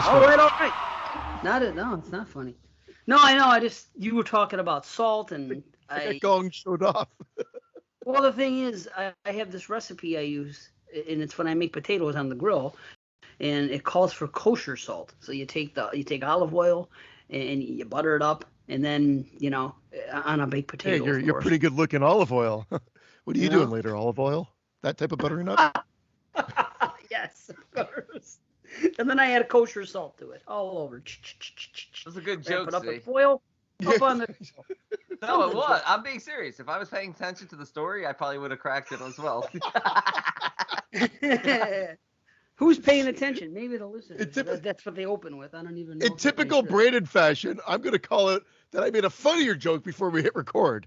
that's all funny. right. No, it's not funny. No, I know. You were talking about salt, and That gong showed off. Well, the thing is, I have this recipe I use, and it's when I make potatoes on the grill, and it calls for kosher salt. So you take olive oil, and you butter it up, and then on a baked potato. Hey, you're pretty good looking olive oil. What are you doing later? Olive oil? That type of buttering up? Yes, of course. And then I add kosher salt to it, all over. That's a good joke. Put up with foil. Up on the. No, it was. I'm being serious. If I was paying attention to the story, I probably would have cracked it as well. Who's paying attention? Maybe the listeners. That's what they open with. I don't even know. In typical Brandon fashion, I'm going to call it that I made a funnier joke before we hit record.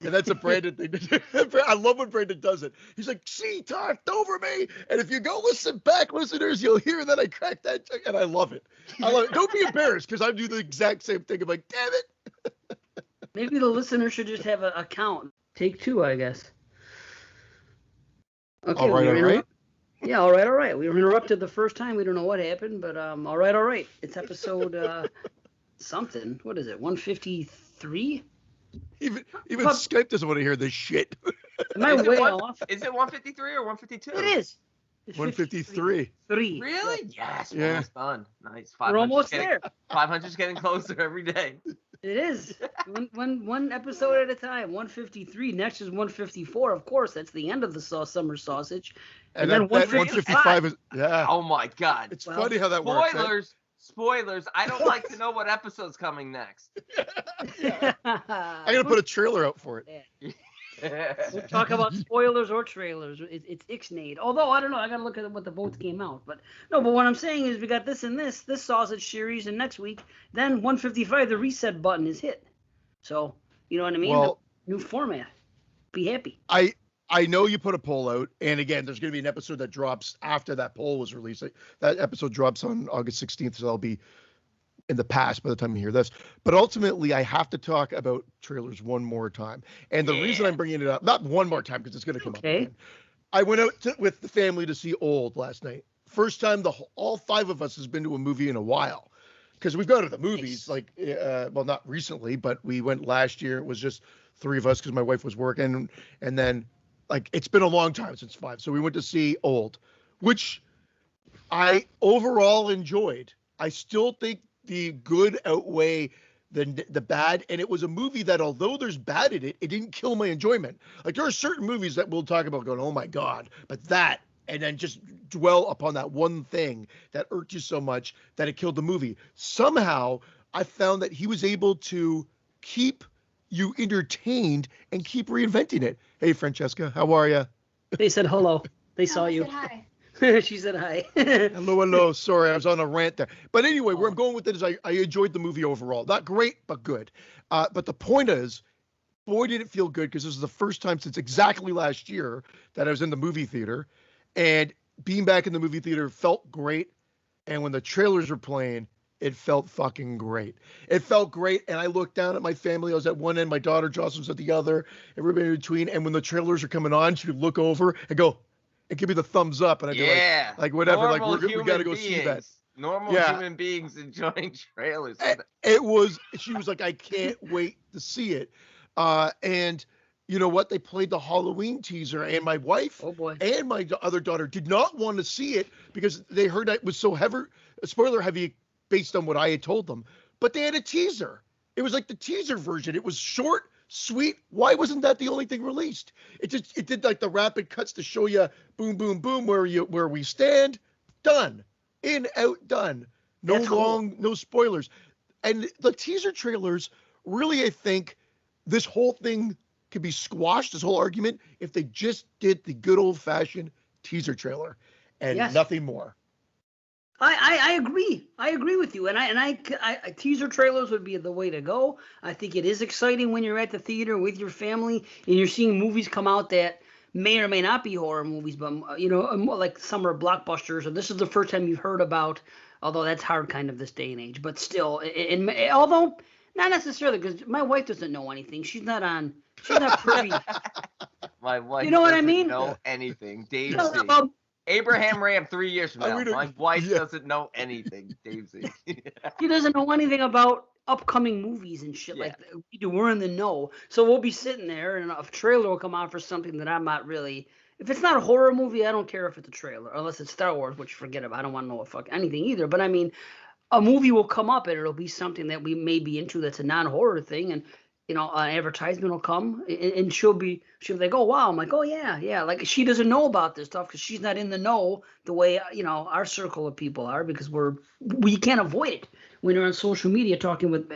And that's a Brandon thing to do. I love when Brandon does it. He's like, she talked over me. And if you go listen back, listeners, you'll hear that I cracked that joke. And I love it. Don't be embarrassed, because I do the exact same thing. I'm like, damn it. Maybe the listener should just have a count. Take 2, I guess. Okay, all right. Yeah, all right. We were interrupted the first time. We don't know what happened, but all right. It's episode something. What is it? 153? Even Skype doesn't want to hear this shit. Am I way off? Is it 153 or 152? It is. It's 153. Really? Yes. Yeah. Almost done. Nice. We're almost there. 500's getting closer every day. It is. One episode at a time. 153. Next is 154. Of course, that's the end of the summer sausage. And then 155 is, yeah. Oh my God. It's funny how that works. Spoilers. I don't like to know what episode's coming next. I'm going to put a trailer out for it. We'll talk about spoilers or trailers. It's Ixnade. Although, I don't know. I got to look at what the votes came out. But what I'm saying is we got this and this sausage series, and next week, then 155, the reset button is hit. So, you know what I mean? Well, new format. Be happy. I know you put a poll out, and again, there's going to be an episode that drops after that poll was released. That episode drops on August 16th, so that'll be in the past by the time you hear this. But ultimately, I have to talk about trailers one more time. And the reason I'm bringing it up, not one more time because it's going to come up again. I went out with the family to see Old last night. First time all 5 of us has been to a movie in a while. Because we've gone to the movies, well, not recently, but we went last year. It was just 3 of us because my wife was working. And then, it's been a long time since 5. So we went to see Old, which I overall enjoyed. I still think the good outweigh the bad. And it was a movie that, although there's bad in it, it didn't kill my enjoyment. There are certain movies that we'll talk about going, oh my God, but that, and then just dwell upon that one thing that irked you so much that it killed the movie. Somehow I found that he was able to keep you entertained and keep reinventing it. Hey, Francesca, how are you? They said hello. They saw you. Hi. She said hi. Hello. Sorry, I was on a rant there. But anyway, where I'm going with it is I enjoyed the movie overall. Not great, but good. But the point is, boy, did it feel good, because this is the first time since exactly last year that I was in the movie theater. And being back in the movie theater felt great. And when the trailers were playing, it felt fucking great. It felt great. And I looked down at my family. I was at one end. My daughter, Jocelyn, was at the other. Everybody in between. And when the trailers are coming on, she would look over and go, and give me the thumbs up. And I'd be like whatever. We got to go see that. Normal human beings enjoying trailers. She was like, I can't wait to see it. And you know what? They played the Halloween teaser, and my wife and my other daughter did not want to see it because they heard it was so spoiler heavy based on what I had told them. But they had a teaser. It was like the teaser version. It was short, sweet. Why wasn't that the only thing released? It did like the rapid cuts to show you boom, boom, boom, where we stand. Done. In, out, done. No spoilers. And the teaser trailers, really, I think this whole thing could be squashed, this whole argument, if they just did the good old-fashioned teaser trailer and nothing more. I agree. I agree with you. And I teaser trailers would be the way to go. I think it is exciting when you're at the theater with your family and you're seeing movies come out that may or may not be horror movies, but more like summer blockbusters. Or this is the first time you've heard about. Although that's hard, kind of this day and age. But still, although not necessarily, because my wife doesn't know anything. She's not privy. My wife. You know what I mean? Know anything, Dave? Abraham Ram 3 years from now. My wife yeah. doesn't know anything, Davesy. She doesn't know anything about upcoming movies and shit like that. We do. We're in the know. So we'll be sitting there, and a trailer will come out for something that I'm not really. If it's not a horror movie, I don't care if it's a trailer, unless it's Star Wars, which forget about. I don't want to know what fuck anything either. But I mean, a movie will come up and it'll be something that we may be into that's a non-horror thing, and an advertisement will come and she'll be like, oh wow. I'm like, oh yeah, like she doesn't know about this stuff because she's not in the know the way our circle of people are, because we can't avoid it when you're on social media talking with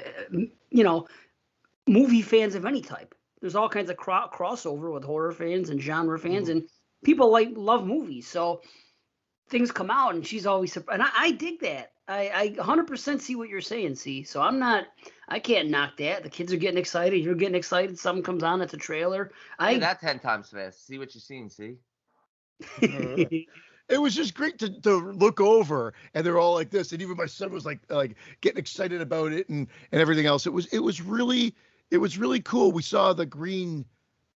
movie fans of any type. There's all kinds of crossover with horror fans and genre fans, and people love movies, so things come out and she's always surprised. And I dig that. I 100% see what you're saying, see. So I can't knock that. The kids are getting excited. You're getting excited. Something comes on that's a trailer. That 10 times fast. See what you're seeing, see? It was just great to look over, and they're all like this. And even my son was like getting excited about it and everything else. It was really cool. We saw the Green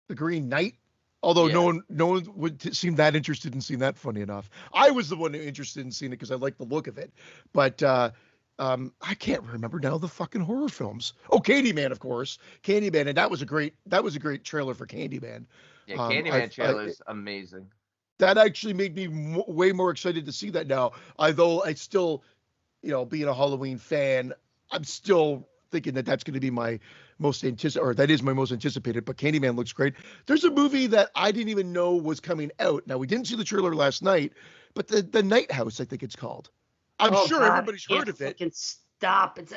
Knight. Although no one would seem that interested in seeing that, funny enough. I was the one interested in seeing it because I like the look of it. But I can't remember now the fucking horror films. Oh, Candyman, of course. Candyman, and that was a great trailer for Candyman. Yeah, Candyman trailer is amazing. That actually made me way more excited to see that now. Although I still, being a Halloween fan, I'm still thinking that that's going to be my most anticipated, or that is my most anticipated, but Candyman looks great. There's a movie that I didn't even know was coming out. Now, we didn't see the trailer last night, but the Night House, I think it's called. I'm sure everybody's heard of it. Stop. Because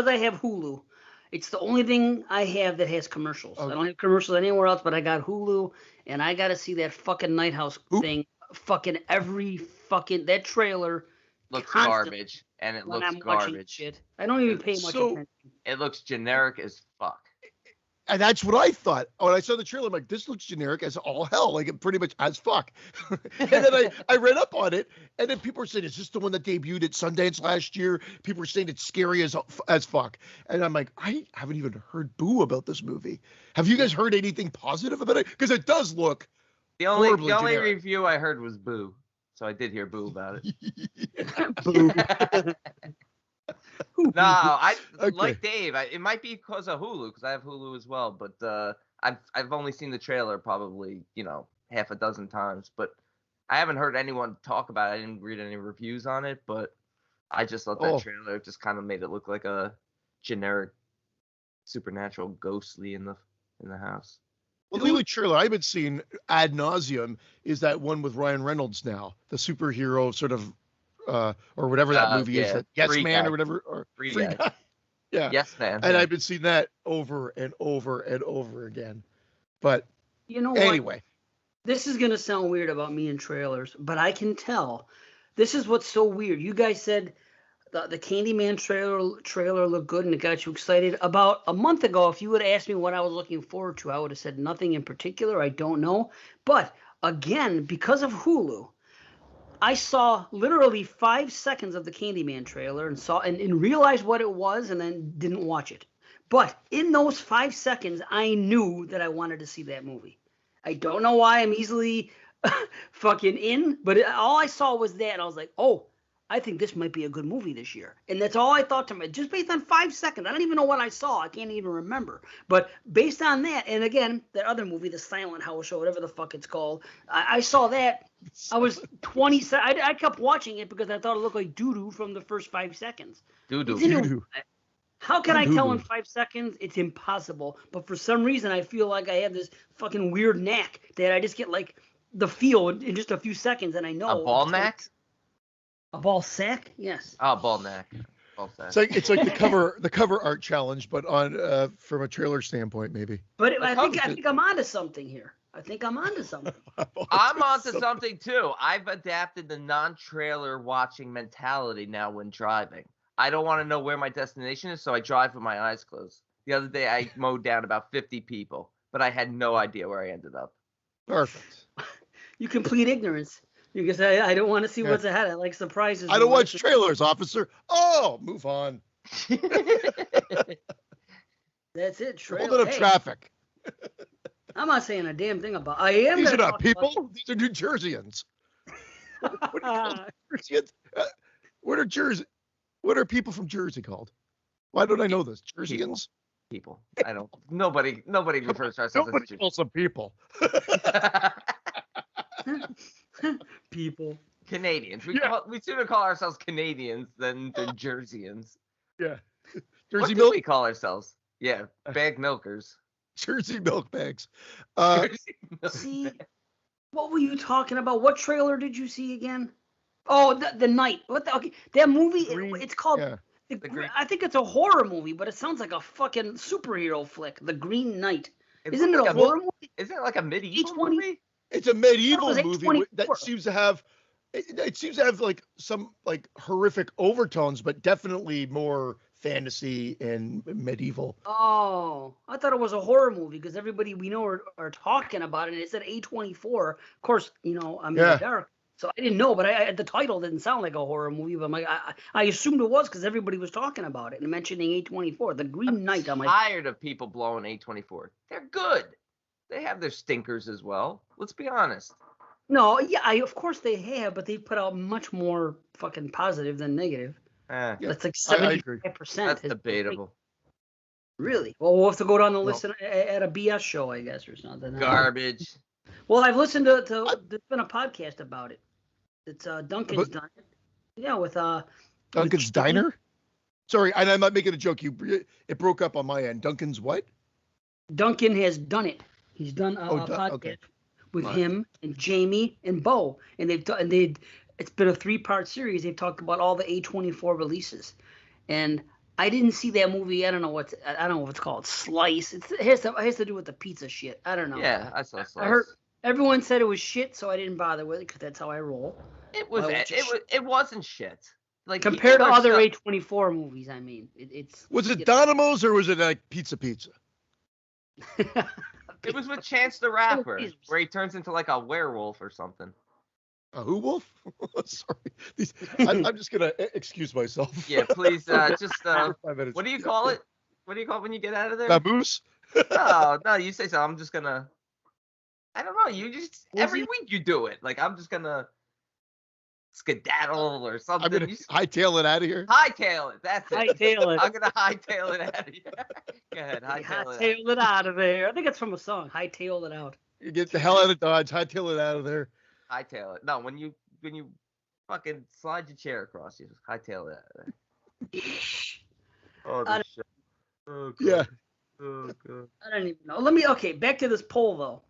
I have Hulu, it's the only thing I have that has commercials. I don't have commercials anywhere else, but I got Hulu, and I got to see that fucking Night House thing. Fucking that trailer looks garbage, and it looks garbage. Shit. I don't even pay much attention. It looks generic as fuck. And that's what I thought. When I saw the trailer, I'm like, this looks generic as all hell, like it pretty much as fuck. And then I read up on it, and then people were saying, is this the one that debuted at Sundance last year? People were saying it's scary as fuck. And I'm like, I haven't even heard boo about this movie. Have you guys heard anything positive about it? Because it does look the only review I heard was boo. So I did hear boo about it. Boo. No, like Dave. It might be because of Hulu, because I have Hulu as well. But I've only seen the trailer probably half a dozen times. But I haven't heard anyone talk about it. I didn't read any reviews on it. But I just thought that trailer just kind of made it look like a generic supernatural ghostly in the house. Well, the only trailer I've been seeing ad nauseum is that one with Ryan Reynolds now, the superhero sort of. Or whatever that movie is, that Yes Man guy. Or whatever, or Free Guy. Yeah. Yes Man. And I've been seeing that over and over and over again. But anyway. What? This is gonna sound weird about me and trailers, but I can tell. This is what's so weird. You guys said the Candyman trailer looked good and it got you excited. About a month ago, if you would have asked me what I was looking forward to, I would have said nothing in particular. I don't know. But again, because of Hulu, I saw literally 5 seconds of the Candyman trailer and realized what it was, and then didn't watch it. But in those 5 seconds, I knew that I wanted to see that movie. I don't know why I'm easily fucking in, but all I saw was that, and I was like, oh, I think this might be a good movie this year. And that's all I thought to me, just based on 5 seconds. I don't even know what I saw. I can't even remember. But based on that, and again, that other movie, The Silent House or whatever the fuck it's called, I saw that. I was 20. I kept watching it because I thought it looked like doo-doo from the first 5 seconds. Doo-doo. How can I tell in 5 seconds? It's impossible. But for some reason, I feel like I have this fucking weird knack that I just get like the feel in just a few seconds, and I know. A ball knack? A ball sack? Yes. Oh, ball knack. Ball sack. It's like the cover art challenge, but on from a trailer standpoint, maybe. But I think I'm onto something here. I'm onto something too. I've adapted the non-trailer watching mentality now when driving. I don't want to know where my destination is, so I drive with my eyes closed. The other day, I mowed down about 50 people, but I had no idea where I ended up. Perfect. You complete ignorance. You can say, I don't want to see what's ahead. I like surprises. I don't watch trailers, officer. Oh, move on. That's it. Hold up traffic. I'm not saying a damn thing about. I am. These are gonna not talk people. about- These are New Jerseyans. What are you called? Jerseyans? What are people from Jersey called? Why don't I know this? Jerseyans? People. I don't. Nobody refers to ourselves Nobody as calls them people. people. Canadians. We sooner call ourselves Canadians than Jerseyans. Yeah. What Jersey do milk? we call ourselves? Yeah, bag milkers. Jersey milk bags. Jersey milk See, bags. what were you talking about? What trailer did you see again? Oh, the night. Okay, that movie. It's called. Yeah. I think it's a horror movie, but it sounds like a fucking superhero flick. The Green Knight. It Isn't it looks a horror movie? Isn't it like a medieval A20? movie? It's a medieval It was movie A24. that seems to have it seems to have like some like horrific overtones, but definitely more fantasy and medieval. Oh, I thought it was a horror movie because everybody we know are talking about it. And it said A24. Of course, I'm in the dark, so I didn't know. But the title didn't sound like a horror movie. But I'm like, I assumed it was because everybody was talking about it and mentioning A24, the Green Knight. I'm like, tired of people blowing A24. They're good. They have their stinkers as well. Let's be honest. no, yeah, of course they have, but they put out much more fucking positive than negative. That's like 75%. That's debatable. Really? Well, we'll have to go down the list at a BS show, I guess, or something. Garbage. Well, I've listened to there's been a podcast about it. It's Duncan's done it. Yeah, with Duncan's Diner? Sorry, I'm not making a joke. It broke up on my end. Duncan's what? Duncan has done it. He's done a podcast with him and Jamie and Bo, and it's been a 3-part series. They've talked about all the A24 releases, and I didn't see that movie. I don't know what it's called. Slice. It has to do with the pizza shit. I don't know. Yeah, I saw Slice. I heard everyone said it was shit, so I didn't bother with it because that's how I roll. It wasn't shit. Like compared to other A24 movies, I mean, it's. Was it Dynamos or was it like Pizza? It was with Chance the Rapper, where he turns into like a werewolf or something. A who wolf? Sorry, I'm just gonna excuse myself. Yeah, please. Just what do you call it? What do you call it when you get out of there? Baboose? No, you say so. I'm just gonna. I don't know. You just every week you do it. Like I'm just gonna skedaddle or something. I'm gonna hightail it out of here. Hightail it. That's it. Hightail it. I'm gonna hightail it out of here. Go ahead. Hightail it out of there. I think it's from a song. Hightail it out. You get the hell out of Dodge. Hightail it out of there. Hightail it. No, when you fucking slide your chair across, you just hightail it out of there. Oh, this shit. Oh, God. Yeah. Oh, God. I don't even know. Back to this poll though.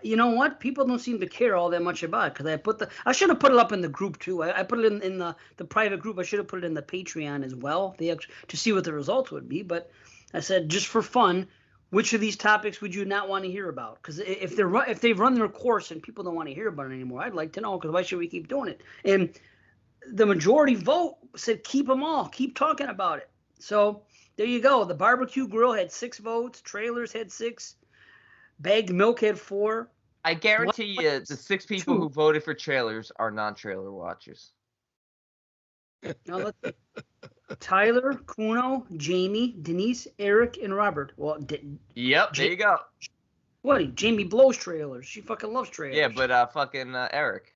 You know what? People don't seem to care all that much about it because I should have put it up in the group too. I put it in the private group. I should have put it in the Patreon as well to see what the results would be. But I said just for fun, which of these topics would you not want to hear about? Because if they've run their course and people don't want to hear about it anymore, I'd like to know because why should we keep doing it? And the majority vote said keep them all, keep talking about it. So there you go. The barbecue grill had 6 votes. Trailers had 6. Bagged milk had 4. I guarantee you the 6 people who voted for trailers are non-trailer watchers. Now, Tyler, Kuno, Jamie, Denise, Eric, and Robert. Well, yep, there you go. What? Jamie blows trailers. She fucking loves trailers. Yeah, but fucking Eric.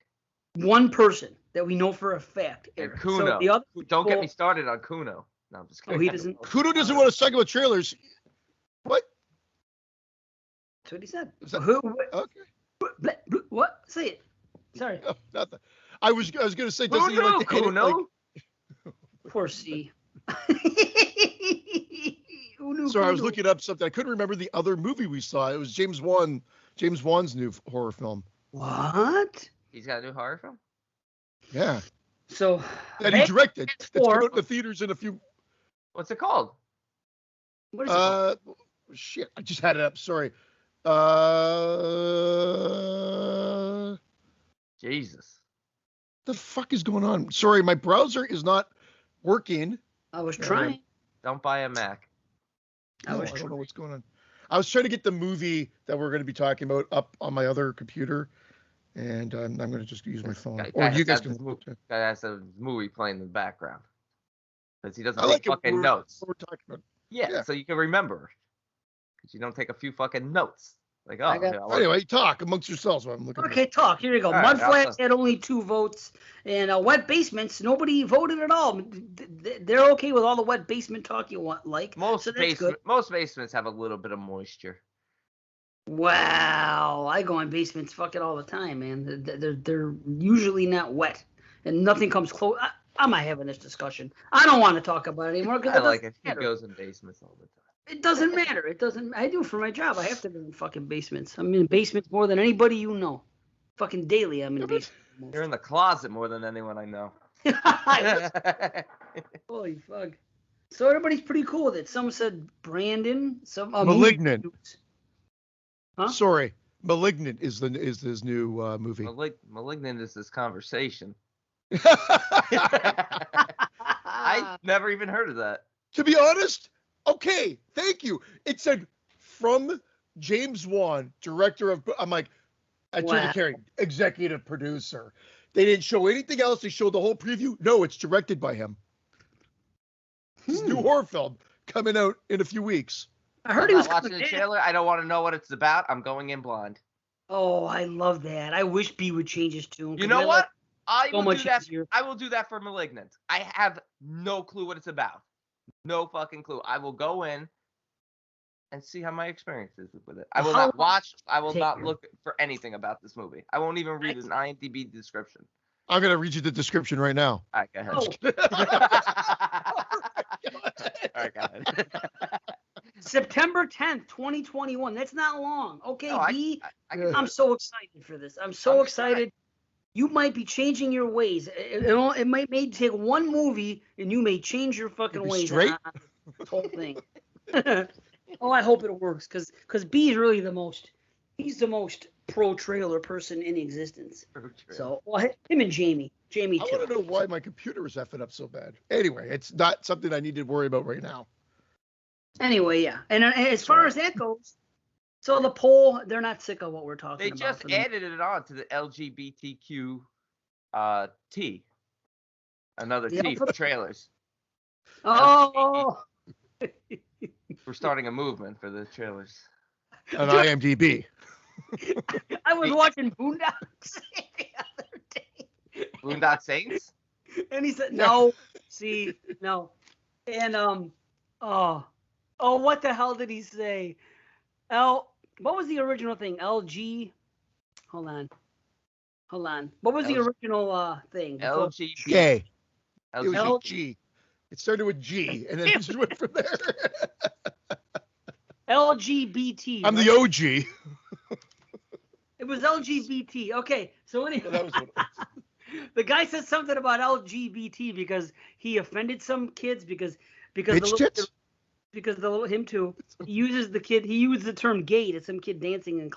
One person that we know for a fact. Eric. And Kuno. So the other Don't get me started on Kuno. No, I'm just kidding. Oh, he doesn't. Kuno doesn't want to talk about trailers. What? That's what he said. Okay. What? Say it. Sorry. No, nothing. I was going to say, Who doesn't he like to edit, Kuno? Poor C. Sorry, I was looking up something. I couldn't remember the other movie we saw. It was James Wan's new horror film. What? He's got a new horror film? Yeah. So. That he directed. It's coming out in the theaters in a few. What's it called? What is it called? Shit, I just had it up. Sorry. Jesus. The fuck is going on? Sorry, my browser is not working. I was trying. Don't buy a Mac. I don't know what's going on. I was trying to get the movie that we're going to be talking about up on my other computer, and I'm going to just use my phone. Or you guys can. Guy has a movie playing in the background because he doesn't take fucking notes. We're talking about. Yeah, so you can remember because you don't take a few fucking notes. Like, oh, yeah, anyway, talk amongst yourselves while I'm looking. Okay, talk. Here you go. All right, Mudflats had only 2 votes, and wet basements, nobody voted at all. They're okay with all the wet basement talk you want, like. Most so that's good. most basements have a little bit of moisture. Wow, I go in basements fucking all the time, man. They're usually not wet, and nothing comes close. I'm not having this discussion. I don't want to talk about it anymore because I like it. He goes in basements all the time. It doesn't matter. It doesn't. I do it for my job. I have to be in fucking basements. I'm in basements more than anybody you know. Fucking daily, I'm in basements. You're in the closet more than anyone I know. Holy fuck! So everybody's pretty cool with it. Some said Brandon. Some Malignant. Huh? Sorry, Malignant is his new movie. Malignant is this conversation. I never even heard of that. To be honest, okay, thank you. It said from James Wan, director of. I'm like, I turned to Carrie, executive producer. They didn't show anything else. They showed the whole preview. No, it's directed by him. It's a new horror film coming out in a few weeks. I heard he was watching the trailer. I don't want to know what it's about. I'm going in blind. Oh, I love that. I wish B would change his tune. You know what? I will do that. Easier. I will do that for Malignant. I have no clue what it's about. No fucking clue. I will go in and see how my experience is with it. I will not watch. I will not look for anything about this movie. I won't even read an IMDb description. I'm gonna read you the description right now. All right, go ahead. All right, go ahead. September 10th, 2021. That's not long. Okay, no, B. I'm so excited for this. I'm so excited. You might be changing your ways. It may take one movie, and you may change your fucking ways. Straight? On this whole thing. Oh, I hope it works, because B is really he's the most pro-trailer person in existence. So, him and Jamie too. I want to know why my computer is effing up so bad. Anyway, it's not something I need to worry about right now. Anyway, yeah. And as far as that goes, so the poll, they're not sick of what we're talking about. They just added it on to the LGBTQ T. Another T for trailers. Oh. We're starting a movement for the trailers. On IMDb. I was watching Boondocks the other day. Boondock Saints? And he said, no. See, no. And, what the hell did he say? What was the original thing? LG? Hold on. What was the original thing? LG. It was G. It started with G, and then it just went from there. LGBT. I'm the OG. It was LGBT. Okay, so anyway. That was what it was. The guy said something about LGBT because he offended some kids because him too. He used the term gay to some kid dancing in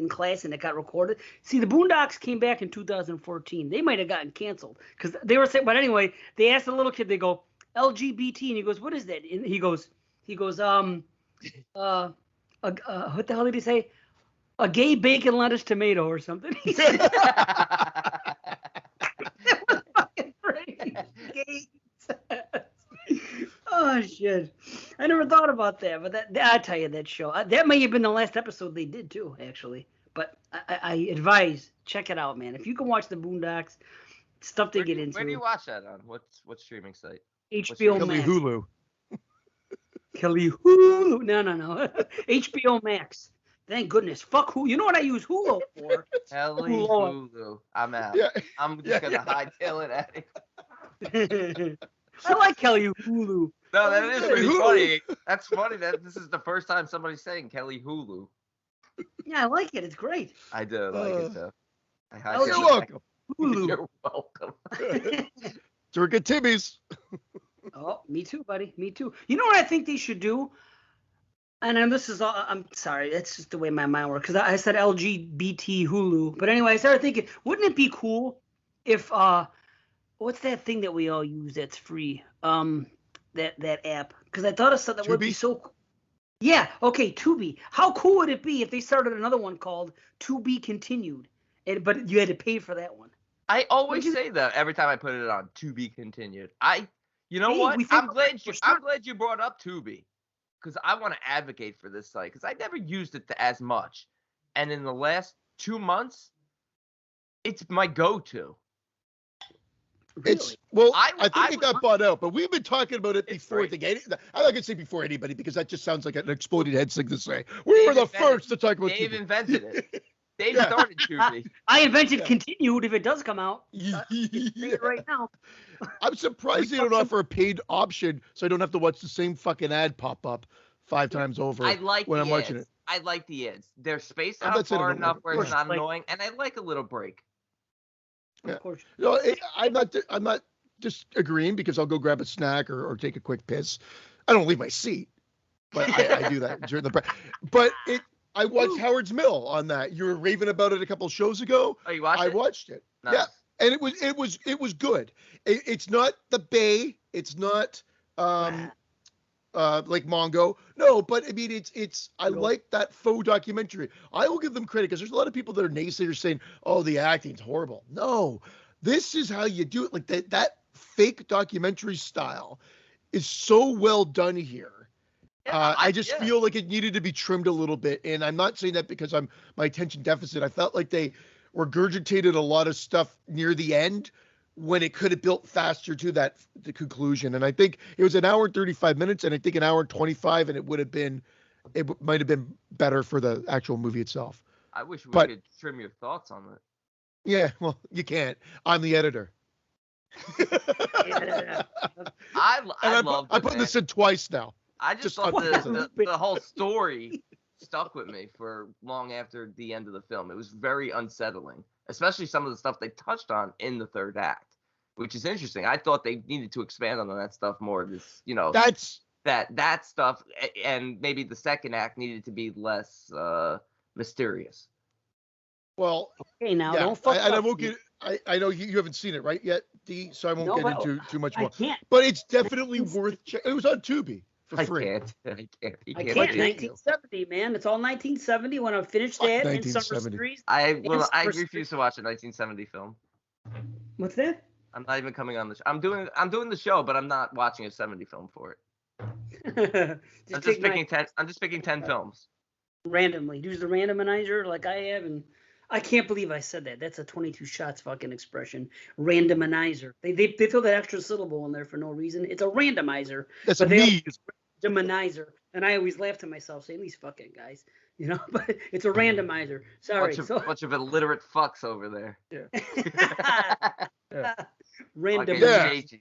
class, and it got recorded. See, the Boondocks came back in 2014. They might have gotten canceled because they were saying. But anyway, they asked the little kid. They go LGBT, and he goes, "What is that?" And he goes, what the hell did he say? A gay bacon, lettuce, tomato, or something. He said. That was fucking crazy. Gay. Oh shit! I never thought about that, but I tell you, that show that may have been the last episode they did too, actually. But I advise check it out, man. If you can watch the Boondocks, stuff they get into. Where do you watch that on? What streaming site? HBO Max. Hulu. Kelly Hulu. No. HBO Max. Thank goodness. Fuck Hulu. You know what I use Hulu for? Kelly Hulu. I'm out. Yeah. I'm just gonna hightail it at it. I like Kelly Hulu. No, that is pretty funny. That's funny that this is the first time somebody's saying Kelly Hulu. Yeah, I like it. It's great. I do like it though. You're welcome. Hulu. You're welcome. Drink at Timmy's. Oh, me too, buddy. Me too. You know what I think they should do? And this is all, I'm sorry, that's just the way my mind works. Because I said LGBT Hulu. But anyway, I started thinking, wouldn't it be cool if, what's that thing that we all use that's free? That app. Because I thought of something that would be so cool. Yeah, okay, Tubi. How cool would it be if they started another one called To Be Continued? But you had to pay for that one. I always say that every time I put it on, To Be Continued. You know what? I'm glad you brought up Tubi. Because I want to advocate for this site. Because I never used it as much. and in the last 2 months, it's my go-to. It's I think it got bought out, but we've been talking about it before. I'm not gonna say before anybody because that just sounds like an exploded head thing to say. We were the first to talk about Dave Tubi. invented it. Dave started Tubi. I invented continued if it does come out. Right now. I'm surprised they don't offer a paid option so I don't have to watch the same fucking ad pop up 5 times over when I'm watching it. I like the ads. They're spaced out far enough where it's not annoying, and I like a little break. Yeah. Of course. No, I'm not disagreeing because I'll go grab a snack or take a quick piss. I don't leave my seat, but I do that during the break. But I watched Howard's Mill on that. You were raving about it a couple shows ago. Oh, you watched it? I watched it. Nice. Yeah, and it was good. It's not the Bay. It's not like Mongo. No, but I mean I like that faux documentary. I will give them credit because there's a lot of people that are naysayers saying, "Oh, the acting's horrible." No, this is how you do it. Like that fake documentary style is so well done here. I just feel like it needed to be trimmed a little bit, and I'm not saying that because I'm my attention deficit. I felt like they regurgitated a lot of stuff near the end when it could have built faster to the conclusion. And I think it was an hour and 35 minutes, and I think an hour and 25, and it might have been better for the actual movie itself. I wish we could trim your thoughts on it. Yeah, well, you can't. I'm the editor. I put this in twice now. I just thought the whole story stuck with me for long after the end of the film. It was very unsettling, especially some of the stuff they touched on in the third act, which is interesting. I thought they needed to expand on that stuff more. That's that stuff, and maybe the second act needed to be less mysterious. Well, okay, now don't fuck I up. won't get. I know you haven't seen it right yet, D. So I won't get into too much more. I can't. But it's definitely worth checking. It was on Tubi. For free. I can't. I can't. 1970, man. It's all 1970. When I finished that in Summer Series. I refuse to watch a 1970 film. What's that? I'm not even coming on the show. I'm doing the show, but I'm not watching a 70 film for it. I'm just picking 10 films. Randomly. Use the randomizer like I have, and I can't believe I said that. That's a 22 shots fucking expression. Randomizer. They throw that extra syllable in there for no reason. It's a randomizer. That's a me. Randomizer. And I always laugh to myself saying, these fucking guys. But it's a randomizer. Sorry. Bunch of illiterate fucks over there. Yeah. Randomizer.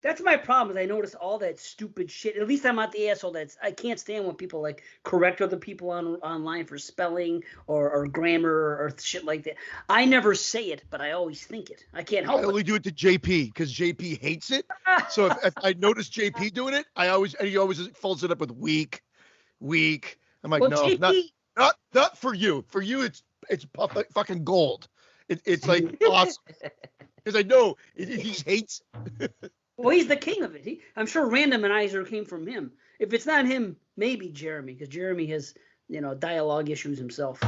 That's my problem. Is I notice all that stupid shit. At least I'm not the asshole I can't stand when people like correct other people online for spelling or grammar or shit like that. I never say it, but I always think it. I can't help it. I only do it to JP because JP hates it. So if I notice JP doing it, he always follows it up with weak. I'm like, no, JP, not for you. For you, it's fucking gold. It's like awesome because I know he hates it. Well, he's the king of it. I'm sure randomizer came from him. If it's not him, maybe Jeremy, because Jeremy has, dialogue issues himself.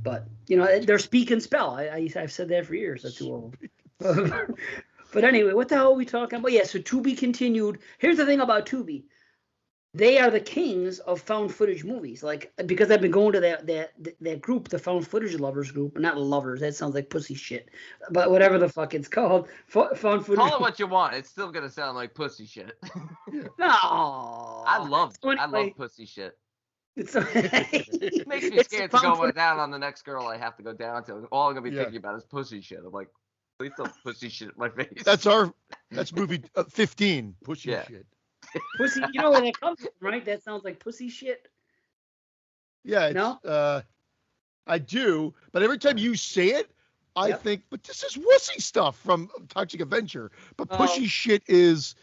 But, they're speak and spell. I've said that for years. That's two of them. But anyway, what the hell are we talking about? Yeah, so Tubi continued. Here's the thing about Tubi. They are the kings of found footage movies. Like, because I've been going to that group, the found footage lovers group. Not lovers. That sounds like pussy shit. But whatever the fuck it's called. Found footage. Call it what you want. It's still going to sound like pussy shit. No. I love pussy shit. It makes me scared to go down on the next girl I have to go down to. All I'm going to be thinking about is pussy shit. I'm like, please don't pussy shit in my face. That's movie 15. Pussy shit. Pussy, you know where that comes from, right? That sounds like pussy shit. Yeah, I do, but every time you say it, I think, but this is wussy stuff from Toxic Avenger. But pussy shit is.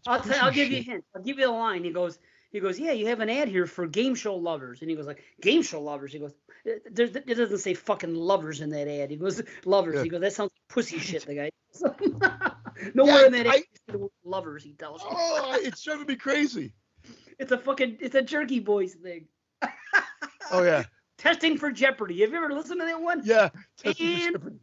I'll give you a hint. I'll give you a line. He goes, yeah, you have an ad here for game show lovers, and he goes like, game show lovers. He goes, it doesn't say fucking lovers in that ad. He goes, lovers. Yeah. He goes, that sounds like pussy shit. The guy. Nowhere in that ad, lovers. He tells you. Oh, it's driving me crazy. It's a Jerky Boys thing. Oh yeah. Testing for Jeopardy. Have you ever listened to that one? Yeah. Testing for Jeopardy.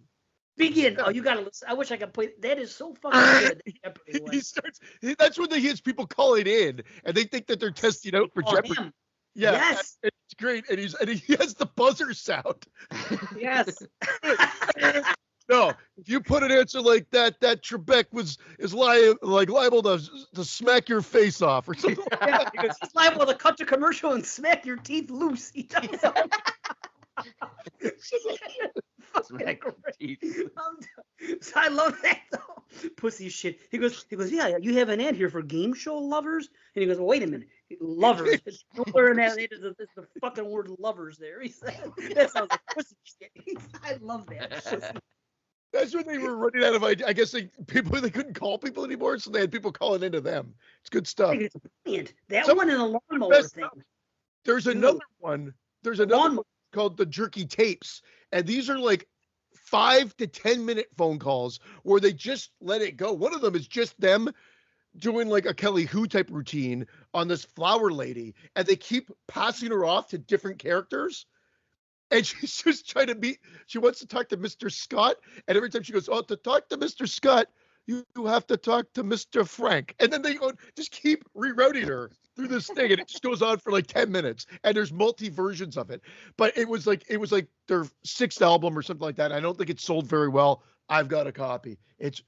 Begin. Oh, you gotta listen. I wish I could play. That is so fucking good. That's when he hears people calling in, and they think that they're testing out for Jeopardy. Yeah, Yes. it's great, and he has the buzzer sound. Yes. No, if you put an answer like that, Trebek is liable to smack your face off or something. Yeah, because he's liable to cut the commercial and smack your teeth loose. He does. Smack your teeth. So I love that though. Pussy shit. He goes, yeah, you have an ad here for game show lovers? And he goes, well, wait a minute. Lovers. Nowhere in that ad is the fucking word lovers there. He said, that sounds like pussy shit. I love that. Pussy. That's when they were running out of ideas. I guess they couldn't call people anymore, so they had people calling into them. It's good stuff. It's brilliant. That one and the lawnmower thing. There's another one. There's another one called the jerky tapes, and these are like 5 to 10 minute phone calls where they just let it go. One of them is just them doing like a Kelly Who type routine on this flower lady, and they keep passing her off to different characters. And she's just trying to she wants to talk to Mr. Scott. And every time she goes, oh, to talk to Mr. Scott, you have to talk to Mr. Frank. And then they just keep rerouting her through this thing. And it just goes on for like 10 minutes. And there's multi versions of it. But it was like their 6th album or something like that. I don't think it sold very well. I've got a copy. It's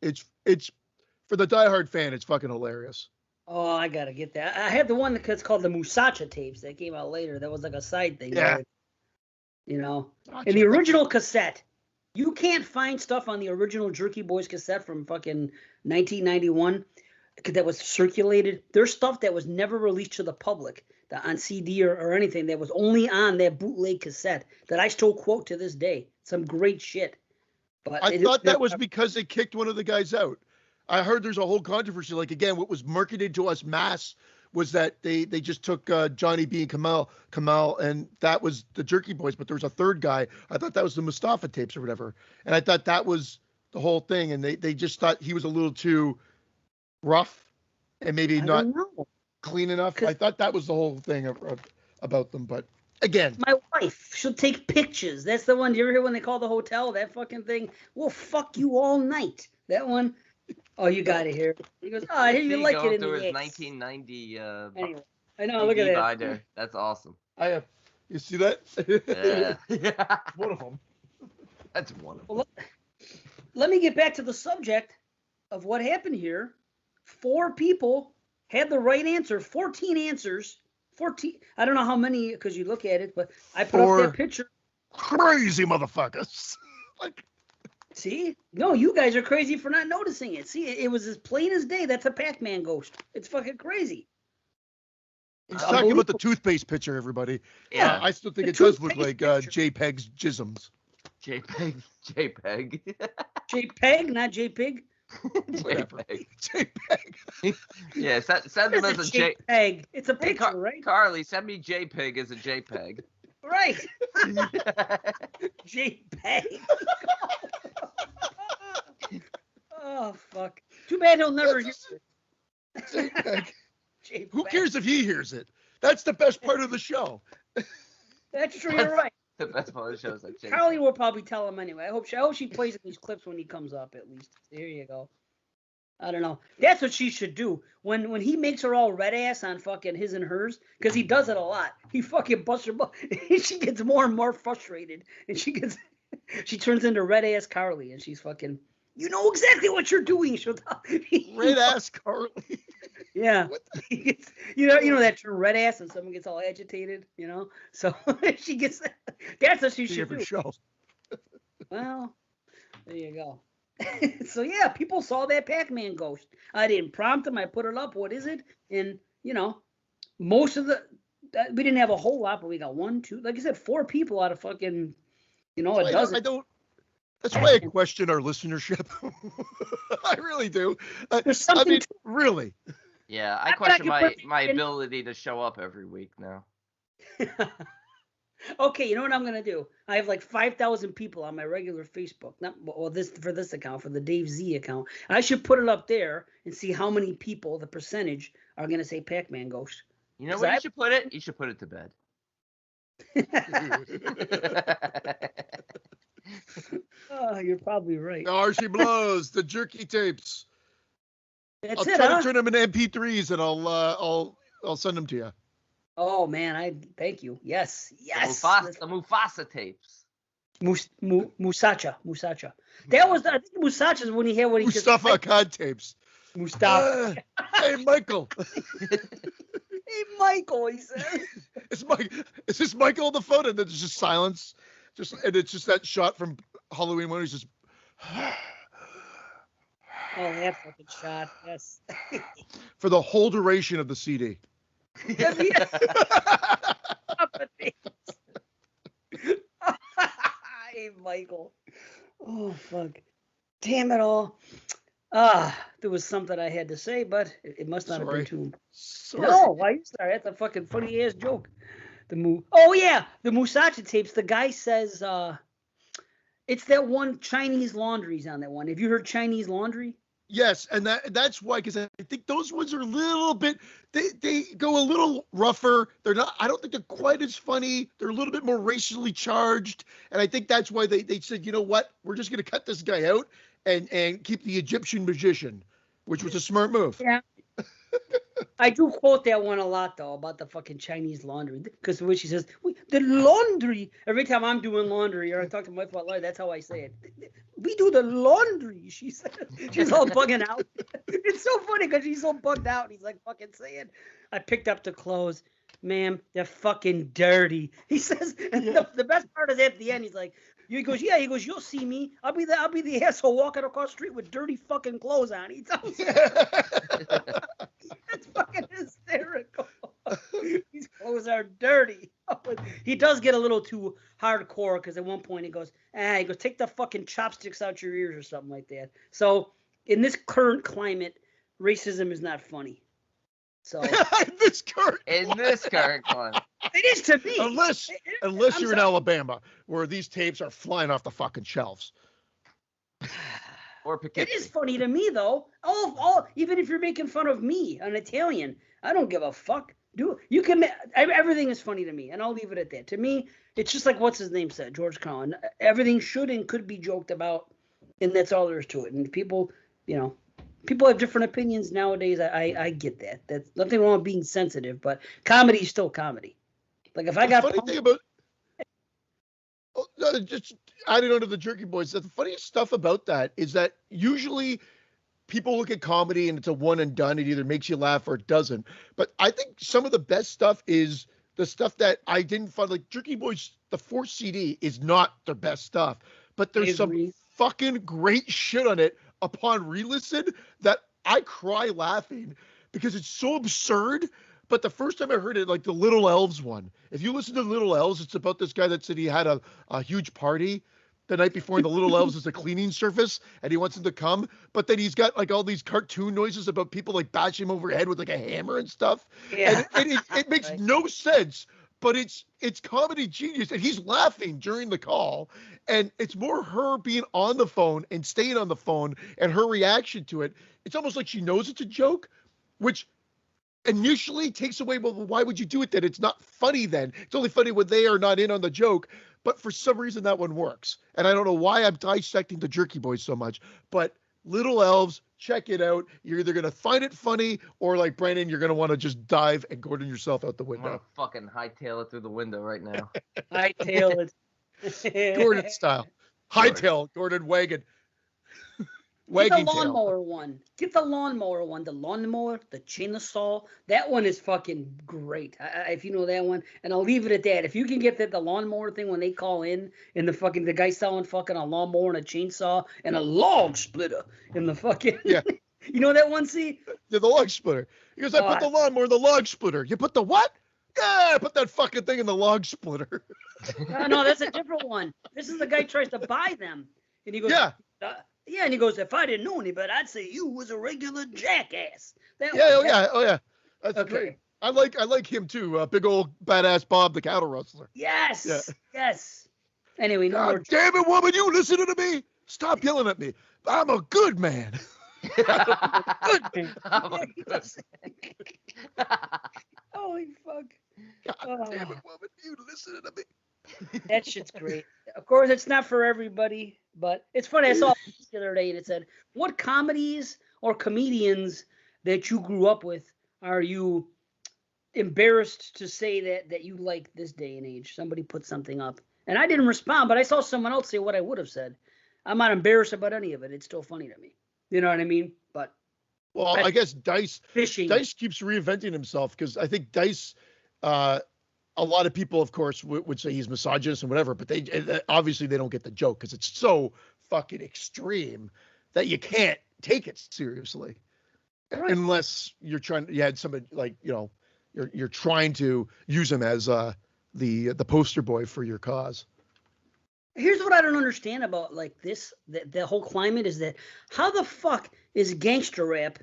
for the diehard fan, it's fucking hilarious. Oh, I got to get that. I had the one that's called the Musacha tapes that came out later. That was like a side thing. Yeah. You know, in the original cassette, you can't find stuff on the original Jerky Boys cassette from fucking 1991 that was circulated. There's stuff that was never released to the public on CD or anything that was only on that bootleg cassette that I still quote to this day. Some great shit. But I thought that was because they kicked one of the guys out. I heard there's a whole controversy. Like, again, what was marketed to us mass was that they just took Johnny B and Kamal, and that was the Jerky Boys, but there was a third guy. I thought that was the Mustafa tapes or whatever. And I thought that was the whole thing. And they just thought he was a little too rough and maybe not clean enough. I thought that was the whole thing about them. But again, my wife, she'll take pictures. That's the one. Do you ever hear when they call the hotel? That fucking thing. We'll fuck you all night. That one. Oh, you got it here. He goes, oh, I hear you like it in the his 1990. Anyway, I know. Look at that. Binder. That's awesome. I have. You see that? Yeah. One of them. That's one of them. Well, let me get back to the subject of what happened here. 4 people had the right answer. 14 answers. 14. I don't know how many because you look at it, but I put up that picture. Crazy motherfuckers. Like. See? No, you guys are crazy for not noticing it. See, it was as plain as day. That's a Pac-Man ghost. It's fucking crazy. He's talking about the toothpaste picture, everybody. Yeah. I still think it does look like JPEG's jisms. JPEG. JPEG, not JPEG? Whatever. JPEG. Yeah, send them as a JPEG. It's a picture, right? Carly, send me JPEG as a JPEG. Right. JPEG. Oh, fuck. Too bad he'll never hear it. JPEG. Who cares if he hears it? That's the best part of the show. That's true. You're right. The best part of the show is that JPEG. Carly will probably tell him anyway. I hope she plays in these clips when he comes up at least. There you go. I don't know. That's what she should do. When he makes her all red ass on fucking his and hers, because he does it a lot. He fucking busts her butt. She gets more and more frustrated, and she turns into red ass Carly, and she's fucking. You know exactly what you're doing. She'll tell. Red ass Carly. Yeah. You know that term red ass, and someone gets all agitated. You know, so she gets. That's what she should do. Show. Well, there you go. So yeah, people saw that Pac-Man ghost. I didn't prompt them. I put it up. What is it? And most of we didn't have a whole lot, but we got 1, 2, like I said, 4 people out of fucking, a dozen. I don't. That's why I question our listenership. I really do. There's something. Really. Yeah, I question my ability to show up every week now. Okay, you know what I'm gonna do? I have like 5,000 people on my regular Facebook. For this account, for the Dave Z account. I should put it up there and see how many people, the percentage, are gonna say Pac-Man ghost. You know where you should put it? You should put it to bed. Oh, you're probably right. No, she blows the jerky tapes. That's I'll try to turn them into MP3s, and I'll send them to you. Oh man, I thank you. Yes. The Mufasa tapes. Musacha. That was I think Musacha's when he had what he Mustafa Khan tapes. Mustafa. Hey Michael. Hey Michael, he said. Is this Michael on the phone? And then there's just silence. And it's just that shot from Halloween when he's just Oh, that fucking shot. Yes. for the whole duration of the CD. Hey Michael. Oh fuck. Damn it all. There was something I had to say, but it must not have been too. Sorry. No, why you start? That's a fucking funny ass joke. Oh yeah, the Musacha tapes. The guy says it's that one Chinese laundry's on that one. Have you heard Chinese laundry? Yes, and that's why, because I think those ones are a little bit, they go a little rougher. They're not, I don't think they're quite as funny. They're a little bit more racially charged, and I think that's why they said, you know what, we're just going to cut this guy out and keep the Egyptian magician, which was a smart move. Yeah. I do quote that one a lot, though, about the fucking Chinese laundry. Because when she says, the laundry, every time I'm doing laundry or I talk to my wife about laundry, that's how I say it. We do the laundry, she says. She's all bugging out. It's so funny because she's so bugged out. And he's like fucking saying, I picked up the clothes. Ma'am, they're fucking dirty. He says, and the best part is at the end, he's like, he goes, you'll see me. I'll be the asshole walking across the street with dirty fucking clothes on. He tells me. That's fucking hysterical. These clothes are dirty. He does get a little too hardcore because at one point he goes, take the fucking chopsticks out your ears or something like that. So in this current climate, racism is not funny. So in this current climate. It is to me. Unless you're in Alabama, where these tapes are flying off the fucking shelves. Or Poughkeepsie. It is funny to me though. Even if you're making fun of me, an Italian, I don't give a fuck. Everything is funny to me, and I'll leave it at that. To me, it's just like what's his name said, George Carlin. Everything should and could be joked about, and that's all there is to it. And people have different opinions nowadays. I get that. That's nothing wrong with being sensitive, but comedy is still comedy. Like if I got funny thing about just adding on to the Jerky Boys, the funniest stuff about that is that usually people look at comedy and it's a one and done. It either makes you laugh or it doesn't. But I think some of the best stuff is the stuff that I didn't find. Like Jerky Boys, the 4th CD is not their best stuff, but there's some fucking great shit on it upon re-listen that I cry laughing because it's so absurd. But the first time I heard it, like the Little Elves one, if you listen to Little Elves, it's about this guy that said he had a huge party the night before, and the Little Elves is a cleaning service, and he wants them to come. But then he's got like all these cartoon noises about people like bashing him over the head with like a hammer and stuff. Yeah. And it makes no sense, but it's comedy genius. And he's laughing during the call. And it's more her being on the phone and staying on the phone and her reaction to it. It's almost like she knows it's a joke, which initially takes away, well, why would you do it then? It's not funny then. It's only funny when they are not in on the joke. But for some reason that one works. And I don't know why I'm dissecting the Jerky Boys so much, but Little Elves, check it out. You're either going to find it funny or like Brandon, you're going to want to just dive and Gordon yourself out the window. I want to fucking hightail it through the window right now. Hightail it. Gordon style. Hightail, Gordon wagon. Get the lawnmower one. Get the lawnmower one. The lawnmower, the chainsaw. That one is fucking great. If you know that one, and I'll leave it at that. If you can get the lawnmower thing when they call in, and the guy selling fucking a lawnmower and a chainsaw and a log splitter in the fucking. Yeah. You know that one? See? Yeah, the log splitter. He goes, I put the lawnmower in the log splitter. You put the what? Yeah, I put that fucking thing in the log splitter. No, that's a different one. This is the guy tries to buy them, and he goes, yeah, and he goes, if I didn't know any better, I'd say you was a regular jackass. Oh yeah. That's okay. Great. I like him too. Big old badass Bob, the cattle rustler. Yes. Yeah. Yes. Anyway, God damn it, woman, you listening to me? Stop yelling at me. I'm a good man. Holy fuck. God damn it, woman, you listening to me? That shit's great. Of course, it's not for everybody, but it's funny. I saw the other day and it said, what comedies or comedians that you grew up with are you embarrassed to say that you like this day and age. Somebody put something up, and I didn't respond, but I saw someone else say what I would have said. I'm not embarrassed about any of it. It's still funny to me. You know what I mean? But I guess Dice fishing. Dice keeps reinventing himself because I think Dice, a lot of people, of course, would say he's misogynist and whatever, but they obviously they don't get the joke because it's so fucking extreme that you can't take it seriously, Right. unless you had somebody like you're trying to use him as the poster boy for your cause. Here's what I don't understand about like this, the whole climate is that how the fuck is gangster rap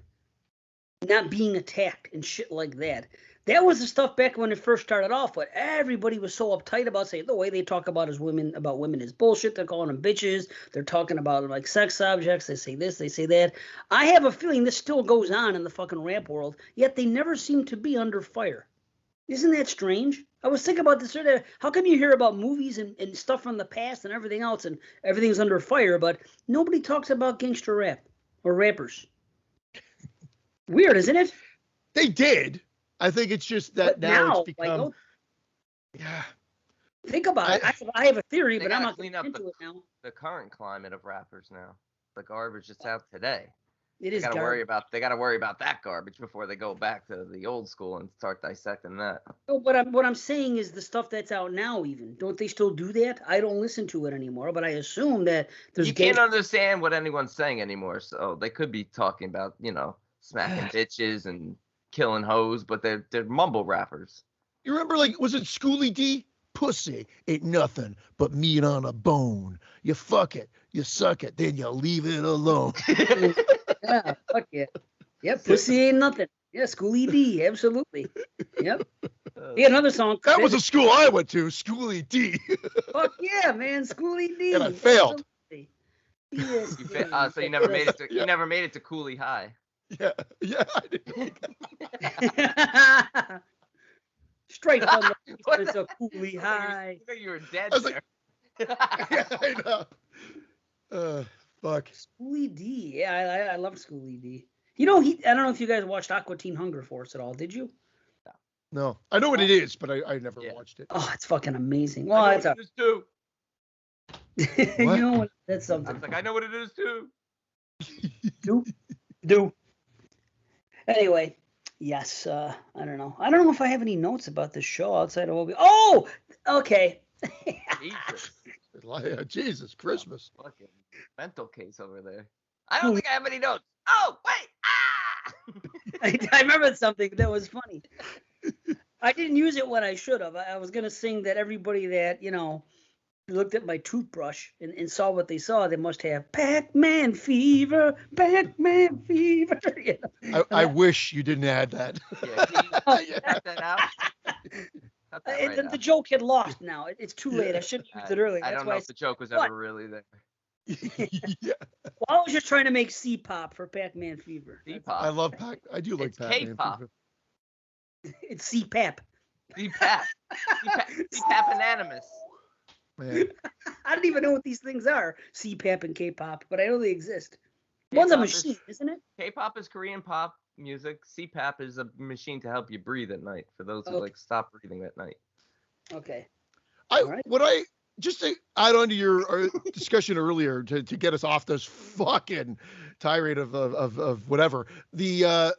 not being attacked and shit like that? That was the stuff back when it first started off, but everybody was so uptight about saying the way they talk about women is bullshit. They're calling them bitches. They're talking about like sex objects. They say this, they say that. I have a feeling this still goes on in the fucking rap world, yet they never seem to be under fire. Isn't that strange? I was thinking about this earlier. How come you hear about movies and stuff from the past and everything else and everything's under fire, but nobody talks about gangster rap or rappers? Weird, isn't it? They did. I think it's just that now it's become. Like, yeah. Think about it. I have a theory, but I'm not clean up into it now. The current climate of rappers now. The garbage that's out today. It is. They got to worry about that garbage before they go back to the old school and start dissecting that. No, what I'm saying is the stuff that's out now. Even don't they still do that? I don't listen to it anymore, but I assume that there's. You can't understand what anyone's saying anymore, so they could be talking about smacking bitches and killing hoes, but they're mumble rappers. You remember, like, was it Schoolie D? Pussy ain't nothing but meat on a bone. You fuck it, you suck it, then you leave it alone. Yeah, fuck it. Yep, pussy ain't nothing. Yeah, Schoolie D, absolutely. Yep. Yeah, another song. That was a school I went to, Schoolie D. Fuck yeah, man, Schoolie D. And I failed. Yes. So you never made it to you never made it to Cooley High. Yeah, I did. Straight from the Cooley High. You were dead I was there. Yeah, I know. Fuck. Schoolie D. Yeah, I love Schoolie D. I don't know if you guys watched Aqua Teen Hunger Force at all. Did you? No. I know what it is, but I never watched it. Oh, it's fucking amazing. Well, I know what it is too. You know what? That's something. I was like, I know what it is too. Do. Anyway, yes. I don't know. I don't know if I have any notes about this show outside of what we. Oh, okay. Jesus, Christmas. Fucking mental case over there. I don't think I have any notes. Oh, wait. I remember something that was funny. I didn't use it when I should have. I was gonna sing that everybody that looked at my toothbrush and saw what they saw, they must have Pac-Man fever, Pac-Man fever. I wish you didn't add that. Yeah, cut that out. The joke had lost now. It's too late. I should have used it earlier. I don't know if the joke was ever really there. Yeah. Well, I was just trying to make C-pop for Pac-Man fever. C-pop. I love I do like it's Pac-Man K-pop. fever. It's C-pap. C-pap. C-pap anonymous. Man. I don't even know what these things are, C-pap and K-pop, but I know they exist. One's a machine, isn't it? K-pop is Korean pop music. C-pap is a machine to help you breathe at night for those who stop breathing at night. Okay. Just to add on to your discussion earlier to get us off this fucking tirade of whatever, the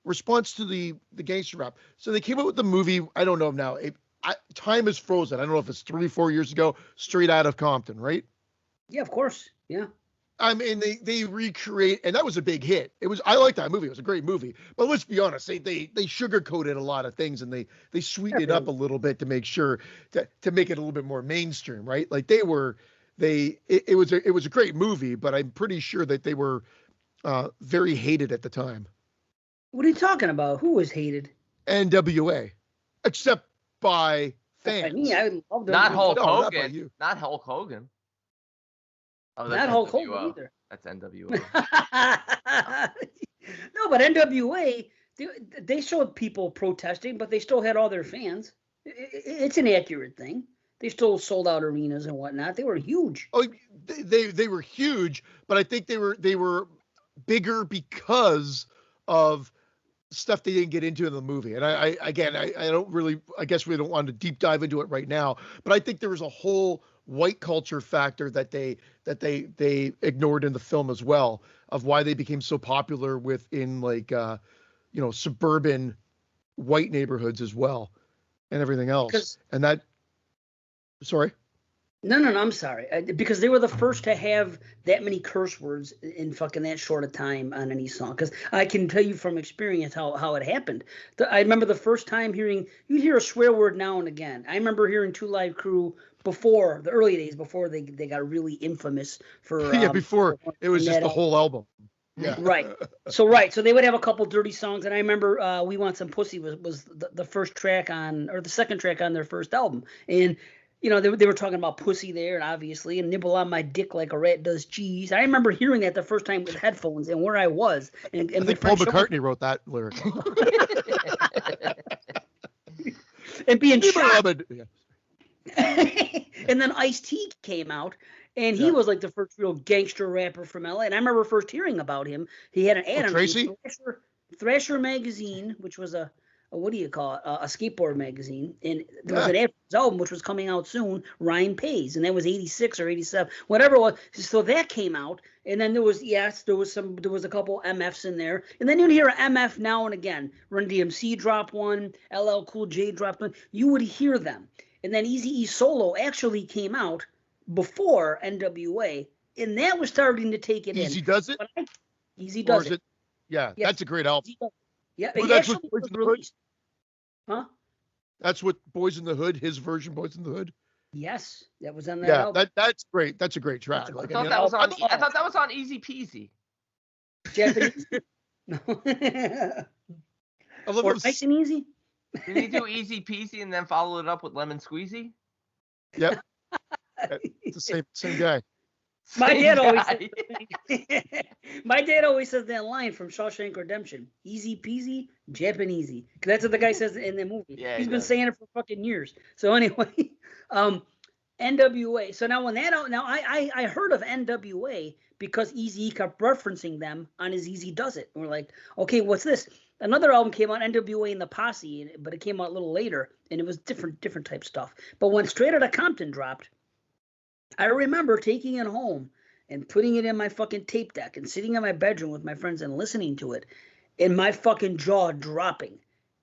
response to the gangster rap. So they came out with the movie. I don't know now. Time is frozen. I don't know if it's 3-4 years ago. Straight Out of Compton, right? Yeah, of course. Yeah. I mean, they recreate, and that was a big hit. I like that movie. It was a great movie. But let's be honest, they sugarcoated a lot of things, and they sweetened it up a little bit to make sure to make it a little bit more mainstream, right? Like it was a great movie, but I'm pretty sure that they were very hated at the time. What are you talking about? Who was hated? NWA, except by fans. I love not Hulk Hogan. Not Hulk Hogan. Oh, that's not Hulk Hogan either. That's NWA. No, but NWA, they showed people protesting, but they still had all their fans. It's an accurate thing. They still sold out arenas and whatnot. They were huge. Oh, they were huge, but I think they were bigger because of stuff they didn't get into in the movie. And I don't really, I guess we don't want to deep dive into it right now, but I think there was a whole white culture factor that they ignored in the film as well, of why they became so popular within like, suburban white neighborhoods as well and everything else. And that, sorry. No, I'm sorry. Because they were the first to have that many curse words in fucking that short a time on any song. Because I can tell you from experience how it happened. I remember the first time you'd hear a swear word now and again. I remember hearing Two Live Crew before, the early days, before they got really infamous for... before it was just the whole album. Yeah. Right. So they would have a couple dirty songs, and I remember "We Want Some Pussy" was the first track on, or the second track on their first album, and they were talking about pussy there, and obviously, and nibble on my dick like a rat does cheese. I remember hearing that the first time with headphones and where I was, and I think Paul McCartney wrote that lyric. And being shocked. And then Ice-T came out. And he was like the first real gangster rapper from LA. And I remember first hearing about him. He had an ad on Thrasher magazine, which was a what do you call it? A skateboard magazine. And there was an ad for his album, which was coming out soon, Rhyme Pays. And that was 86 or 87, whatever it was. So that came out. And then there was a couple MFs in there. And then you'd hear an MF now and again. Run DMC dropped one, LL Cool J dropped one. You would hear them. And then Eazy-E Solo actually came out before NWA, and that was starting to take it in. Easy Does It? Easy Does It. Yeah, that's a great album. Yeah, well, that's what Boys in the Hood. Huh? That's what Boys in the Hood, his version, Boys in the Hood. Yes, that was on that album. That's great. That's a great track. I thought that was on Easy Peasy. Japanese. No. Or Nice and Easy. Did he do Easy Peasy and then follow it up with Lemon Squeezy? Yep. It's the same guy. My dad always says that line from Shawshank Redemption: "Easy peasy, Japanesey." Because that's what the guy says in the movie. Yeah, he's been saying it for fucking years. So anyway, NWA. So now I heard of NWA because Eazy kept referencing them on his Easy Does It. And we're like, okay, what's this? Another album came out, NWA and the Posse, but it came out a little later, and it was different type stuff. But when Straight Outta Compton dropped, I remember taking it home and putting it in my fucking tape deck and sitting in my bedroom with my friends and listening to it, and my fucking jaw dropping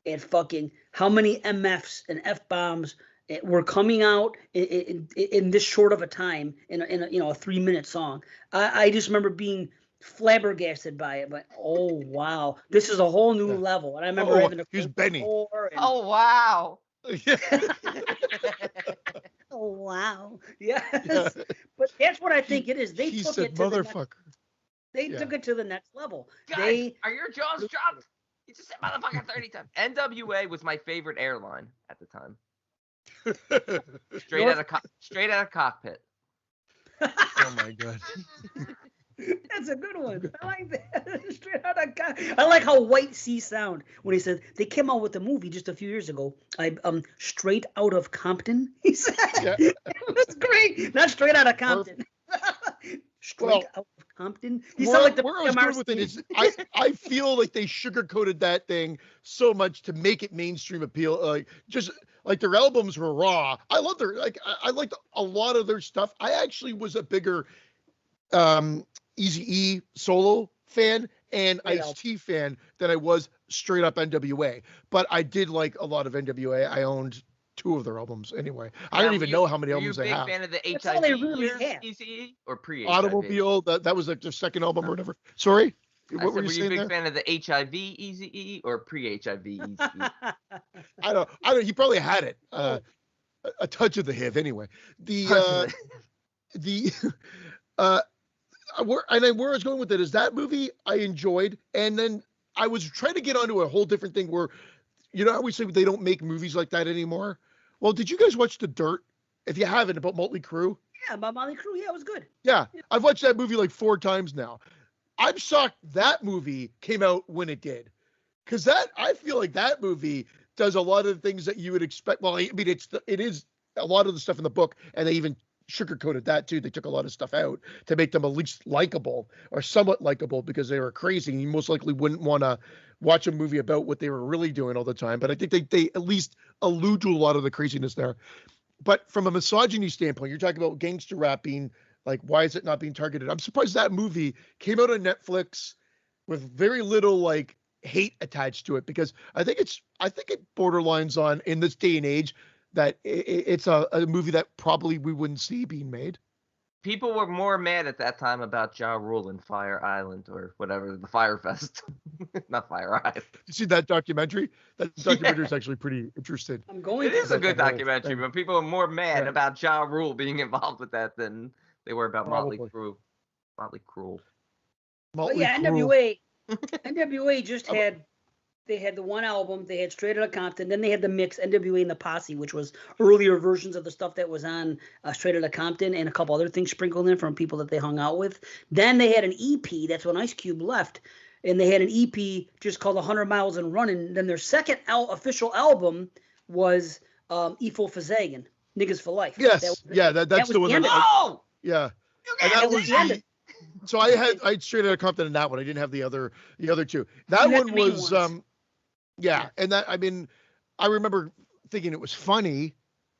at fucking how many MFs and F-bombs were coming out in this short of a time in a 3-minute song. I just remember being flabbergasted by it, but oh wow, this is a whole new level. And I remember having to use Benny. Oh wow. Oh wow. Yes. Yeah. But that's what I think it is. They took it to the next level. Guys, are your jaws dropped? You just said motherfucker 30 times. NWA was my favorite airline at the time. Straight out of cockpit. Oh my god. That's a good one. I like that. Straight out of Compton. I like how White C sound when he said they came out with a movie just a few years ago. Straight Out of Compton. He said it was great. Not Straight Out of Compton. Out of Compton. He sounded like the where I was going with it is I feel like they sugarcoated that thing so much to make it mainstream appeal. Just like their albums were raw. I love I liked a lot of their stuff. I actually was a bigger Eazy-E Solo fan and Ice-T fan than I was straight up NWA. But I did like a lot of NWA. I owned 2 of their albums anyway. I don't even know how many albums they have. Were you a big fan of the HIV Eazy-E or pre-HIV? Automobile, that was like their second album or whatever. Sorry? Were you a big fan of the HIV Eazy-E or pre-HIV Eazy-E? I don't. He probably had it. A touch of the HIV anyway. Where I was going with it is that movie I enjoyed, and then I was trying to get onto a whole different thing where, how we say they don't make movies like that anymore. Well, did you guys watch The Dirt? If you haven't, about Motley Crue. Yeah, about Motley Crue. Yeah, it was good. Yeah, I've watched that movie like 4 times now. I'm shocked that movie came out when it did, because I feel like that movie does a lot of the things that you would expect. Well, I mean, it is a lot of the stuff in the book, and they even sugarcoated that too. They took a lot of stuff out to make them at least likable or somewhat likable because they were crazy. And you most likely wouldn't want to watch a movie about what they were really doing all the time. But I think they at least allude to a lot of the craziness there. But from a misogyny standpoint, you're talking about gangster rap being like, why is it not being targeted? I'm surprised that movie came out on Netflix with very little like hate attached to it, because I think it borderlines on, in this day and age, that it's a movie that probably we wouldn't see being made. People were more mad at that time about Ja Rule and Fire Island or whatever, the Fire Fest. Not Fire Island. You see that documentary? That documentary is actually pretty interesting. I'm going. It is a good documentary, but people are more mad Yeah. about Ja Rule being involved with that than they were about Probably. Motley Crue. But yeah, NWA just had. They had the one album, they had Straight Outta Compton, then they had the mix, NWA and the Posse, which was earlier versions of the stuff that was on Straight Outta Compton, and a couple other things sprinkled in from people that they hung out with. Then they had an EP, that's when Ice Cube left, and they had an EP just called 100 Miles and Running. Then their second official album was Efo Fazagan, Niggas for Life. Yes, that's the one. No! Yeah. And that was so I had Straight Outta Compton in that one. I didn't have the other two. That one was yeah, and that, I mean, I remember thinking it was funny,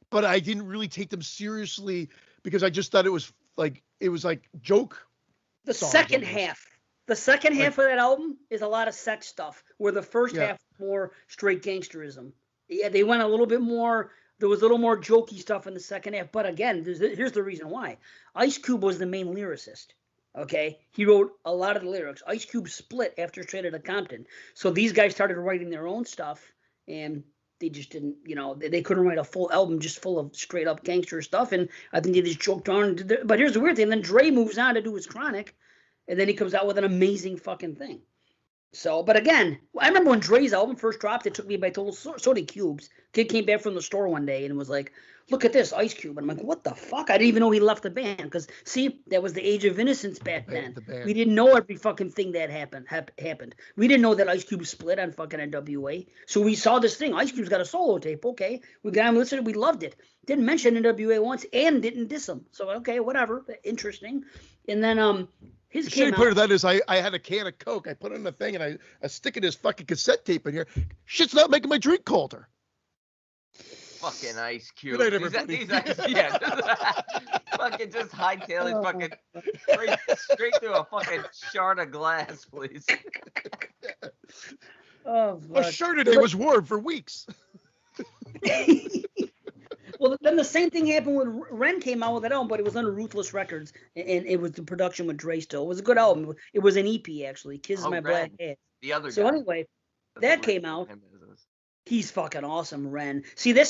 but I didn't really take them seriously because I just thought it was like joke. The second half of that album is a lot of sex stuff, where the first half more straight gangsterism. Yeah, they went a little bit more. There was a little more jokey stuff in the second half, but again, here's the reason why. Ice Cube was the main lyricist. Okay, he wrote a lot of the lyrics. Ice Cube split after Straight Outta Compton, so these guys started writing their own stuff, and they just didn't, they couldn't write a full album just full of straight up gangster stuff, and I think they just joked on. But here's the weird thing: then Dre moves on to do his Chronic, and then he comes out with an amazing fucking thing. So, but again, I remember when Dre's album first dropped, it took me by total. So did Cube's. Kid came back from the store one day and was like, "Look at this, Ice Cube." And I'm like, "What the fuck?" I didn't even know he left the band, because see, that was the age of innocence back then. We didn't know every fucking thing that happened. We didn't know that Ice Cube split on fucking NWA. So we saw this thing. Ice Cube's got a solo tape. Okay, we got him listening. We loved it. Didn't mention NWA once and didn't diss him. So okay, whatever, interesting. And then his the shitty part of that is I had a can of Coke. I put it in the thing and I stick it his fucking cassette tape in here. Shit's not making my drink colder. Fucking Ice Cube. Good night, everybody. Fucking just hightail it fucking straight through a fucking shard of glass, please. A Chardonnay was warm for weeks. Well, then the same thing happened when Ren came out with that album, but it was under Ruthless Records, and it was the production with Dre still. It was a good album. It was an EP, actually. Kiss My Black Ass. The other guy. So anyway, that came out. He's fucking awesome, Ren. See, here's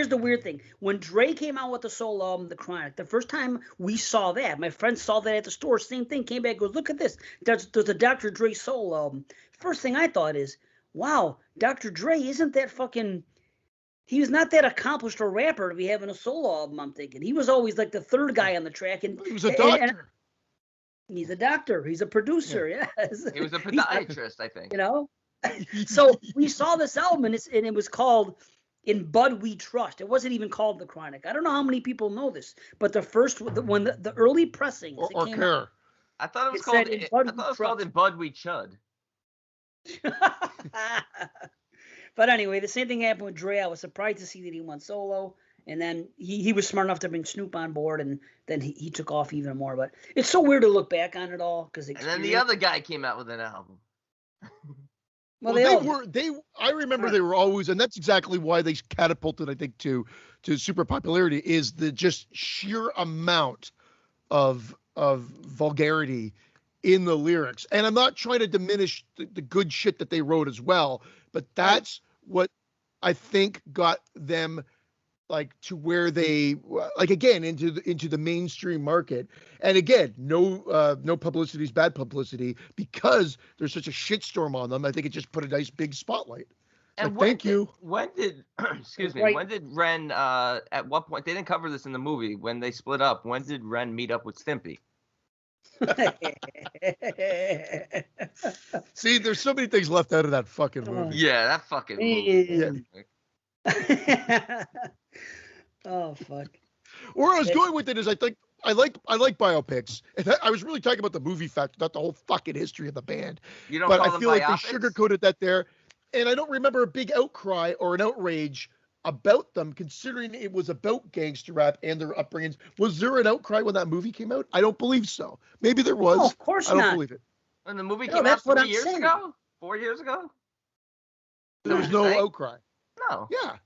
the weird thing. When Dre came out with the solo album, The Chronic, the first time we saw that, my friend saw that at the store, same thing, came back, goes, "Look at this. There's a Dr. Dre solo album." First thing I thought is, wow, Dr. Dre isn't that fucking... He was not that accomplished a rapper to be having a solo album, I'm thinking. He was always like the third guy on the track. And he was a doctor. He's a doctor. He's a producer, yes. He was a podiatrist, I think. So we saw this album, and it was called In Bud We Trust. It wasn't even called The Chronic. I don't know how many people know this, but the early pressings. Or care. I thought it was called In Bud We Chud. But anyway, the same thing happened with Dre. I was surprised to see that he went solo, and then he was smart enough to bring Snoop on board, and then he took off even more. But it's so weird to look back on it all, because and then the other guy came out with an album. I remember they were always, and that's exactly why they catapulted, I think, to super popularity, is the just sheer amount of vulgarity in the lyrics. And I'm not trying to diminish the good shit that they wrote as well, but that's what I think got them like to where they like, again, into the mainstream market. And again, no publicity is bad publicity, because there's such a shitstorm on them. I think it just put a nice big spotlight. And thank you. When did when did Ren at what point, they didn't cover this in the movie, when they split up, when did Ren meet up with Stimpy? See, there's so many things left out of that fucking movie. Yeah, that fucking movie. Oh, fuck. Where I was going with it is I think I like biopics. And I was really talking about the movie factor, not the whole fucking history of the band. You don't But call I them feel like they biopics? sugarcoated that there. And I don't remember a big outcry or an outrage about them, considering it was about gangster rap and their upbringings. Was there an outcry when that movie came out? I don't believe so. Maybe there was. No, of course I don't not. believe it. When the movie No, came out that's what 3 I'm years saying. ago? 4 years ago? There was no outcry. No. Yeah.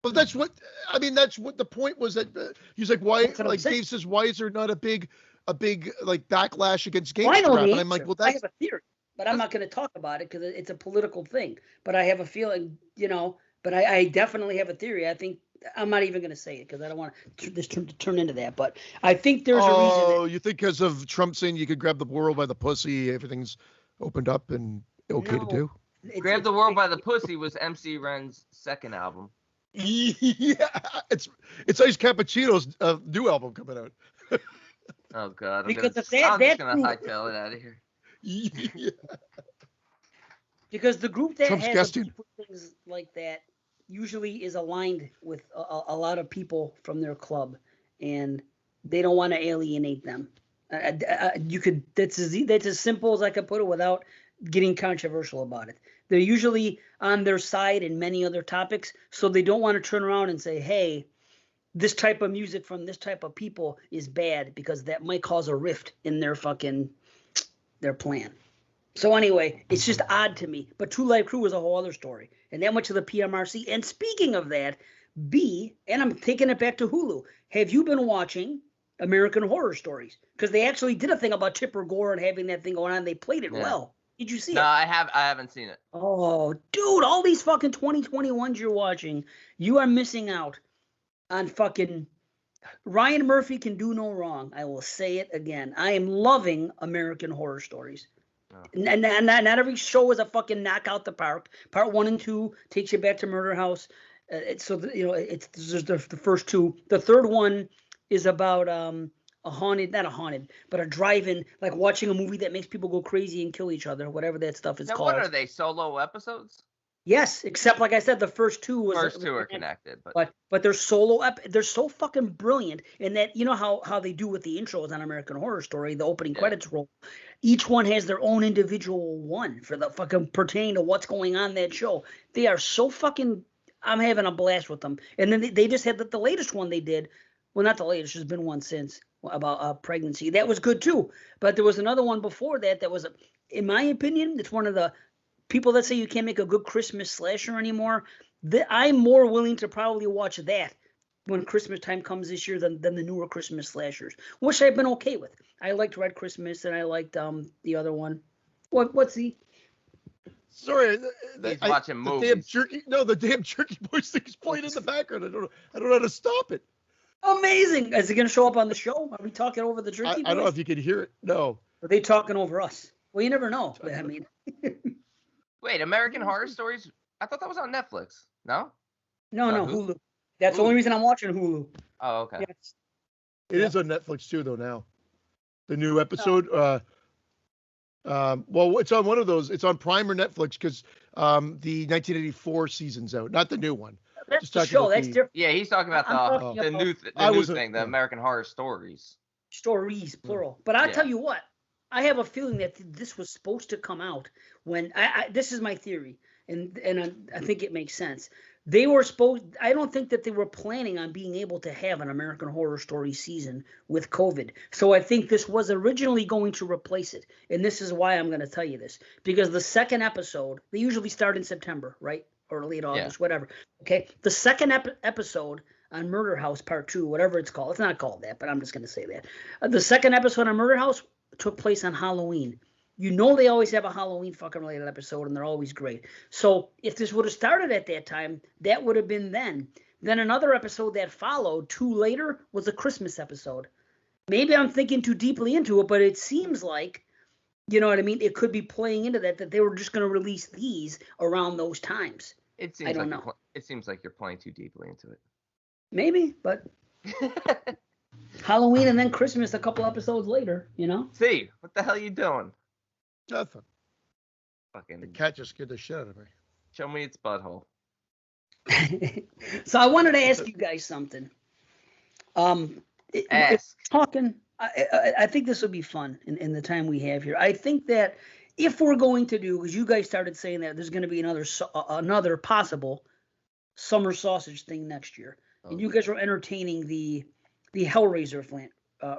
But that's what the point was that he's like, why, That's what I'm like saying. Dave says, why is there not a big like backlash against Well, I gangster know rap? the And I'm like, answer. well, I that's have a theory, but I'm not going to talk about it because it's a political thing. But I have a feeling, but I definitely have a theory. I think I'm not even going to say it because I don't want this to turn into that. But I think there's a reason. Oh, you think because of Trump saying you could grab the world by the pussy, everything's opened up and okay to do? Grab the World by the Pussy was MC Ren's second album. Yeah, it's Ice Cappuccino's new album coming out. Oh God! Because I'm just gonna hightail it out of here. Yeah. Because the group that Trump's has guesting. things like that usually is aligned with a lot of people from their club, and they don't want to alienate them. That's as simple as I could put it without getting controversial about it. They're usually on their side in many other topics, so they don't want to turn around and say, hey, this type of music from this type of people is bad, because that might cause a rift in their plan. So anyway, it's just odd to me. But True Life Crew is a whole other story. And that much of the PMRC. And speaking of that, and I'm taking it back to Hulu. Have you been watching American Horror Stories? Because they actually did a thing about Tipper Gore and having that thing going on. They played it well. Did you see it? No, I haven't seen it. Oh, dude, all these fucking 2021s you're watching, you are missing out on fucking Ryan Murphy can do no wrong. I will say it again. I am loving American Horror Stories. Oh. And not every show is a fucking knock out the park. Part 1 and 2 takes you back to Murder House. It's the first two. The third one is about not a haunted, but a drive-in, like watching a movie that makes people go crazy and kill each other, whatever that stuff is called. What are they, solo episodes? Yes, except like I said, the first two are connected, but they're solo they're so fucking brilliant in that, you know how they do with the intros on American Horror Story, the opening credits roll. Each one has their own individual one for the fucking pertaining to what's going on in that show. They are so fucking, I'm having a blast with them. And then they just had the latest one they did. Well, not the latest, there's been one since about pregnancy. That was good too. But there was another one before that was, in my opinion, it's one of the people that say you can't make a good Christmas slasher anymore. I'm more willing to probably watch that when Christmas time comes this year than the newer Christmas slashers, which I've been okay with. I liked Red Christmas and I liked the other one. What's the? Sorry, he's watching movies. The damn Jerky Boys thing is playing in the background. I don't know how to stop it. Amazing. Is it going to show up on the show? Are we talking over the Jerky Boys? I don't know if you can hear it. No. Are they talking over us? Well, you never know. I mean. Wait, American Horror Stories? I thought that was on Netflix. No? No, Hulu. That's the only reason I'm watching Hulu. Oh, okay. Yes. It is on Netflix too, though, now. The new episode. Well, it's on one of those. It's on Prime or Netflix because the 1984 season's out, not the new one. That's the show. That's different. Yeah, he's talking about the new thing, the American Horror Stories. Stories, plural. But I'll tell you what. I have a feeling that this was supposed to come out when this is my theory, and I think it makes sense. They were I don't think that they were planning on being able to have an American Horror Story season with COVID. So I think this was originally going to replace it. And this is why I'm going to tell you this. Because the second episode, they usually start in September, right? Or late August, whatever. Okay. The second episode on Murder House Part 2, whatever it's called. It's not called that, but I'm just going to say that. The second episode on Murder House took place on Halloween. You know they always have a Halloween fucking related episode, and they're always great. So if this would have started at that time, that would have been then. Then another episode that followed, 2 later, was a Christmas episode. Maybe I'm thinking too deeply into it, but it seems like, you know what I mean? It could be playing into that they were just going to release these around those times. I don't know. It seems like you're playing too deeply into it. Maybe, but Halloween and then Christmas a couple episodes later, you know? See, what the hell are you doing? Nothing. Fucking. The cat just scared the shit out of me. Show me its butthole. So I wanted to ask you guys something. Ask. Talking. I think this will be fun in the time we have here. I think that if we're going to do, because you guys started saying that there's going to be another possible summer sausage thing next year, and you guys were entertaining the Hellraiser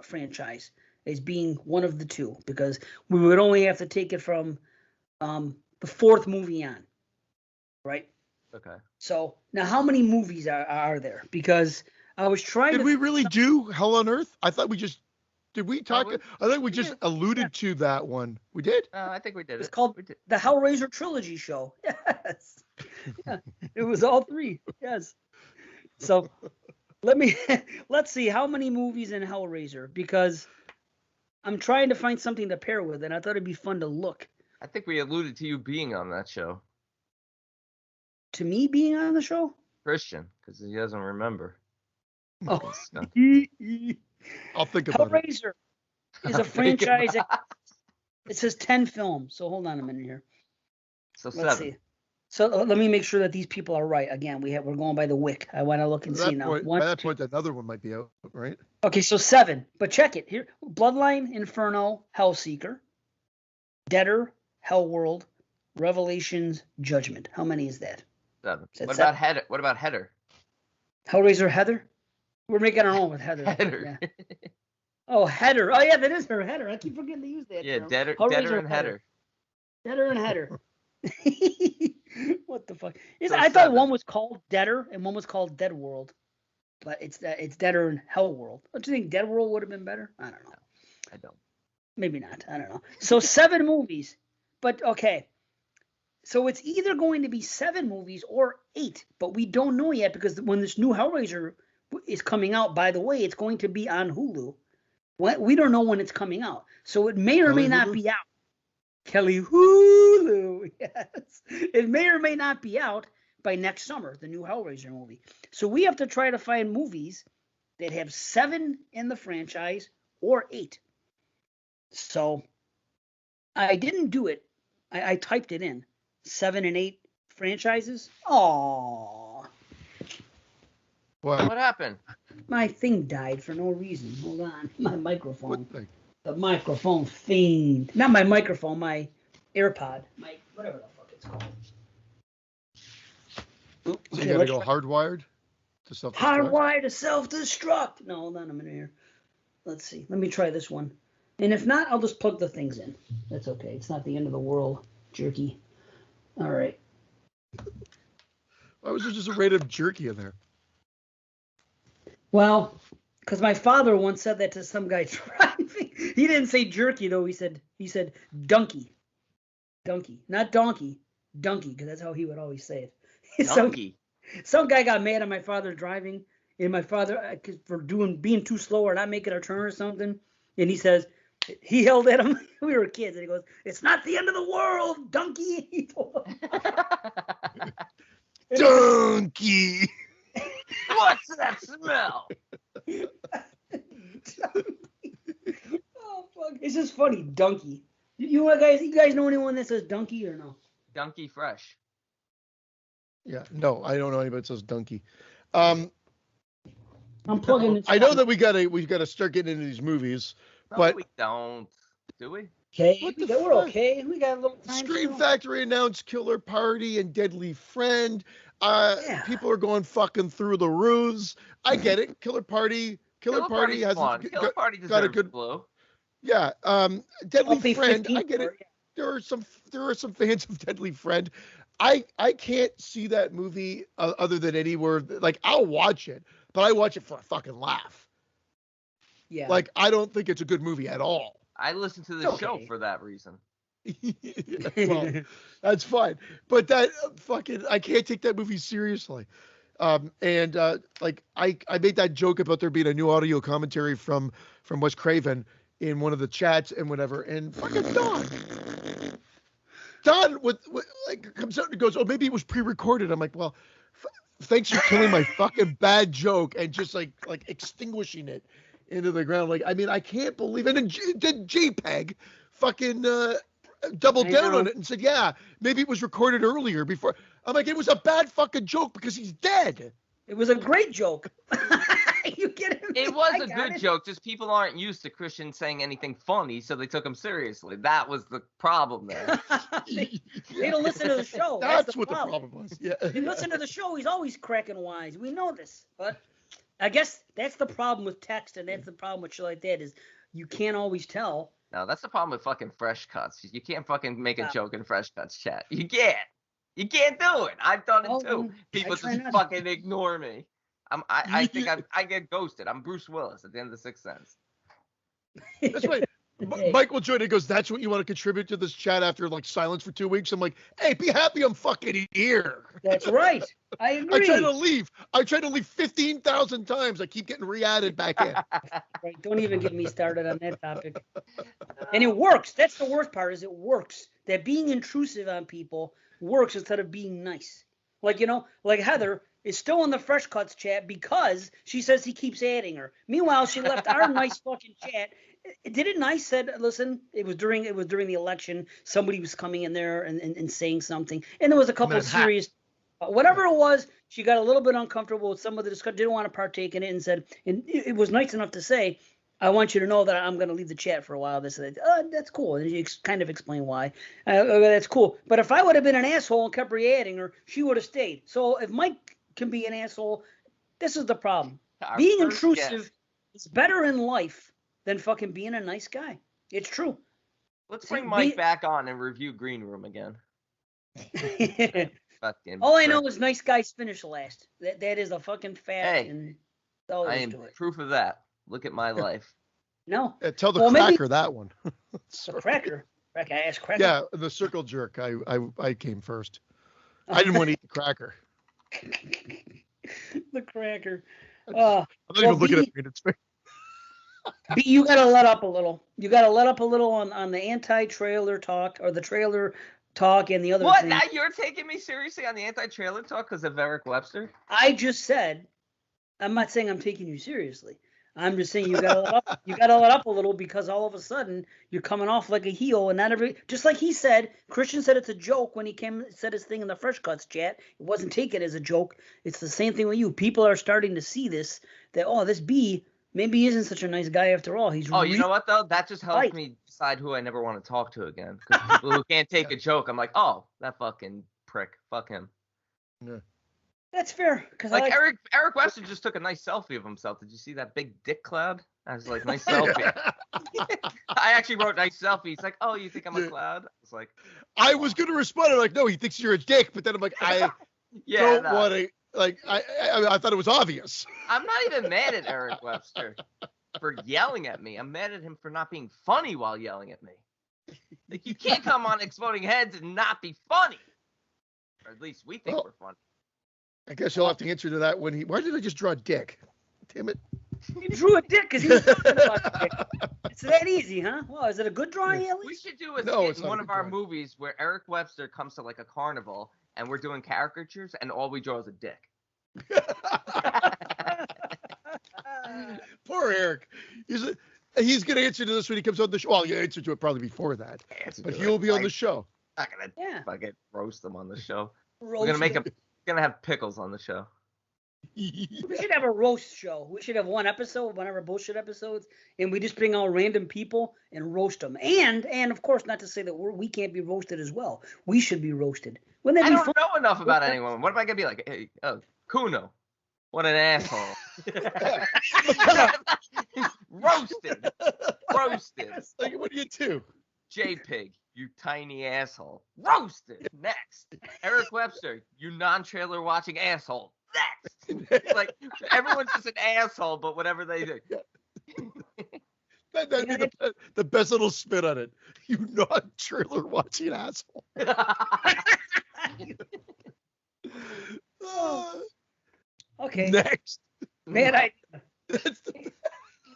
franchise as being one of the two, because we would only have to take it from the fourth movie on, right? Okay. So now, how many movies are there? Because I was trying. Did we really do Hell on Earth? I thought we just. Did we talk? I think we just alluded to that one. We did? I think we did. It's called the Hellraiser Trilogy Show. Yes. Yeah. It was all three. Yes. So let's see how many movies in Hellraiser, because I'm trying to find something to pair with, and I thought it'd be fun to look. I think we alluded to you being on that show. To me being on the show? Christian, because he doesn't remember. Oh. I'll think about it. Hellraiser is a franchise. It says 10 films. So hold on a minute here. So Let's 7. see. So let me make sure that these people are right. Again, we're going by the Wick. I want to look and see now. By that point, another one might be out, right? Okay, so 7. But check it here: Bloodline, Inferno, Hellseeker, Deader, Hellworld, Revelations, Judgment. How many is that? 7. Is that What 7? about Heather? What about Heather? Hellraiser Heather? We're making our own with Heather. Heather. Yeah. Oh, Heather. Oh, yeah, that is her, Heather. I keep forgetting to use that. Yeah, term. Deader and Heather. Deader and Heather. What the fuck? So I thought 7. one was called Deader and one was called Dead World, but it's Deader and Hell World. Don't you think Dead World would have been better? I don't know. I don't. Maybe not. I don't know. So 7 movies, but okay. So it's either going to be 7 movies or 8, but we don't know yet, because when this new Hellraiser is coming out, by the way, it's going to be on Hulu. We don't know when it's coming out, so it may or may not be out. Kelly Hulu, yes. It may or may not be out by next summer, the new Hellraiser movie. So we have to try to find movies that have 7 in the franchise or 8. So I didn't do it. I typed it in. 7 and 8 franchises. Aww. What happened? My thing died for no reason. Hold on. My microphone. What thing? The microphone thing. Not my microphone, my AirPod. Whatever the fuck it's called. So you gotta go hardwired to self-destruct? Hardwired to self-destruct. No, hold on a minute here. Let's see. Let me try this one. And if not, I'll just plug the things in. That's okay. It's not the end of the world, jerky. All right. Why was there just a rate of jerky in there? Well, because my father once said that to some guy driving. He didn't say jerky though. He said donkey, not donkey, donkey, because that's how he would always say it. Donkey. Some guy got mad at my father driving, and my father for being too slow or not making a turn or something. And he says, he yelled at him. We were kids, and he goes, "It's not the end of the world, donkey." He told him. Donkey. What's that smell? Oh fuck! It's just funny, donkey. You guys know anyone that says donkey or no? Donkey fresh. Yeah, no, I don't know anybody that says donkey. I'm plugging this. I know that we gotta start getting into these movies, No, but we don't. Do we? Okay, What the we're fuck? okay. We got a little time. Scream still. Factory announced Killer Party and Deadly Friend. Yeah. People are going fucking through the roofs. I get it. Killer Party Party's has fun. Killer Party got a deserves good blue. Yeah. I'll Deadly pay Friend. 15 I get for it. There are some fans of Deadly Friend. I can't see that movie other than anywhere. Like, I'll watch it, but I watch it for a fucking laugh. Yeah. Like, I don't think it's a good movie at all. I listen to the show Okay. for that reason. Well, that's fine. But that I can't take that movie seriously. Like I made that joke about there being a new audio commentary from Wes Craven in one of the chats and whatever, and fucking Don with like comes out and goes, "Oh, maybe it was pre-recorded." I'm like, well, thanks for killing my fucking bad joke and just like extinguishing it into the ground. Like, I mean, I can't believe it. And did JPEG fucking doubled down on it and said, yeah, maybe it was recorded earlier before. I'm like, it was a bad fucking joke because he's dead. It was a great joke. get him. It was a good joke, just people aren't used to Christian saying anything funny, so they took him seriously. That was the problem there. They don't listen to the show. That's what the problem was. Yeah. You listen to the show, he's always cracking wise. We know this. But I guess that's the problem with text, and that's the problem with shit like that, is you can't always tell. No, that's the problem with fucking Fresh Cuts. You can't fucking make a joke in Fresh Cuts chat. You can't. You can't do it. I've done it too. People just fucking ignore me. I think I get ghosted. I'm Bruce Willis at the end of The Sixth Sense. That's right. Michael joined and goes, that's what you want to contribute to this chat after like silence for 2 weeks? I'm like, hey, be happy I'm fucking here. That's right. I agree. I tried to leave 15,000 times. I keep getting re-added back in. Right. Don't even get me started on that topic. And it works. That's the worst part, is it works. That being intrusive on people works instead of being nice. Like, like Heather is still in the Fresh Cuts chat because she says he keeps adding her. Meanwhile, she left our nice fucking chat. Did it nice? Said, listen, it was during the election. Somebody was coming in there and saying something, and there was a couple of serious, whatever it was. She got a little bit uncomfortable with some of the discussion. Didn't want to partake in it, and said, and it was nice enough to say, I want you to know that I'm going to leave the chat for a while. This and that. That's cool. And she kind of explained why. That's cool. But if I would have been an asshole and kept re-adding her, she would have stayed. So if Mike can be an asshole, this is the problem. Being intrusive is better in life than fucking being a nice guy. It's true. Let's bring Mike back on and review Green Room again. All I know is nice guys finish last. That is a fucking fact. Hey, and I am proof of that. Look at my life. No. Tell the cracker that one. The cracker. I asked cracker. Yeah, the circle jerk. I came first. I didn't want to eat the cracker. The cracker. I'm not even looking at it. You gotta let up a little. You gotta let up a little on the anti-trailer talk or the trailer talk and the other. What? Now you're taking me seriously on the anti-trailer talk because of Eric Webster? I just said. I'm not saying I'm taking you seriously. I'm just saying you gotta let up. You gotta let up a little because all of a sudden you're coming off like a heel, and not every. Just like he said, Christian said it's a joke when he said his thing in the Fresh Cuts chat. It wasn't taken as a joke. It's the same thing with you. People are starting to see this. That this B. Maybe he isn't such a nice guy after all. He's you know what though? That just helped me decide who I never want to talk to again. Because people who can't take a joke, I'm like, oh, that fucking prick, fuck him. Yeah. That's fair. Because Eric Webster just took a nice selfie of himself. Did you see that big dick cloud? I was like, nice selfie. I actually wrote nice selfie. He's like, oh, you think I'm a cloud? I was like, I was gonna respond. I'm like, no, he thinks you're a dick. But then I'm like, I don't want to. Like, I thought it was obvious. I'm not even mad at Eric Webster for yelling at me. I'm mad at him for not being funny while yelling at me. Like, you can't come on Exploding Heads and not be funny. Or at least we think we're funny. I guess you'll have to answer to that when why did I just draw a dick? Damn it. He drew a dick because he was talking about dick. It's that easy, huh? Well, is it a good drawing at least? We should do in one of our movies where Eric Webster comes to like a carnival and we're doing caricatures and all we draw is a dick. Poor Eric. He's going to answer to this when he comes on the show. Well, you answer to it probably before that. But he'll be on the show. I'm not going to fucking roast him on the show. We're going to have pickles on the show. We should have a roast show. We should have one episode, one of our bullshit episodes, and we just bring all random people and roast them. And of course, not to say that we can't be roasted as well. We should be roasted. Wouldn't that be fun? I don't know enough about anyone. What am I gonna be like? Hey, Kuno, what an asshole. Roasted. Like, what do you do? J-Pig, you tiny asshole. Roasted. Next. Eric Webster, you non-trailer watching asshole. Next. Like, everyone's just an asshole, but whatever they do. That'd be the best little spin on it. You non-trailer watching asshole. Okay. Next. Man,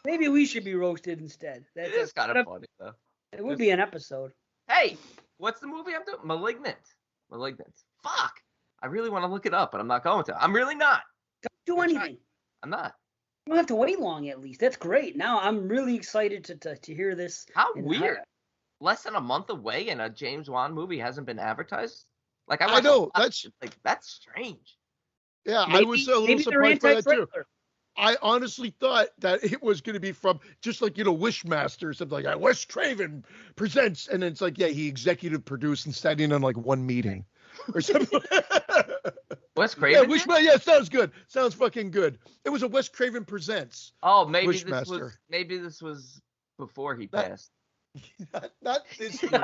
maybe we should be roasted instead. It's kind of funny, though. It would be an episode. Hey, what's the movie I'm doing? Malignant. Fuck. I really want to look it up, but I'm not going to. I'm really not. Don't do anything. I'm not. You don't have to wait long, at least. That's great. Now I'm really excited to hear this. How weird. Less than a month away and a James Wan movie hasn't been advertised? Like, I know. That's strange. Yeah, maybe, I was a little surprised by that too. I honestly thought that it was going to be from just like, Wishmaster or something like that. Wes Craven presents. And then it's like, yeah, he executive produced and sat in on like one meeting or something. Wes Craven? Yeah, yeah, sounds good. Sounds fucking good. It was a Wes Craven presents. Oh, maybe Wishmaster. this was before he passed. Not this movie.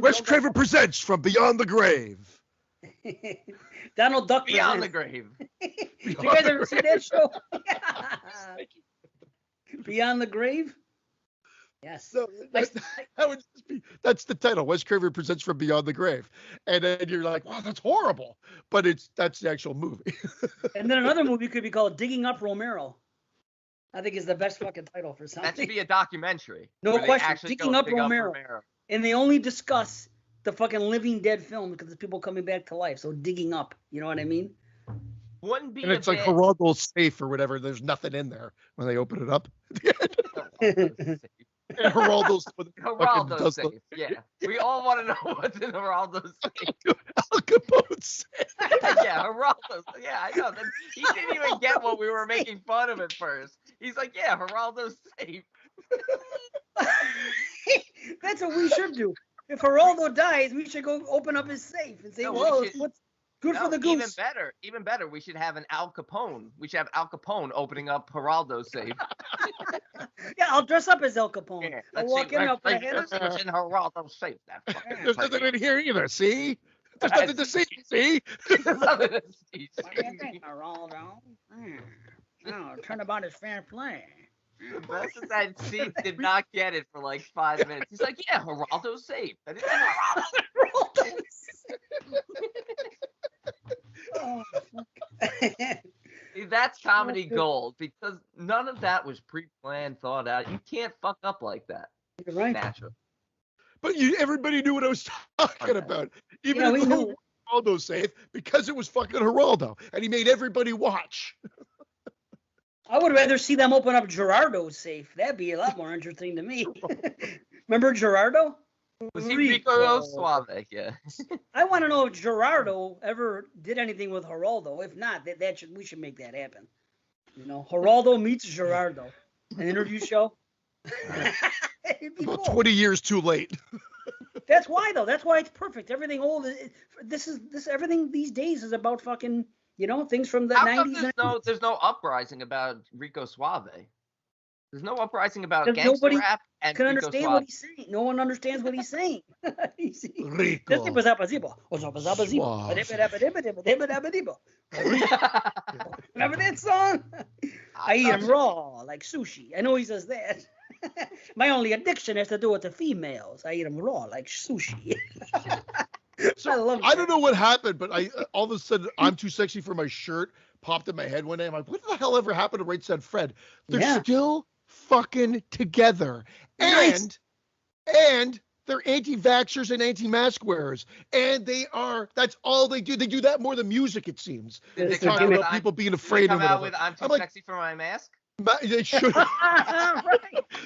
Wes Craven presents from Beyond the Grave. Donald Duck Beyond the Grave. Did you guys ever see that show? Beyond the Grave? Yes. So that would just be, that's the title. Wes Craven presents from Beyond the Grave. And then you're like, wow, that's horrible. But that's the actual movie. And then another movie could be called Digging Up Romero. I think is the best fucking title for something. That should be a documentary. No question. Digging Up Romero. And they only discuss the fucking Living Dead film because there's people coming back to life. So digging up, you know what I mean? Wouldn't be. And it's like Geraldo's safe or whatever. There's nothing in there when they open it up. And Geraldo's safe. Yeah, we all want to know what's in Geraldo's safe. Al Capone's safe. Yeah, Geraldo's. Yeah, I know. He didn't even get what we were making fun of at first. He's like, yeah, Geraldo's safe. That's what we should do. If Geraldo dies, we should go open up his safe and say, what's good for the goose? Even better, we should have an Al Capone. We should have Al Capone opening up Geraldo's safe. Yeah, I'll dress up as Al Capone. Yeah, I'll walk in up what's in Geraldo's safe. There's nothing in here either, see? There's nothing to see, see? There's nothing to see. What do you think, Geraldo? No, turn about his fair play. The best is that Steve did not get it for like 5 minutes. He's like, yeah, Geraldo's safe. That isn't Geraldo's. See, that's comedy gold because none of that was pre-planned, thought out. You can't fuck up like that. You're right. Natural. But everybody knew what I was talking about. Even if Geraldo's safe because it was fucking Geraldo. And he made everybody watch. I would rather see them open up Gerardo's safe. That'd be a lot more interesting to me. Remember Gerardo? Was he Rico Suave? Yeah. I want to know if Gerardo ever did anything with Geraldo. If not, we should make that happen. Geraldo meets Gerardo. An interview show. About 20 years too late. That's why, though. That's why it's perfect. Everything old. Everything these days is about fucking. Things from the 90s. There's no uprising about Rico Suave. There's no uprising about gangster rap and can Rico understand Suave. what he's saying. No one understands what he's saying. Rico. Remember that song? I eat him raw, like sushi. I know he says that. My only addiction has to do with the females. I eat them raw, like sushi. So I don't know what happened, but I all of a sudden I'm too sexy for my shirt popped in my head one day. I'm like, what the hell ever happened to Right Said Fred? They're still fucking together, and they're anti-vaxxers and anti-mask wearers, and that's all they do. They do that more than music, it seems. They talk about people being afraid of it. I'm too sexy for my mask. They should. Right.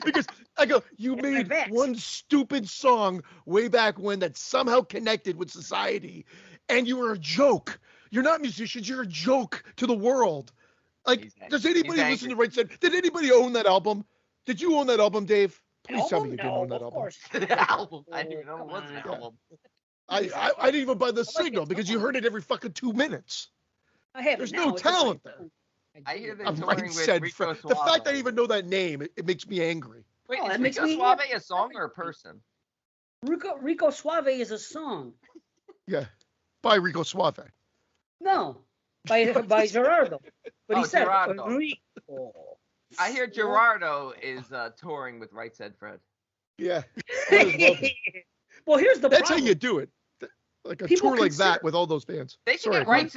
Because I go, you made one stupid song way back when that somehow connected with society, and you were a joke. You're not musicians. You're a joke to the world. Like, does anybody listen to Right Said? Did anybody own that album? Did you own that album, Dave? Please tell me you didn't own that album. The album. I didn't even know it was an album. I didn't even buy the single because you heard it every fucking 2 minutes. There's no talent there. I hear they're touring Right with Said Rico Fred. The Suave. fact that I even know that name, it makes me angry. Wait, is Rico Suave a song or a person? Rico Suave is a song. Yeah, by Rico Suave. No, by Gerardo. But he said Gerardo. Rico. I hear Gerardo is touring with Right Said Fred. Yeah. Well, here's the That's problem. how you do it. Like a People tour like that with all those bands. They should get Right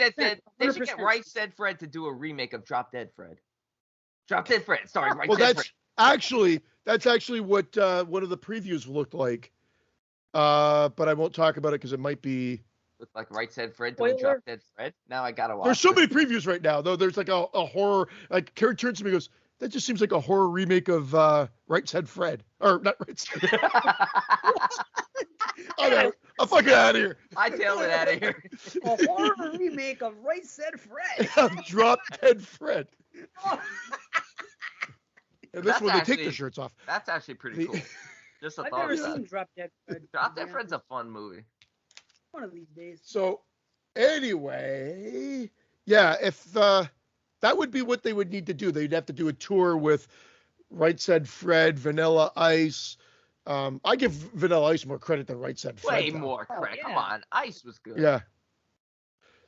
Said Fred to do a remake of Drop Dead Fred. Drop Dead Fred. Sorry, Right Said Fred. That's actually what one of the previews looked like. But I won't talk about it because it might be. Looked like Right Said Fred doing Drop Dead Fred. Now I gotta watch. There's so many previews right now, though. There's like a horror. Like Carrie turns to me and goes, "That just seems like a horror remake of Right Said Fred, or not Right Said." I'm fucking out of here. I tailed it out of here. A horror remake of Right Said Fred. Drop Dead Fred. And this That's one, they take actually- their shirts off. That's actually pretty cool. Just a I've thought never of that. seen Drop Dead Fred. Drop Dead Fred's a fun movie. One of these days. So, anyway, yeah, if that would be what they would need to do. They'd have to do a tour with Right Said Fred, Vanilla Ice. I give Vanilla Ice more credit than Right Said Fred. Way though. more credit. yeah. Come on. Ice was good. Yeah.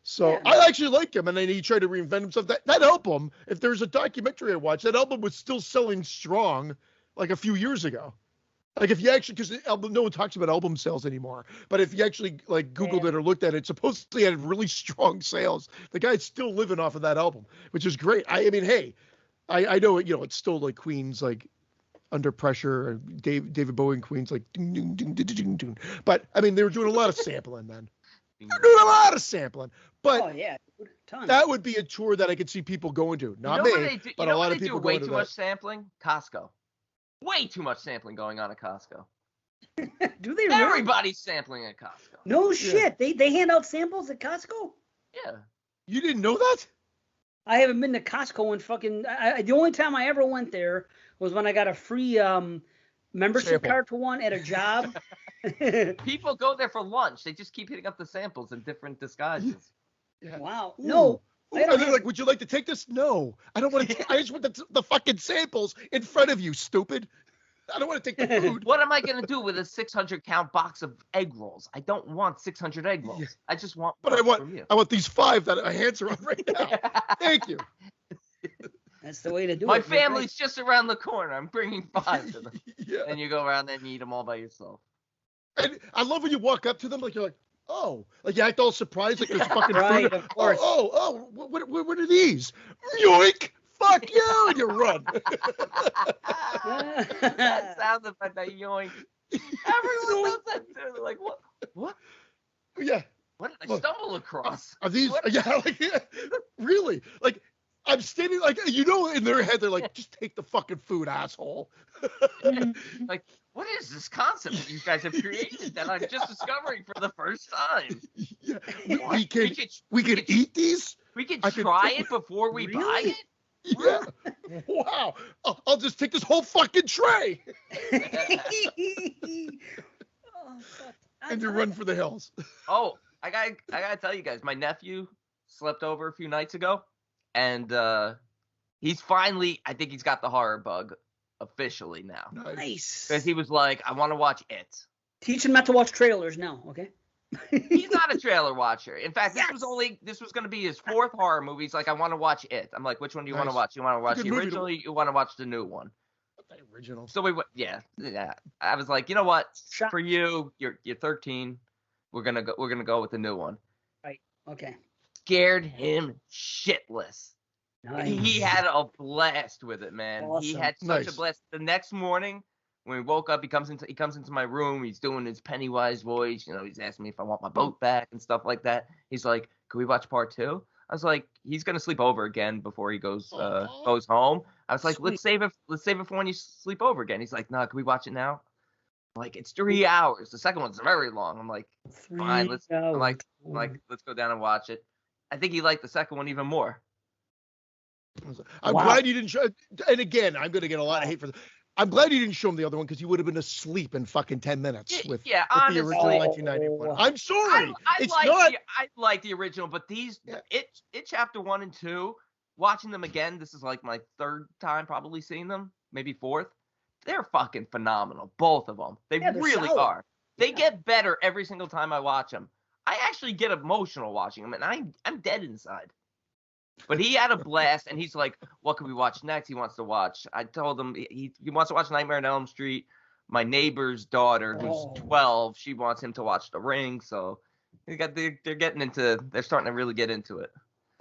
So Yeah. I actually like him, and then he tried to reinvent himself. That album, if there's a documentary I watched, that album was still selling strong, like a few years ago. Like if you actually, because the album, no one talks about album sales anymore. But if you actually like Googled it or looked at it, supposedly had really strong sales. The guy's still living off of that album, which is great. I mean, hey, I know it's still like Queen's like Under Pressure, and David Bowie and Queen's like ding, ding, ding, ding, ding, ding. But I mean, they were doing a lot of sampling then. They're doing a lot of sampling. But Oh yeah, tons. that would be a tour that I could see people going to. Not me, but a lot of people way going to too that. much sampling. Costco. Way too much sampling going on at Costco. Do they really? Everybody's sampling at Costco. No shit. They hand out samples at Costco? Yeah. You didn't know that? I haven't been to Costco in fucking. The only time I ever went there was when I got a free membership Sample. card to one at a job. People go there for lunch. They just keep hitting up the samples in different disguises. Yeah. Wow. Ooh. No. Ooh, I and don't they're have- like, would you like to take this? No, I don't want to. I just want the fucking samples in front of you, stupid. I don't want to take the food. What am I going to do with a 600-count box of egg rolls? I don't want 600 egg rolls. Yeah. I just want But one from you. I want these 5 that my hands are on right now. Thank you. That's the way to do My it. You're right. family's just around the corner. I'm bringing 5 to them. Yeah. And you go around there and eat them all by yourself. And I love when you walk up to them, like you're like, oh, like you act all surprised, like there's fucking Right, food. of course. What are these? Yoink! Fuck you! And you run. That sound effect, that yoink. Everyone does that too. They're like, what? What? Yeah. What did I Look, stumble across? Are these? What? Yeah, like, yeah, really? Like, I'm standing, like, in their head, they're like, just take the fucking food, asshole. Like, what is this concept that you guys have created that I'm just discovering for the first time? Yeah. What? We could eat these? We could I could- try it before we buy Really? it? Yeah. Wow. I'll just take this whole fucking tray Oh, fuck. and then run for the hills. Oh, I gotta tell you guys, my nephew slept over a few nights ago, and he's finally, I think he's got the horror bug officially now. Nice. Because he was like, I want to watch It. Teach him not to watch trailers now, okay? He's not a trailer watcher. In fact, Yes. this was going to be his 4th horror movie. He's like, I want to watch It. I'm like, which one do you want to Nice. watch? You want to watch Good the movie to- original? Or you want to watch the new one? The original. So we went, yeah. I was like, you know what? Shot. For you, you're 13. We're gonna go with the new one. Okay. Scared him shitless. Nice. He had a blast with it, man. He Awesome. had such Nice. a blast. The next morning, when we woke up, he comes into my room. He's doing his Pennywise voice. He's asking me if I want my boat back and stuff like that. He's like, "Can we watch part 2?" I was like, "He's gonna sleep over again before he goes home." I was like, Sweet. "Let's save it for when you sleep over again." He's like, "No, can we watch it now?" I'm like, it's 3 hours. The second one's very long. I'm like, fine. Let's let's go down and watch it. I think he liked the second one even more. I'm Wow. glad you didn't show. And again, I'm going to get a lot of hate for this. I'm glad you didn't show him the other one because you would have been asleep in fucking 10 minutes with the honestly, original 1991. Oh. I'm sorry. I like the original, but these Yeah. it chapter 1 and 2. Watching them again, this is like my 3rd time probably seeing them, maybe 4th. They're fucking phenomenal, both of them. They Yeah, they're really solid. are. They Yeah. get better every single time I watch them. I actually get emotional watching them, and I'm dead inside. But he had a blast, and he's like, "What can we watch next?" He wants to watch. I told him he wants to watch Nightmare on Elm Street. My neighbor's daughter, who's 12, she wants him to watch The Ring. So they're starting to really get into it.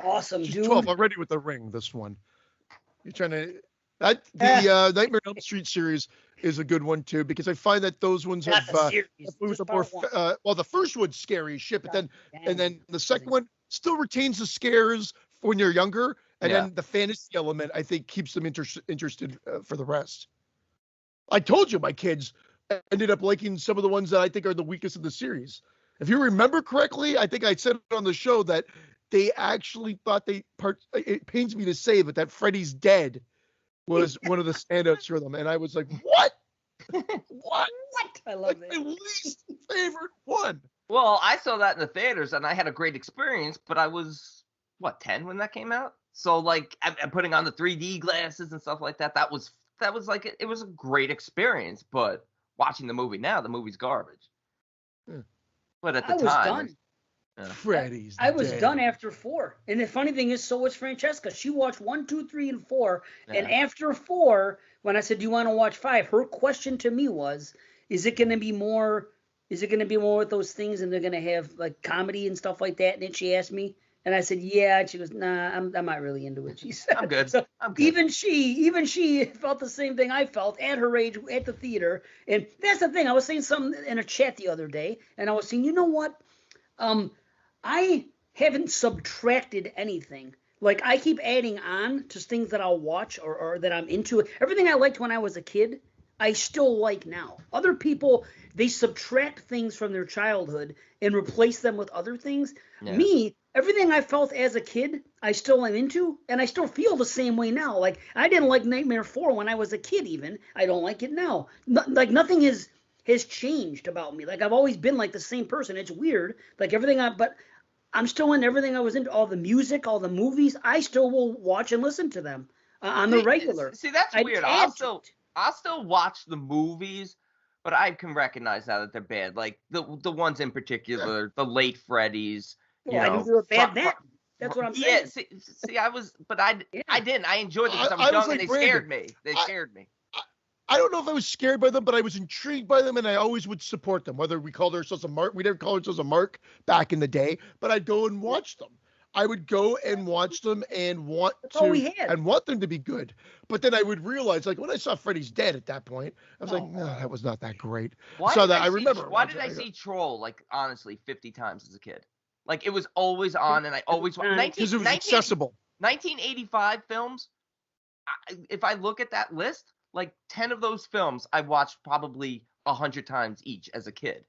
Awesome, She's dude. 12 already with the Ring. This one. You're trying to. The Nightmare on Elm Street series is a good one too because I find that those ones Not have the series, moved just up more. part one. Well, the first one's scary as shit, but then Damn. and then the second one still retains the scares when you're younger, and Yeah. then the fantasy element I think keeps them interested for the rest. I told you my kids ended up liking some of the ones that I think are the weakest of the series. If you remember correctly, I think I said it on the show that they actually thought it pains me to say, but that Freddy's Dead was one of the standouts for them. And I was like, what? What? I love like that. my least favorite one. Well, I saw that in the theaters and I had a great experience, but I was, 10 when that came out? So like I'm putting on the 3D glasses and stuff like that. That was like, it was a great experience, but watching the movie now, the movie's garbage. Yeah. But at the I was time, done. Freddy's I was Dead. done after 4. And the funny thing is, so was Francesca. She watched 1, 2, 3, and 4. Yeah. And after 4, when I said, "Do you want to watch 5?" her question to me was, "Is it going to be more? Is it going to be more with those things, and they're going to have like comedy and stuff like that?" And then she asked me, and I said, "Yeah." And she goes, "Nah, I'm not really into it." She said, I'm good. So I'm good. even she felt the same thing I felt at her age at the theater. And that's the thing. I was saying something in a chat the other day, and I was saying, you know what? I haven't subtracted anything. Like, I keep adding on to things that I'll watch or that I'm into. Everything I liked when I was a kid, I still like now. Other people, they subtract things from their childhood and replace them with other things. Yeah. Me, everything I felt as a kid, I still am into, and I still feel the same way now. Like, I didn't like Nightmare 4 when I was a kid even. I don't like it now. Like, nothing has changed about me. Like, I've always been like the same person. It's weird. Like, but I'm still in everything I was into, all the music, all the movies. I still will watch and listen to them on the regular. See, that's weird. I'll still watch the movies, but I can recognize now that they're bad. Like the ones in particular, the late Freddy's. I knew they were bad then. That's what I'm saying. Yeah, see, I didn't. I enjoyed them because I was young and they scared me. They scared me. I don't know if I was scared by them, but I was intrigued by them, and I always would support them. Whether we called ourselves a mark, we didn't call ourselves a mark back in the day, but I'd go and watch them. I would go and watch them and want them to be good. But then I would realize, like when I saw Freddy's Dead at that point, I was like, no, that was not that great. Why did I see Troll like honestly 50 times as a kid? Like it was always on, and I always watched. Because it was accessible. 1985 films. If I look at that list, like 10 of those films I watched probably 100 times each as a kid.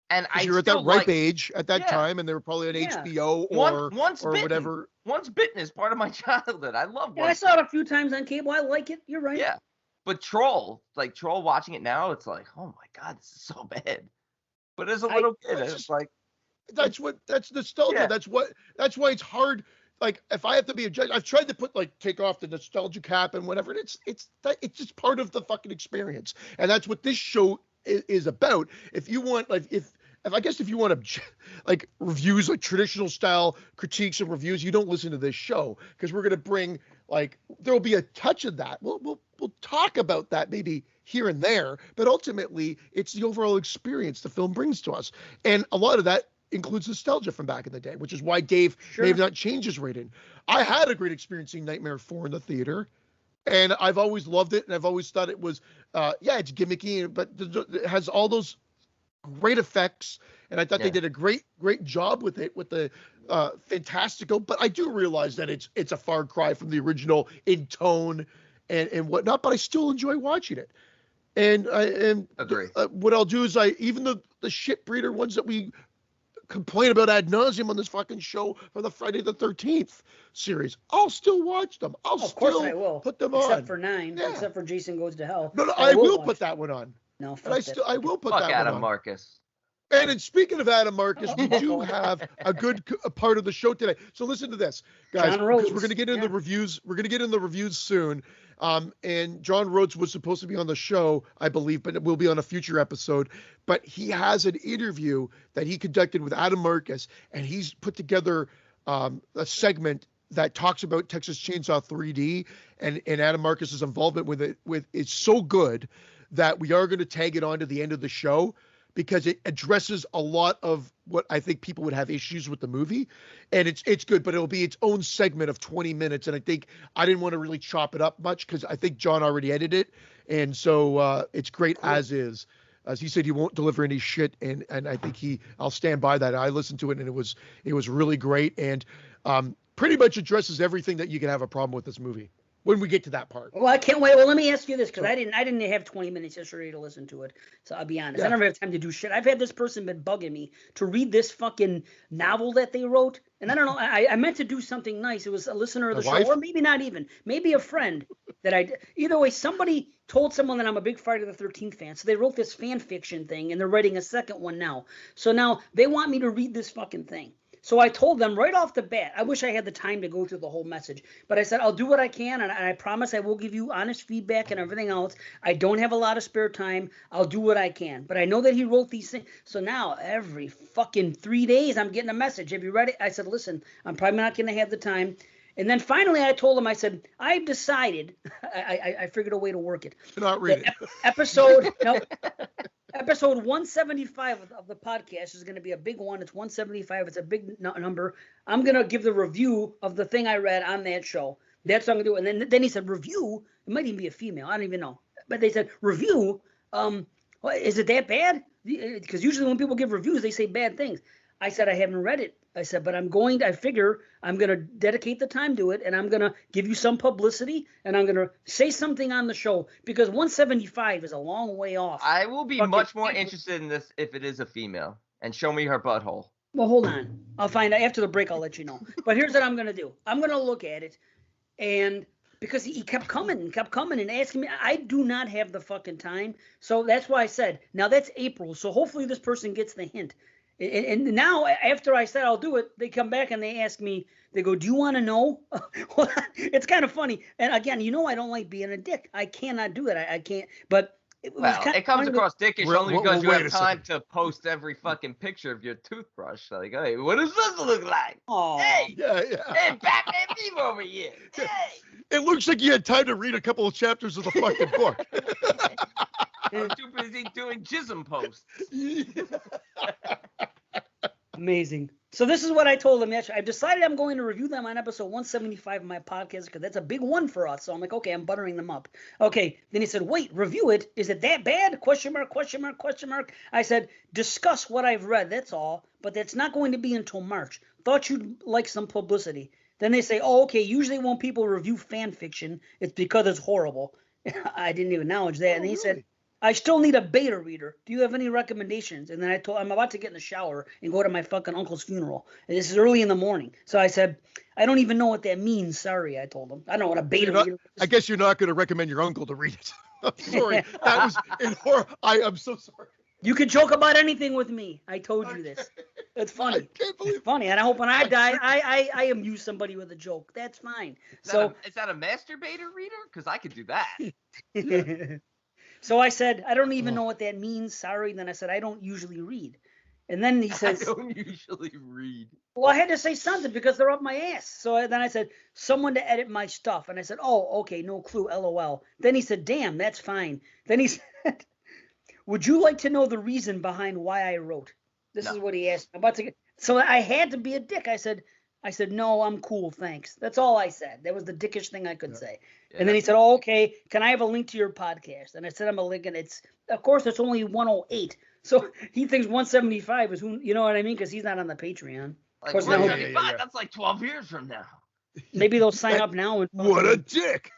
And I you're at that ripe age at that time, and they were probably on HBO or whatever. Once Bitten is part of my childhood. I love I saw it a few times on cable. I like it. You're right. Yeah. But Troll watching it now, it's like, oh my God, this is so bad. But as a little kid, it's like that's nostalgia. Yeah. That's why it's hard. Like if I have to be a judge, I've tried to take off the nostalgia cap and whatever. It's just part of the fucking experience, and that's what this show is about. If you want, like, if you want like reviews, like traditional style critiques and reviews, you don't listen to this show because we're gonna bring there'll be a touch of that. We'll talk about that maybe here and there, but ultimately it's the overall experience the film brings to us, and a lot of that includes nostalgia from back in the day, which is why Dave may have not changed his rating. I had a great experience seeing Nightmare 4 in the theater, and I've always loved it, and I've always thought it was, it's gimmicky, but it has all those great effects, and I thought they did a great job with it, with the fantastical, but I do realize that it's a far cry from the original in tone and whatnot, but I still enjoy watching it. And agree. What I'll do is even the shit breeder ones that we complain about ad nauseum on this fucking show for the Friday the 13th series, I'll still watch them. Of course I will. Put them on. Except for 9. Yeah. Except for Jason Goes to Hell. No, I will put that one on. No, I will put that one on. Adam Marcus. And speaking of Adam Marcus, we do have a good part of the show today. So listen to this, guys, because we're going to get into the reviews. We're going to get into the reviews soon. And John Rhodes was supposed to be on the show, I believe, but it will be on a future episode. But he has an interview that he conducted with Adam Marcus, and he's put together a segment that talks about Texas Chainsaw 3D, and Adam Marcus's involvement with it is so good that we are going to tag it on to the end of the show, because it addresses a lot of what I think people would have issues with the movie. And it's good, but it'll be its own segment of 20 minutes. And I think I didn't want to really chop it up much because I think John already edited it. And so it's great as is. As he said, he won't deliver any shit. And I think I'll stand by that. I listened to it and it was really great. And pretty much addresses everything that you can have a problem with this movie. when we get to that part. Well, I can't wait. Well, let me ask you this, because I didn't have 20 minutes yesterday to listen to it. So I'll be honest. I never have time to do shit. I've had this person been bugging me to read this fucking novel that they wrote. And I don't know. I meant to do something nice. It was a listener of the show, or maybe not even. Maybe a friend that either way, somebody told someone that I'm a big Friday the 13th fan. So they wrote this fan fiction thing, and they're writing a second one now. So now they want me to read this fucking thing. So I told them right off the bat, I wish I had the time to go through the whole message, but I said, I'll do what I can, and I promise I will give you honest feedback and everything else. I don't have a lot of spare time. I'll do what I can. But I know that he wrote these things. So now every fucking 3 days I'm getting a message. Have you read it? I said, listen, I'm probably not going to have the time. And then finally I told him, I said, I've decided, I figured a way to work it. Not read it. Episode 175 of the podcast is going to be a big one. It's 175. It's a big number. I'm going to give the review of the thing I read on that show. That's what I'm going to do. And then he said, review? It might even be a female. I don't even know. But they said, review? Is it that bad? Because usually when people give reviews, they say bad things. I said, I haven't read it. I said, but I figure I'm going to dedicate the time to it, and I'm going to give you some publicity, and I'm going to say something on the show, because 175 is a long way off. I will be much more interested in this if it is a female, and show me her butthole. Well, hold on. I'll find out. After the break, I'll let you know. But here's what I'm going to do. I'm going to look at it, and because he kept coming and asking me, I do not have the fucking time. So that's why I said, now that's April, so hopefully this person gets the hint. And now, after I said I'll do it, they come back and they ask me, they go, do you want to know? It's kind of funny. And again, I don't like being a dick. I cannot do it. I can't. But it comes across dickish only because you have time to post every fucking picture of your toothbrush. Like, hey, what does this look like? Oh, hey, yeah. Hey, Batman Beaver over here. Hey. It looks like you had time to read a couple of chapters of the fucking book. I'm too busy doing jism posts. Amazing. So this is what I told him yesterday. I've decided I'm going to review them on episode 175 of my podcast, because that's a big one for us. So I'm like, okay, I'm buttering them up. Okay. Then he said, wait, review it? Is it that bad? Question mark, question mark, question mark. I said, discuss what I've read. That's all. But that's not going to be until March. Thought you'd like some publicity. Then they say, oh, okay, usually when people review fan fiction, it's because it's horrible. I didn't even acknowledge that. And he said, I still need a beta reader. Do you have any recommendations? And then I told I'm about to get in the shower and go to my fucking uncle's funeral. And this is early in the morning. So I said, I don't even know what that means. Sorry, I told him. I don't know what a beta reader is. I guess you're not going to recommend your uncle to read it. I'm sorry. That was in horror. I'm so sorry. You can joke about anything with me. I told you this. It's funny. I can't believe it's funny. And I hope when I die, I amuse somebody with a joke. That's fine. Is that a masturbator reader? Because I could do that. So I said, I don't even know what that means. Sorry. And then I said, I don't usually read. And then he says, I don't usually read. Well, I had to say something because they're up my ass. So then I said, someone to edit my stuff. And I said, oh, okay, no clue, LOL. Then he said, damn, that's fine. Then he said, would you like to know the reason behind why I wrote? This is what he asked. So I had to be a dick. I said, no, I'm cool, thanks. That's all I said. That was the dickish thing I could say. Yeah. And then he said, oh, okay, can I have a link to your podcast? And I sent him a link, and of course, it's only 108. So he thinks 175 is who, you know what I mean? Because he's not on the Patreon. Of course, 175, that's like 12 years from now. Maybe they'll sign up now. What a dick.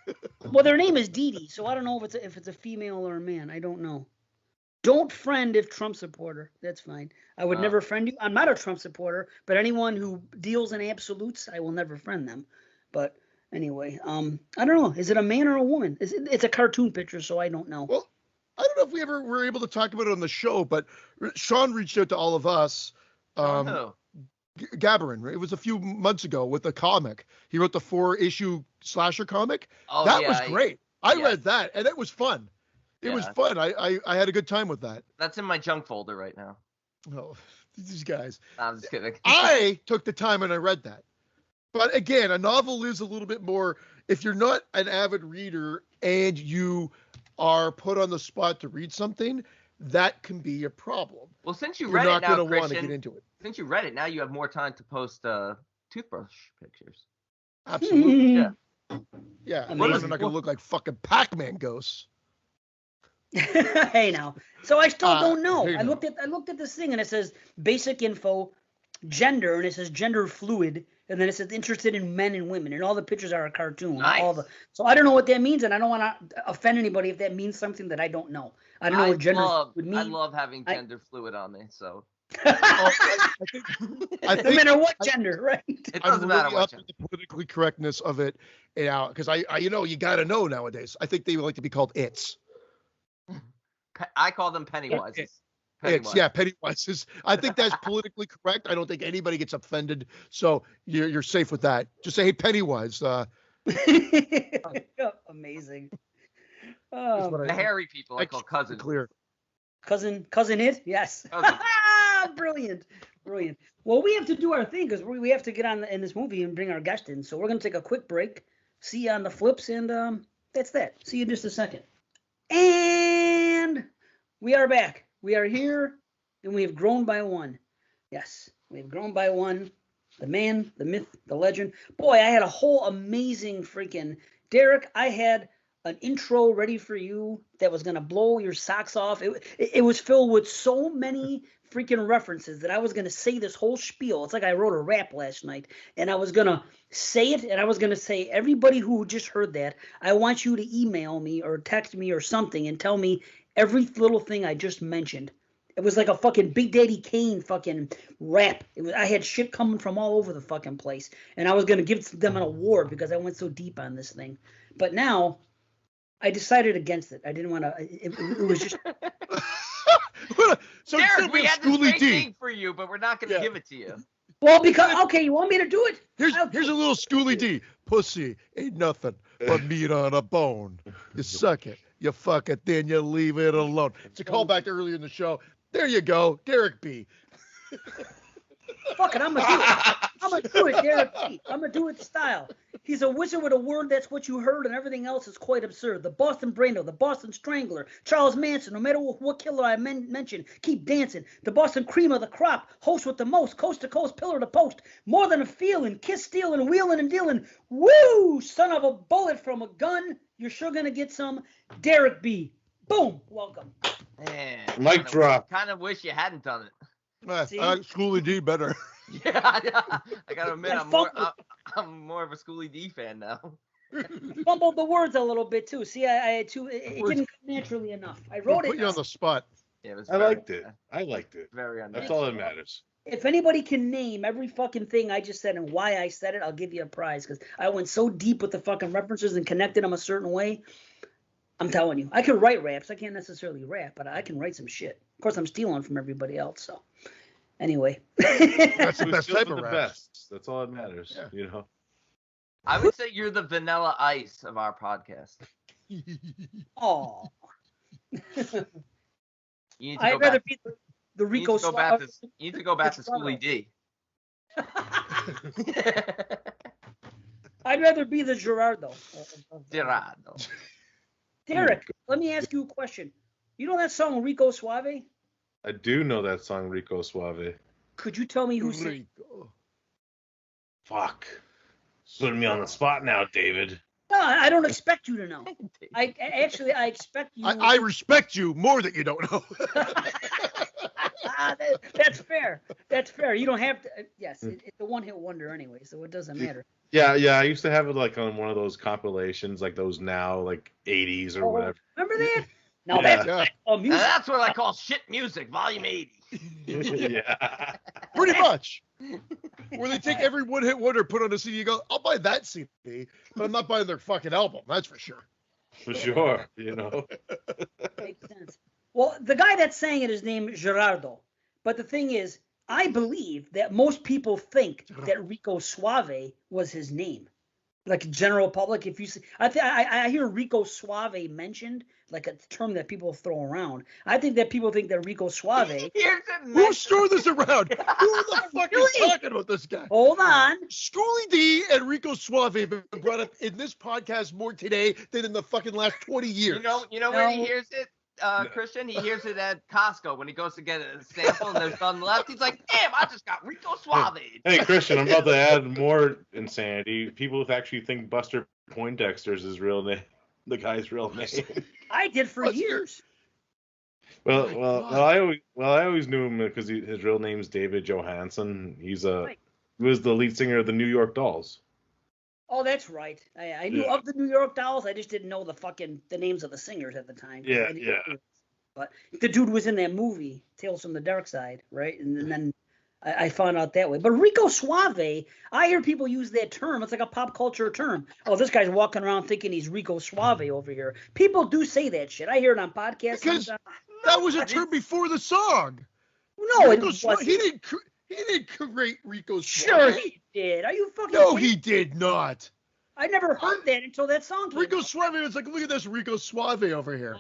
Well, their name is Dee Dee, so I don't know if it's a female or a man. I don't know. Don't friend if Trump supporter. That's fine. I would never friend you. I'm not a Trump supporter, but anyone who deals in absolutes, I will never friend them. But anyway, I don't know. Is it a man or a woman? It's a cartoon picture, so I don't know. Well, I don't know if we ever were able to talk about it on the show, but Sean reached out to all of us. Gabarin, it was a few months ago with a comic. He wrote the 4-issue slasher comic. Oh, that was great. I read that, and it was fun. It was fun. I had a good time with that. That's in my junk folder right now. Oh, these guys. I'm just kidding. I took the time and I read that. But again, a novel is a little bit more, if you're not an avid reader and you are put on the spot to read something, that can be a problem. Well, since you you're read not it now, going to want to Christian, get into it. Since you read it, now you have more time to post toothbrush pictures. Absolutely. Yeah. Yeah. Otherwise, they're not going to look like fucking Pac-Man ghosts. Hey now. So I still don't know. I looked at this thing and it says basic info, gender, and it says gender fluid, And then it says interested in men and women, and all the pictures are a cartoon. Nice. So I don't know what that means, and I don't want to offend anybody if that means something that I don't know. I don't know what gender would mean. I love having gender fluid on me, so. I think no matter what gender, right? It doesn't matter what gender. The politically correctness of it, because I you got to know nowadays. I think they would like to be called its. I call them Pennywises. Pennywises. I think that's politically correct. I don't think anybody gets offended, so you're safe with that. Just say, hey, Pennywise. Amazing. The hairy people I call cousins. Clear. Cousin it? Yes. Brilliant. Well, we have to do our thing because we have to get on in this movie and bring our guest in. So we're going to take a quick break. See you on the flips, and that's that. See you in just a second. And we are back. We are here, and we have grown by one. Yes, we have grown by one. The man, the myth, the legend. Boy, I had a whole amazing freaking... Derek, I had an intro ready for you that was going to blow your socks off. It was filled with so many freaking references that I was going to say this whole spiel. It's like I wrote a rap last night, and I was going to say it, and I was going to say, everybody who just heard that, I want you to email me or text me or something and tell me every little thing I just mentioned. It was like a fucking Big Daddy Kane fucking rap. I had shit coming from all over the fucking place, and I was going to give them an award because I went so deep on this thing. But now I decided against it. I didn't want to. It was just. So Derek, we had this great thing for you, but we're not going to give it to you. Well, because okay, you want me to do it? Here's a little Schooly D. Pussy ain't nothing but meat on a bone. You suck it, you fuck it, then you leave it alone. It's a callback to earlier in the show. There you go, Derek B. Fuck it, I'm gonna do it. I'm gonna do it, Derek B. I'm gonna do it style. He's a wizard with a word that's what you heard, and everything else is quite absurd. The Boston Braino, the Boston Strangler, Charles Manson, no matter what killer I mention, keep dancing. The Boston Cream of the Crop, host with the most, coast to coast, pillar to post. More than a feeling, kiss stealing, wheeling and dealing. Woo! Son of a bullet from a gun. You're sure gonna get some. Derek B. Boom! Welcome. Man, mic drop. Kind of wish you hadn't done it. Schooly D better. Yeah, I gotta admit, I'm more of a Schooly D fan now. Fumbled the words a little bit too. See, I had to. It didn't come naturally enough. I wrote it. Put you on the spot. Yeah, I liked it. Very unnatural. That's all that matters. If anybody can name every fucking thing I just said and why I said it, I'll give you a prize because I went so deep with the fucking references and connected them a certain way. I'm telling you, I can write raps. I can't necessarily rap, but I can write some shit. Of course, I'm stealing from everybody else. So, anyway, that's the best type of rap. Best. That's all that matters. Yeah. You know. I would say you're the Vanilla Ice of our podcast. Oh. I'd rather be the Rico Suave. You need to go back to Schooly D. I'd rather be the Gerardo. Gerardo. Derek, let me ask you a question. You know that song Rico Suave? I do know that song Rico Suave. Could you tell me who sang it? Fuck. Putting me on the spot now, David. No, I don't expect you to know. I expect you. I respect you more that you don't know. That's fair. That's fair. You don't have to. Yes, it's a one-hit wonder anyway, so it doesn't matter. Yeah. I used to have it like on one of those compilations, like those now, like 80s or whatever. Remember that? No, that's music. That's what I call shit music, volume 80. Yeah. Pretty much. Where they take every one-hit wonder, put on a CD, you go, I'll buy that CD, but I'm not buying their fucking album. That's for sure. For sure, you know. Makes sense. Well, the guy that sang it is named Gerardo. But the thing is, I believe that most people think that Rico Suave was his name. Like general public, if you see, I hear Rico Suave mentioned, like a term that people throw around. I think that people think that Rico Suave. Who's throwing this around? Who the fuck is talking about this guy? Hold on. Schooly D and Rico Suave have been brought up in this podcast more today than in the fucking last 20 years. You know where he hears it? Christian, he hears it at Costco when he goes to get a sample and there's none left. He's like, damn, I just got Rico Suave. Hey, Christian, I'm about to add more insanity. People actually think Buster Poindexter's his real name, the guy's real name. I did for years. Well, I always knew him because his real name's David Johansen. He's a He was the lead singer of the New York Dolls. Oh, that's right. I knew of the New York Dolls. I just didn't know the names of the singers at the time. Yeah. But the dude was in that movie, Tales from the Dark Side, right? And then I found out that way. But Rico Suave, I hear people use that term. It's like a pop culture term. Oh, this guy's walking around thinking he's Rico Suave over here. People do say that shit. I hear it on podcasts. Because that was a term before the song. No, it wasn't. He didn't create Rico Suave. Sure he did. Are you fucking No, kidding? he did not. I never heard that until that song came Rico out. Suave was like, look at this Rico Suave over here.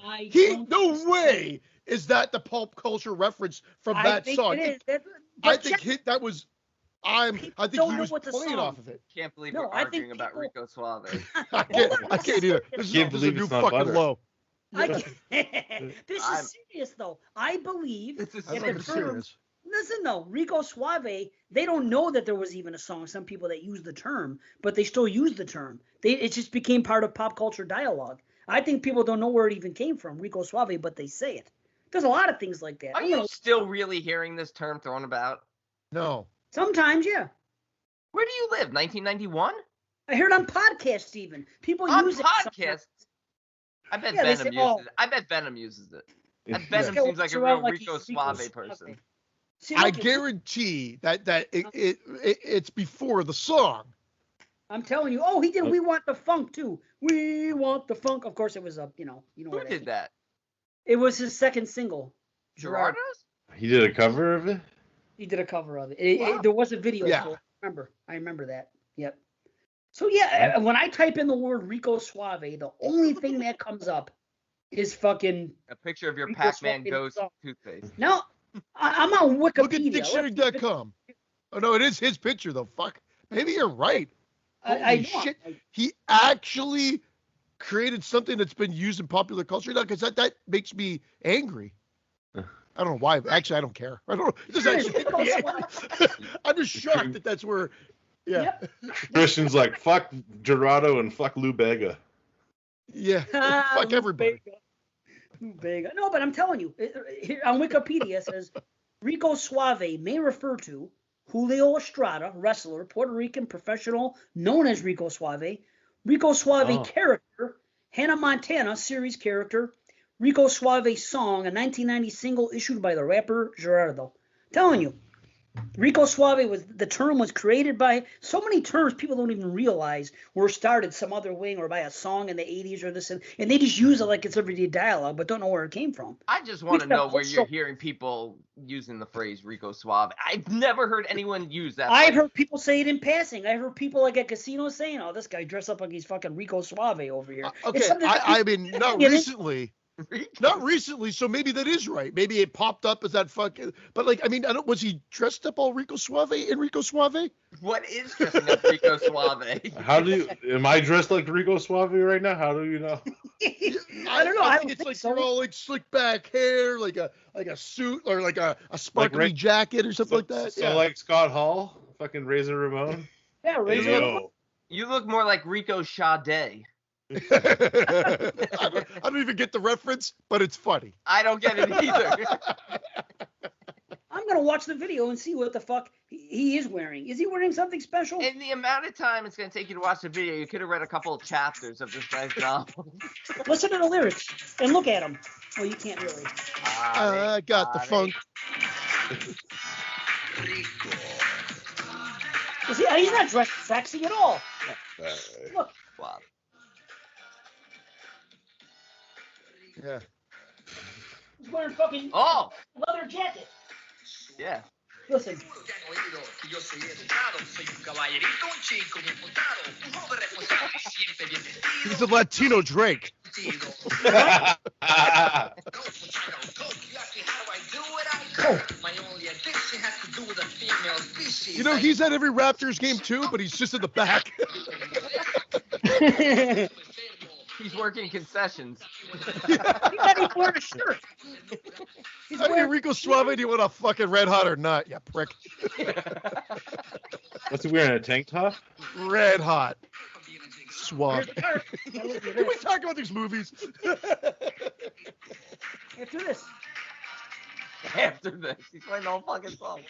No way is that the pop culture reference from that song. It is. I think that was. I think he was playing off of it. Can't believe we're arguing about Rico Suave. I can't either. This is a new fucking butter. low. This is serious though. I believe This is that the term. serious. Listen though, Rico Suave, they don't know that there was even a song. Some people that use the term, but they still use the term. It just became part of pop culture dialogue. I think people don't know where it even came from, Rico Suave, but they say it. There's a lot of things like that. Are you still really hearing this term thrown about? No. Sometimes, yeah. Where do you live? 1991? I heard on podcasts even. People On use podcasts? I bet Venom uses it. I bet Venom uses it. And Venom seems like a real Rico Suave person. See, I guarantee that it's before the song. I'm telling you. Oh, he did We Want the Funk too. We Want the Funk. Of course, it was a, Who did that? It was his second single. Rhoades? He did a cover of it? He did a cover of it. There was a video for it. I remember that. Yep. So yeah, when I type in the word Rico Suave, the only thing that comes up is fucking a picture of your Rico Pac-Man Suave Ghost song. toothpaste. No, I'm on Wikipedia. Look at dictionary.com. Oh no, it is his picture though. Fuck. Maybe you're right. Holy shit. He actually created something that's been used in popular culture now, because that makes me angry. I don't know why. Actually, I don't care. I don't know. It doesn't actually make me angry. I'm just shocked that's where. Yeah. Yep. Christian's like, fuck Gerardo and fuck Lou Bega. Yeah. Fuck everybody. Lou Bega. No, but I'm telling you, here on Wikipedia it says Rico Suave may refer to Julio Estrada, wrestler, Puerto Rican professional known as Rico Suave, Rico Suave character, Hannah Montana series character, Rico Suave song, a 1990 single issued by the rapper Gerardo. Telling you, Rico Suave the term was created by so many terms people don't even realize were started some other way or by a song in the 80s or this, and they just use it like it's everyday dialogue, but don't know where it came from. I just want to know where you're hearing people using the phrase Rico Suave. I've never heard anyone use that. I've heard people say it in passing. I've heard people like at casinos saying, "Oh, this guy dressed up like he's fucking Rico Suave over here." Okay, I mean, not recently. Not recently, so maybe that is right. Maybe it popped up as that fucking. But like, I mean, was he dressed up all Rico Suave in Rico Suave? What is dressing up Rico Suave? Am I dressed like Rico Suave right now? How do you know? I don't know. I think it's like so. You're all like slick back hair, like a suit or like a sparkly jacket or something like that. So like Scott Hall, fucking Razor Ramon. Yeah, Razor Ramon. You look more like Rico Sade. I don't even get the reference, but it's funny. I don't get it either. I'm gonna watch the video and see what the fuck he is wearing. Is he wearing something special? In the amount of time it's gonna take you to watch the video, you could have read a couple of chapters of this guy's novel. Listen to the lyrics and look at them. Well, you can't really. I got the funk. He's not dressed sexy at all. Look. Wow. Yeah. He's wearing fucking leather jacket. Yeah. Listen. He's a Latino Drake. You know, he's at every Raptors game too, but he's just in the back. He's working concessions. He's not even wearing a shirt. He's wearing Rico Suave. Do you want a fucking red hot or not, you prick? What's he wearing, a tank top? Red hot. Suave. Can we talk about these movies? After this. After this. He's playing the whole fucking song.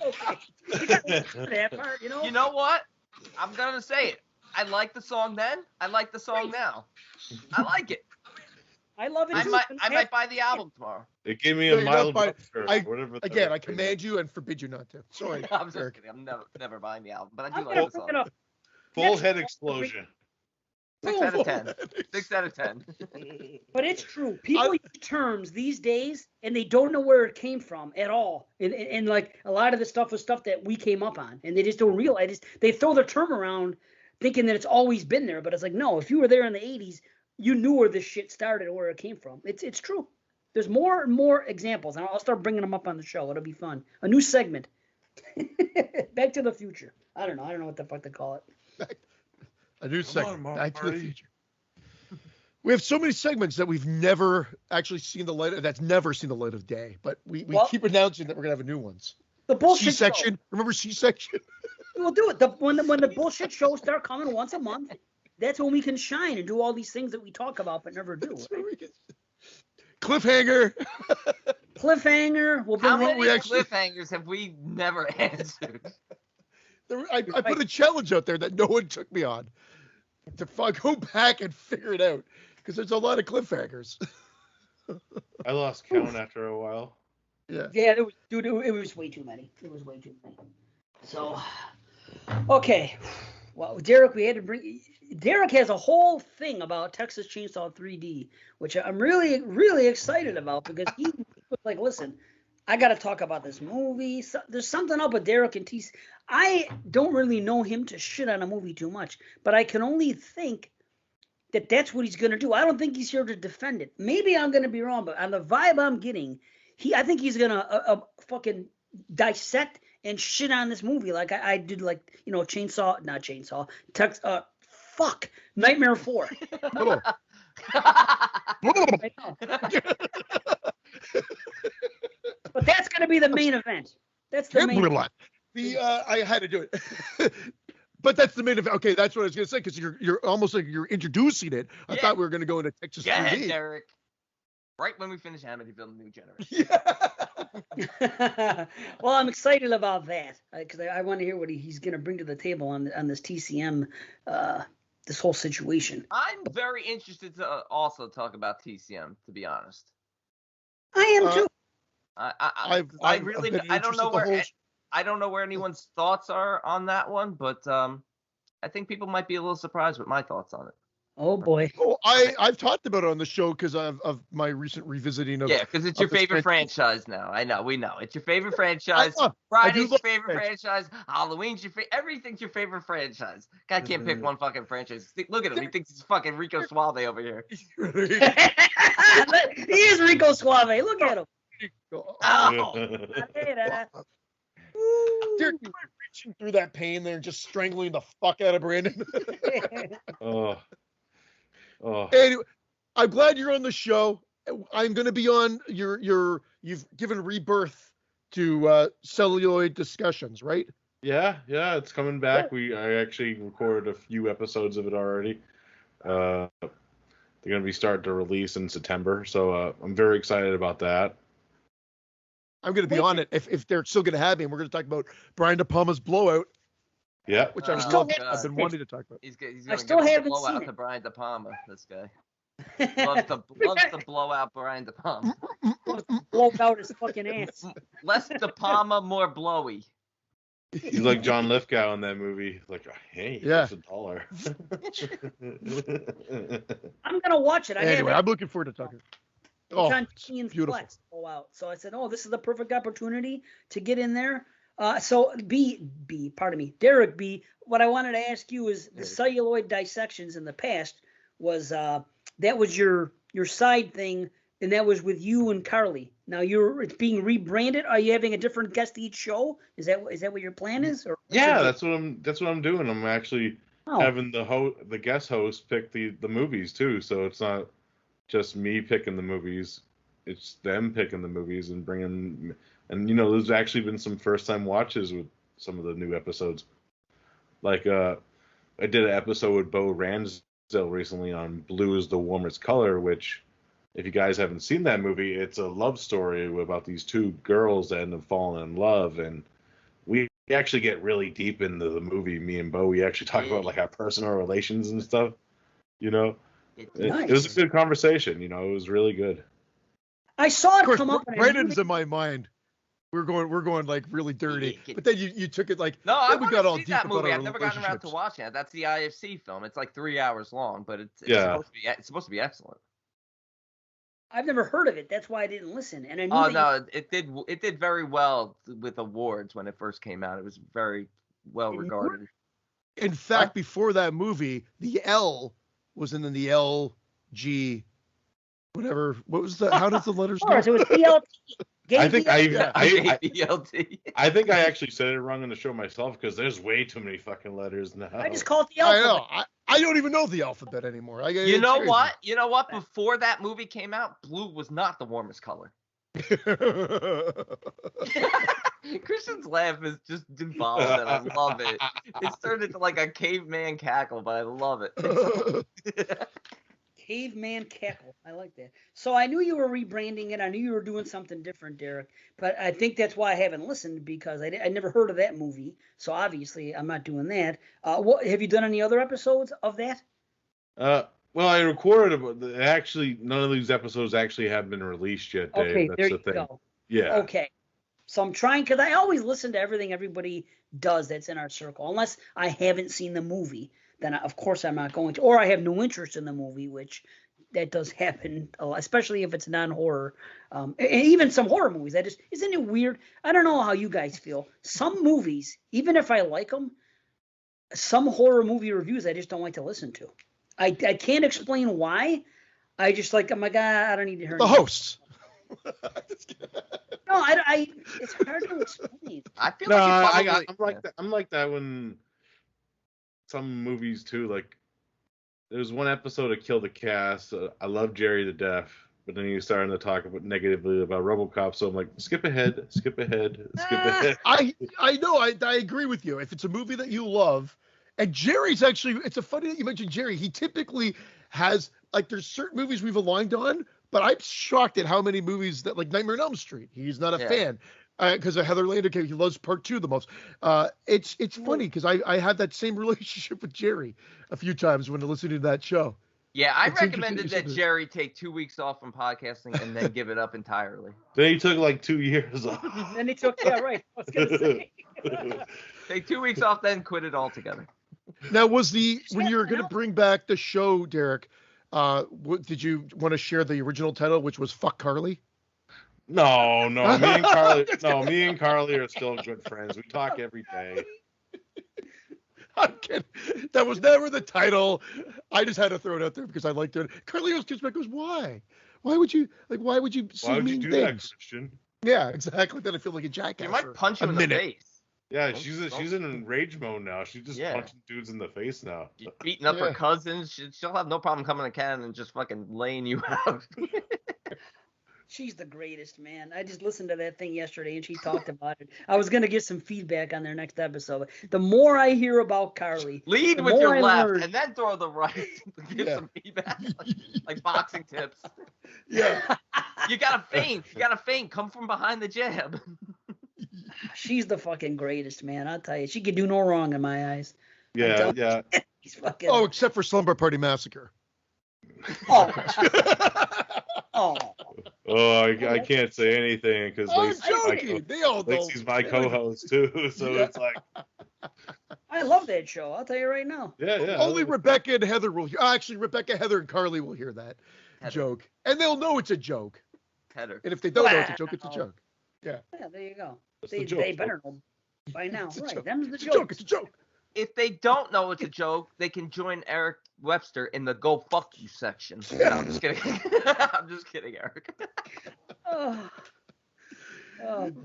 Okay. You got to that part, You know what? I'm gonna say it. I like the song then. I like the song now. I like it. I love it I too. might buy the album tomorrow. It gave me No, a you're not mild buying- upsurge. I- Whatever. Again, I command you and forbid you not to. Sorry. I'm just Eric. kidding. I'm never buying the album, but I do I'm like gonna the bring song. it up. Full Next head week, explosion. 6 out of 10. 6 out of 10. But it's true. People use terms these days, and they don't know where it came from at all. And like a lot of the stuff was stuff that we came up on, and they just don't realize. They throw the term around, thinking that it's always been there. But it's like, no. If you were there in the '80s, you knew where this shit started or where it came from. It's true. There's more and more examples, and I'll start bringing them up on the show. It'll be fun. A new segment. Back to the Future. I don't know what the fuck to call it. A new segment. Back to the Marty. Future. We have so many segments that we've never actually seen the light. That's never seen the light of day. But we keep announcing that we're gonna have new ones. The bullshit C-section. show. Remember C-section? We'll do it. When the bullshit shows start coming once a month, that's when we can shine and do all these things that we talk about but never do. That's where we can- Cliffhanger. Cliffhanger. We'll bring How many we actually- cliffhangers have we never answered? I put a challenge out there that no one took me on. To go back and figure it out. Because there's a lot of cliffhangers. I lost count after a while. Yeah. Yeah, it was way too many. It was way too many. So, okay. Well, Derek, we had to bring. Derek has a whole thing about Texas Chainsaw 3D, which I'm really, really excited about because he was like, listen, I got to talk about this movie. So, there's something up with Derek and T. I don't really know him to shit on a movie too much, but I can only think that that's what he's going to do. I don't think he's here to defend it. Maybe I'm going to be wrong, but on the vibe I'm getting, I think he's going to fucking dissect and shit on this movie like I did, like, Nightmare 4. I know. But that's going to be the main event. That's the main event. I had to do it. But that's the main event. Okay, that's what I was going to say because you're almost like you're introducing it. I thought we were going to go into Texas Get 3D. it, Derek. Right when we finish Amityville, New Generation. Yeah. Well, I'm excited about that because I want to hear what he's going to bring to the table on this TCM, this whole situation. I'm very interested to also talk about TCM, to be honest. I am too. I really been I don't know interested the where whole- I don't know where anyone's thoughts are on that one, but I think people might be a little surprised with my thoughts on it. Oh boy. Oh, I've talked about it on the show because of my recent revisiting of. Yeah, because it's your of the favorite Spanish- franchise now. I know, we know. It's your favorite franchise. I do Friday's your love favorite franchise. franchise. Halloween's your favorite. Everything's your favorite franchise. Guy can't pick one fucking franchise. Look at him. He thinks he's fucking Rico Suave over here. He is Rico Suave. Look at him. Oh. Derek, you were reaching through that pain there and just strangling the fuck out of Brandon. Oh. Anyway, I'm glad you're on the show. I'm going to be on you've given rebirth to celluloid discussions, right? Yeah, it's coming back. I actually recorded a few episodes of it already. They're going to be starting to release in September, so I'm very excited about that. I'm going to be on it if they're still going to have me. And we're going to talk about Brian De Palma's Blowout, Yeah. which I've Oh, loved. God. I've been wanting to talk about. He's going I to still give a haven't blowout seen to it. Brian De Palma, this guy. Loves to blow out Brian De Palma. Blow out his fucking ass. Less De Palma, more blowy. He's like John Lithgow in that movie. Like, hey, Yeah. it's $1. I'm gonna watch it. Anyway, I'm looking forward to talking. Oh, on it's Ian's beautiful. Flex go out. So I said, oh, this is the perfect opportunity to get in there. So pardon me, Derek B, what I wanted to ask you is the celluloid dissections in the past was that was your side thing, and that was with you and Carly. Now it's being rebranded. Are you having a different guest each show? Is that what your plan is? Or Yeah, that's what I'm doing. I'm actually Oh. having the guest host pick the movies too, so it's not just me picking the movies. It's them picking the movies and bringing. And there's actually been some first time watches with some of the new episodes. Like I did an episode with Bo Ransdell recently on Blue is the Warmest Color, which if you guys haven't seen that movie, it's a love story about these two girls that end up falling in love, and we actually get really deep into the movie. Me and Bo, we actually talk about like our personal relations and stuff. You know, Nice. it was a good conversation. You know, it was really good. I saw it Of course, come up. Brandon's in my mind. We're going like really dirty, but then you took it like no. I we got all see deep that about movie. our I've never gotten around to watching it. That's the IFC film. It's like 3 hours long, but it's supposed to be excellent. I've never heard of it. That's why I didn't listen. And I knew. Oh no, it did very well with awards when it first came out. It was very well regarded. In fact, before that movie, the L was in the LG, whatever. What was the? How does the letters go? It was PLT. I think BLT. I think I actually said it wrong on the show myself because there's way too many fucking letters now. I just call it the alphabet. I know. I don't even know the alphabet anymore. You know what? You know what? Before that movie came out, blue was not the warmest color. Christian's laugh is just involved, and I love it. It's turned into like a caveman cackle, but I love it. Caveman cackle. I like that. So I knew you were rebranding it. I knew you were doing something different, Derek. But I think that's why I haven't listened, because I never heard of that movie. So obviously I'm not doing that. What have you done any other episodes of that? Well, I recorded actually none of these episodes actually have been released yet, Dave. Okay, That's there the you thing. go. Yeah. Okay. So I'm trying, because I always listen to everything everybody does that's in our circle, unless I haven't seen the movie. Then of course I'm not going to, or I have no interest in the movie, which that does happen a lot, especially if it's non-horror. And even some horror movies, isn't it weird? I don't know how you guys feel. Some movies, even if I like them, some horror movie reviews I just don't like to listen to. I can't explain why. I just like, oh my God, I don't need to hear the hosts. No, it's hard to explain. I feel like I'm like that when some movies too. Like there's one episode of Kill the Cast. I love Jerry to death, but then he's starting to talk negatively about RoboCop. So I'm like, skip ahead. I know. I agree with you. If it's a movie that you love, and Jerry's actually, it's a funny that you mentioned Jerry. He typically has, like, there's certain movies we've aligned on, but I'm shocked at how many movies that, like Nightmare on Elm Street, he's not a fan. Because of Heather Landerkamp, he loves Part 2 the most. It's funny because I had that same relationship with Jerry a few times when listening to that show. Yeah, I recommended that Jerry take 2 weeks off from podcasting and then give it up entirely. Then he took like 2 years off. Then he took, yeah, right. I was gonna say. Take 2 weeks off, then quit it altogether. Now, when you were going to bring back the show, Derek, did you want to share the original title, which was Fuck Carly? No, me and Carly are still good friends. We talk every day. I'm kidding. That was never the title. I just had to throw it out there because I liked it. Carly goes, why? Why would you say Why would you do things? that, Christian? Yeah, exactly. Then I feel like a jackass. You might punch him in the face. Yeah, she's in rage mode now. She's just punching dudes in the face now. You're beating up her cousins. She'll have no problem coming to Canada and just fucking laying you out. She's the greatest, man. I just listened to that thing yesterday, and she talked about it. I was going to get some feedback on their next episode. The more I hear about Carly, lead with your left and then throw the right. Give some feedback, like boxing tips. Yeah. You got to feint. Come from behind the jab. She's the fucking greatest, man. I'll tell you. She could do no wrong in my eyes. Yeah. He's fucking... Oh, except for Slumber Party Massacre. Oh. I can't say anything because Lacey's my co-host too, so it's like. I love that show. I'll tell you right now. Yeah. Only Rebecca and Heather will hear. Actually, Rebecca, Heather, and Carly will hear that joke, and they'll know it's a joke. Heather. And if they don't know it's a joke, it's a joke. Yeah. Yeah, there you go. They better know by now. Right. Them's the joke. It's a joke. If they don't know it's a joke, they can join Eric Webster in the "Go Fuck You" section. No, I'm just kidding. I'm just kidding, Eric. Oh,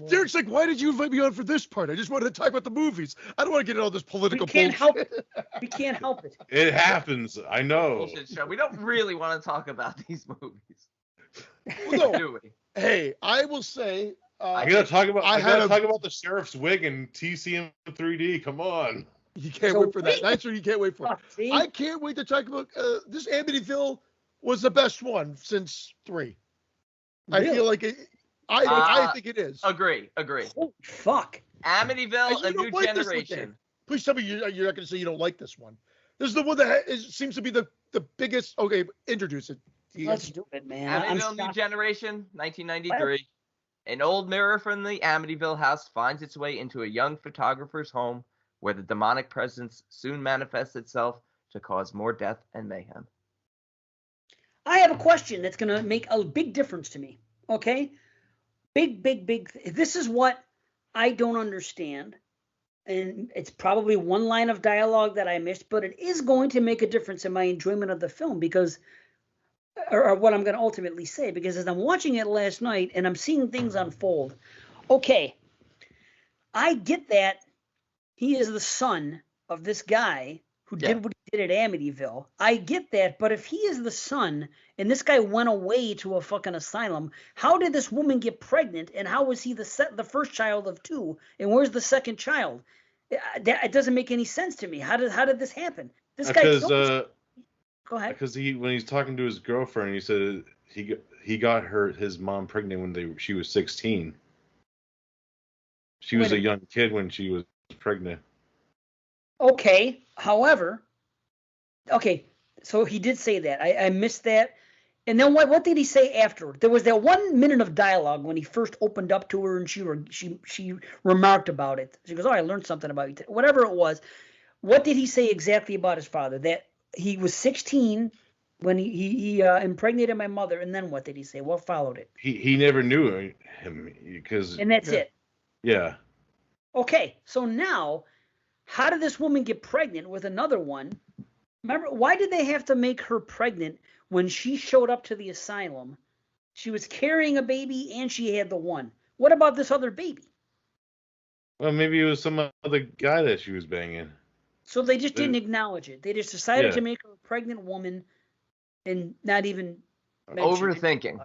Derek's like, why did you invite me on for this part? I just wanted to talk about the movies. I don't want to get into all this political bullshit. Help it. We can't help it. It happens. I know. Bullshit show. We don't really want to talk about these movies. Well, no. Do we? Hey, I will say. I gotta talk about the sheriff's wig and TCM 3D. Come on. You can't wait for that. That's what you can't wait for. I can't wait to talk about this Amityville was the best one since 3. Really? I feel like it. I think it is. Agree. Holy fuck. Amityville, A You don't New like this one, Generation. Dave. Please tell me you're not going to say you don't like this one. This is the one that seems to be the biggest. Okay, introduce it. Let's do it, man. Amityville, New Generation, 1993. An old mirror from the Amityville house finds its way into a young photographer's home, where the demonic presence soon manifests itself to cause more death and mayhem. I have a question that's going to make a big difference to me. Okay? Big. This is what I don't understand. And it's probably one line of dialogue that I missed, but it is going to make a difference in my enjoyment of the film because, or what I'm going to ultimately say, because as I'm watching it last night and I'm seeing things unfold, okay, I get that he is the son of this guy who did what he did at Amityville. I get that, but if he is the son and this guy went away to a fucking asylum, how did this woman get pregnant and how was he the first child of 2? And where's the second child? It doesn't make any sense to me. How did this happen? This guy killed Go ahead. Because when he's talking to his girlfriend, he said he got his mom pregnant when she was 16. She was a young kid when she was pregnant. Okay. However, so he did say that. I missed that. And then what did he say afterward? There was that 1 minute of dialogue when he first opened up to her and she remarked about it. She goes, "Oh, I learned something about you." Whatever it was. What did he say exactly about his father? That he was 16 when he impregnated my mother, and then what did he say? What followed it? He never knew him because. And that's it. Yeah. Okay, so now, how did this woman get pregnant with another one? Remember, why did they have to make her pregnant when she showed up to the asylum? She was carrying a baby and she had the one. What about this other baby? Well, maybe it was some other guy that she was banging. So they just didn't acknowledge it. They just decided to make her a pregnant woman and not even Overthinking.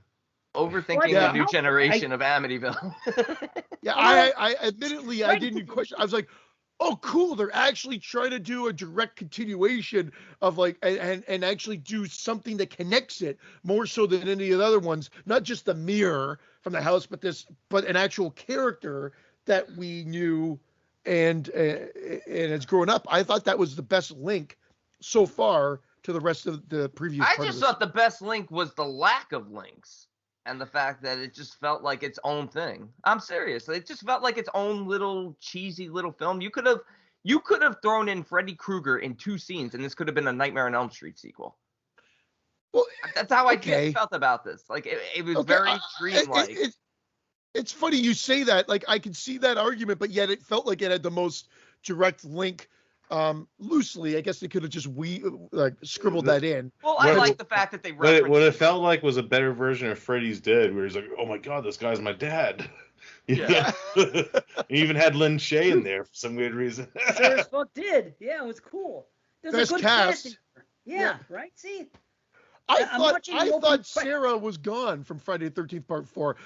The new generation of Amityville. I admittedly I didn't question. I was like, oh, cool. They're actually trying to do a direct continuation of and actually do something that connects it more so than any of the other ones. Not just the mirror from the house, but an actual character that we knew and as growing up. I thought that was the best link so far to the rest of the previous. I just thought the best link was the lack of links. And the fact that it just felt like its own thing. I'm serious. It just felt like its own little cheesy little film. You could have thrown in Freddy Krueger in 2 scenes, and this could have been a Nightmare on Elm Street sequel. Well, that's how I felt about this. Like it was very dreamlike. It's funny you say that. Like I could see that argument, but yet it felt like it had the most direct link. Loosely, I guess they could have just scribbled that in. Well, I like the fact that they referenced what it felt like was a better version of Freddy's Dead, where he's like, "Oh my god, this guy's my dad." Yeah. He even had Lynn Shay in there for some weird reason. Sure as fuck did. Yeah, it was cool. There's Best a good cast. Yeah, right. See, I thought Sarah was gone from Friday the 13th Part 4.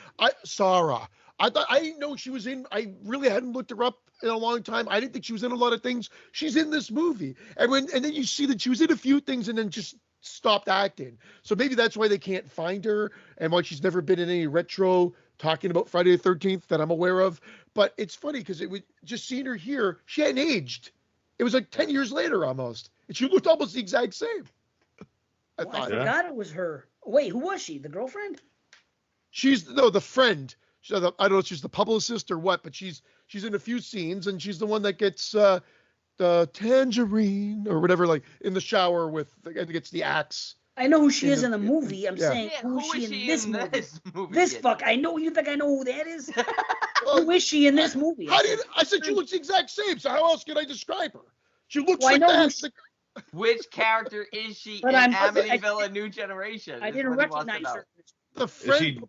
Sarah. I didn't know she was in. I really hadn't looked her up in a long time. I didn't think she was in a lot of things. She's in this movie, and then you see that she was in a few things and then just stopped acting. So maybe that's why they can't find her and why she's never been in any retro talking about Friday the 13th that I'm aware of. But it's funny because it was just seeing her here. She hadn't aged. It was like 10 years later almost, and she looked almost the exact same. I forgot it was her. Wait, who was she? The girlfriend? The friend. I don't know if she's the publicist or what, but she's in a few scenes, and she's the one that gets the tangerine or whatever, like in the shower and gets the axe. I know who she is in the movie. I'm saying, who is she in this movie? This fuck, I know. You think I know who that is? Who is she in this movie? I said she looks the exact same. So how else can I describe her? She looks like that. Which character is she in Amityville: A New Generation? I didn't recognize her. The friend,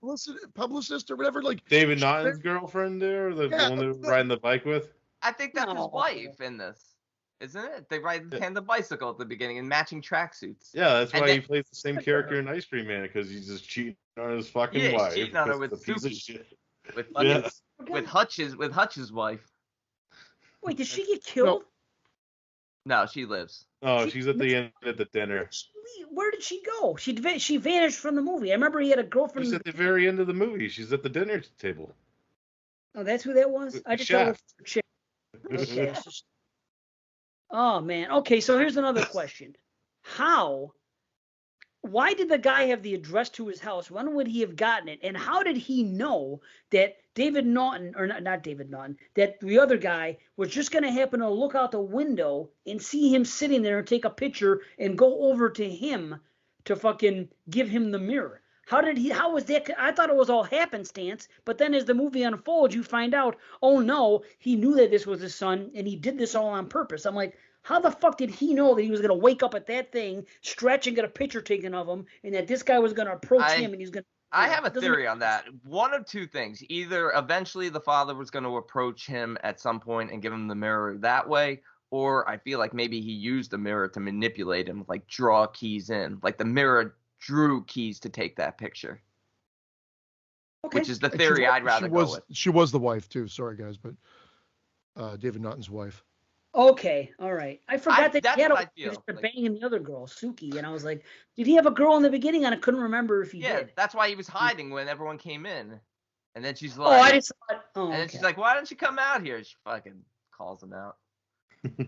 publicist or whatever, like David Naughton's girlfriend there, the one that was riding the bike with. I think that's his wife in this, isn't it? They ride the bicycle at the beginning in matching tracksuits. Yeah, that's why he plays the same character in Ice Cream Man, because he's just cheating on his fucking wife. Cheating on her with Suki. With Hutch's wife. Wait, did she get killed? No, she lives. Oh, she's at the end of the dinner. Where did she go? She vanished from the movie. I remember he had a girlfriend. She's at the very end of the movie. She's at the dinner table. Oh, that's who that was? I just thought it was a chick. Okay. Oh, man. Okay, so here's another question. Why did the guy have the address to his house? When would he have gotten it? And how did he know that David Naughton, or not David Naughton, that the other guy was just going to happen to look out the window and see him sitting there and take a picture and go over to him to fucking give him the mirror? How was that? I thought it was all happenstance, but then as the movie unfolds, you find out, oh no, he knew that this was his son and he did this all on purpose. I'm like, how the fuck did he know that he was going to wake up at that thing, stretch and get a picture taken of him, and that this guy was going to approach him and he's going to... I have a theory on that. One of two things. Either eventually the father was going to approach him at some point and give him the mirror that way, or I feel like maybe he used the mirror to manipulate him, like draw keys in. Like the mirror drew keys to take that picture. Okay. Which is the theory I'd rather go with. She was the wife too. Sorry, guys, but David Naughton's wife. Okay, all right. I forgot that he had banging the other girl, Suki, and I was like, did he have a girl in the beginning? And I couldn't remember if he did. Yeah, that's why he was hiding when everyone came in. And then she's like, I just thought, and then she's like, why don't you come out here? She fucking calls him out.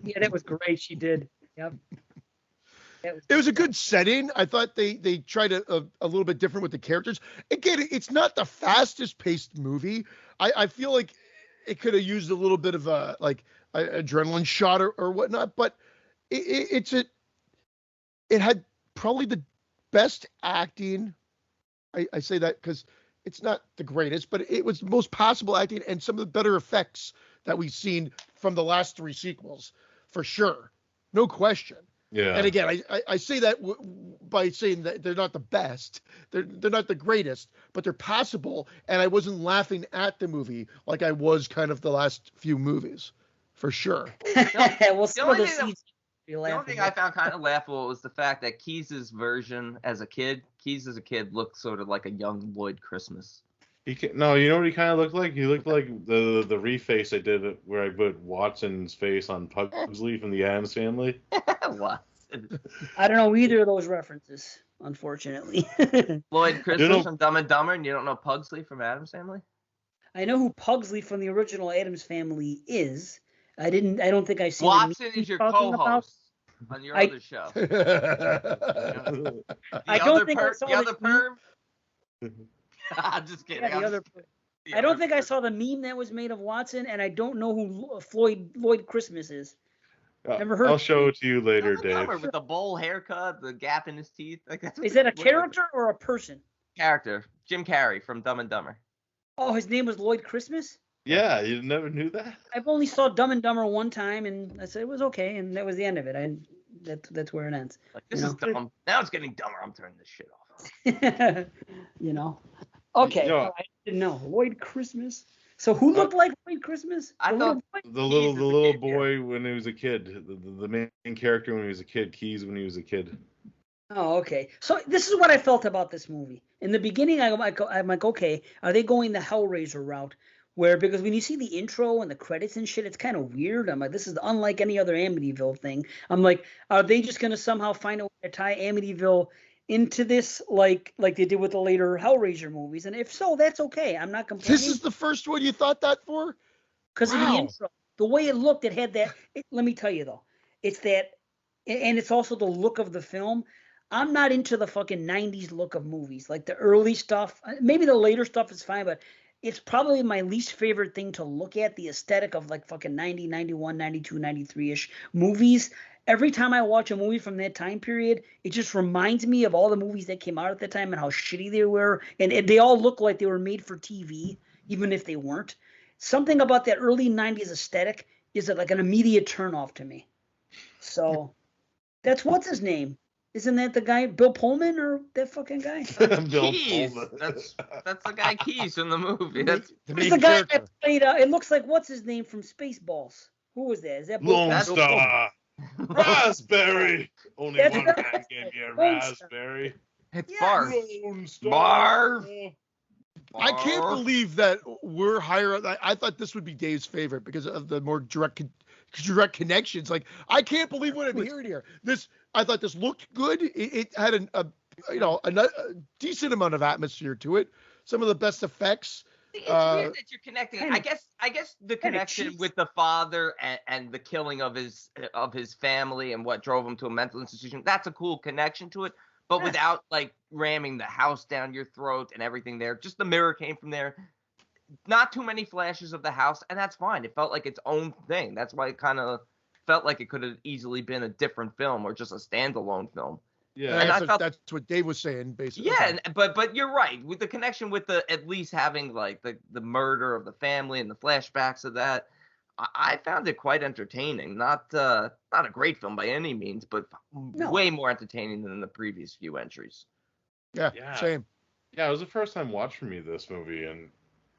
Yeah, that was great. She did. Yep. It was a good setting. I thought they tried a little bit different with the characters. Again, it's not the fastest paced movie. I feel like it could have used a little bit of a adrenaline shot or whatnot, but it had probably the best acting. I say that because it's not the greatest, but it was the most passable acting and some of the better effects that we've seen from the last three sequels, for sure. No question. Yeah. And again, I say that by saying that they're not the best, they're not the greatest, but they're passable. And I wasn't laughing at the movie like I was kind of the last few movies, for sure. The only thing I found kind of laughable was the fact that Keys' version as a kid looked sort of like a young Lloyd Christmas. No, you know what he kind of looked like? He looked like the reface I did where I put Watson's face on Pugsley from the Addams Family. Watson. I don't know either of those references, unfortunately. Lloyd Christmas from Dumb and Dumber, and you don't know Pugsley from Addams Family? I know who Pugsley from the original Addams Family is. I don't think I've seen Watson is your co-host on your other show. I don't think I saw the other perm. I'm just kidding. Yeah, I don't think I saw the meme that was made of Watson, and I don't know who Lloyd Christmas is. Never heard. I'll show it to you later, Dave. With the bowl haircut, the gap in his teeth. Is that a character or a person? Character. Jim Carrey from Dumb and Dumber. Oh, his name was Lloyd Christmas? Yeah, you never knew that? I've only saw Dumb and Dumber one time, and I said it was okay, and that was the end of it. That's where it ends. Like, this is dumb. Now it's getting dumber. I'm turning this shit off. Okay. I didn't know. Lloyd Christmas. So who looked like Lloyd Christmas? I thought the little boy when he was a kid. The main character when he was a kid. Keys when he was a kid. Oh, okay. So this is what I felt about this movie. In the beginning, I'm like, okay, are they going the Hellraiser route? Because when you see the intro and the credits and shit, it's kind of weird. I'm like, this is unlike any other Amityville thing. I'm like, are they just going to somehow find a way to tie Amityville into this like they did with the later Hellraiser movies? And if so, that's okay. I'm not complaining. This is the first one you thought that for? Because of the intro. The way it looked, it had that. Let me tell you, though. It's that, and it's also the look of the film. I'm not into the fucking 90s look of movies. Like the early stuff. Maybe the later stuff is fine, but it's probably my least favorite thing to look at, the aesthetic of like fucking 90, 91, 92, 93-ish movies. Every time I watch a movie from that time period, it just reminds me of all the movies that came out at the time and how shitty they were. And they all look like they were made for TV, even if they weren't. Something about that early 90s aesthetic is like an immediate turnoff to me. So that's what's his name? Isn't that the guy, Bill Pullman, or that fucking guy? Bill Pullman. That's the guy Keys from the movie. That's the guy that played. It looks like what's his name from Spaceballs. Who was that? Is that Lone Star? Raspberry. Only one man gave you a raspberry. It's Barf. Barf. I can't believe that we're higher. I thought this would be Dave's favorite because of the more direct direct connections. Like, I can't believe what I'm hearing here. I thought this looked good. It had a decent amount of atmosphere to it. Some of the best effects. It's weird that you're connecting. I guess the connection cheats. with the father and the killing of his family and what drove him to a mental institution. That's a cool connection to it. But without like ramming the house down your throat and everything there. Just the mirror came from there. Not too many flashes of the house, and that's fine. It felt like its own thing. That's why it kind of felt like it could have easily been a different film or just a standalone film. Yeah, and I felt that's what Dave was saying, basically. Yeah, but you're right. With the connection with at least having like the murder of the family and the flashbacks of that, I found it quite entertaining. Not a great film by any means, but way more entertaining than the previous few entries. Yeah, same. Yeah, it was the first time watch for me this movie, and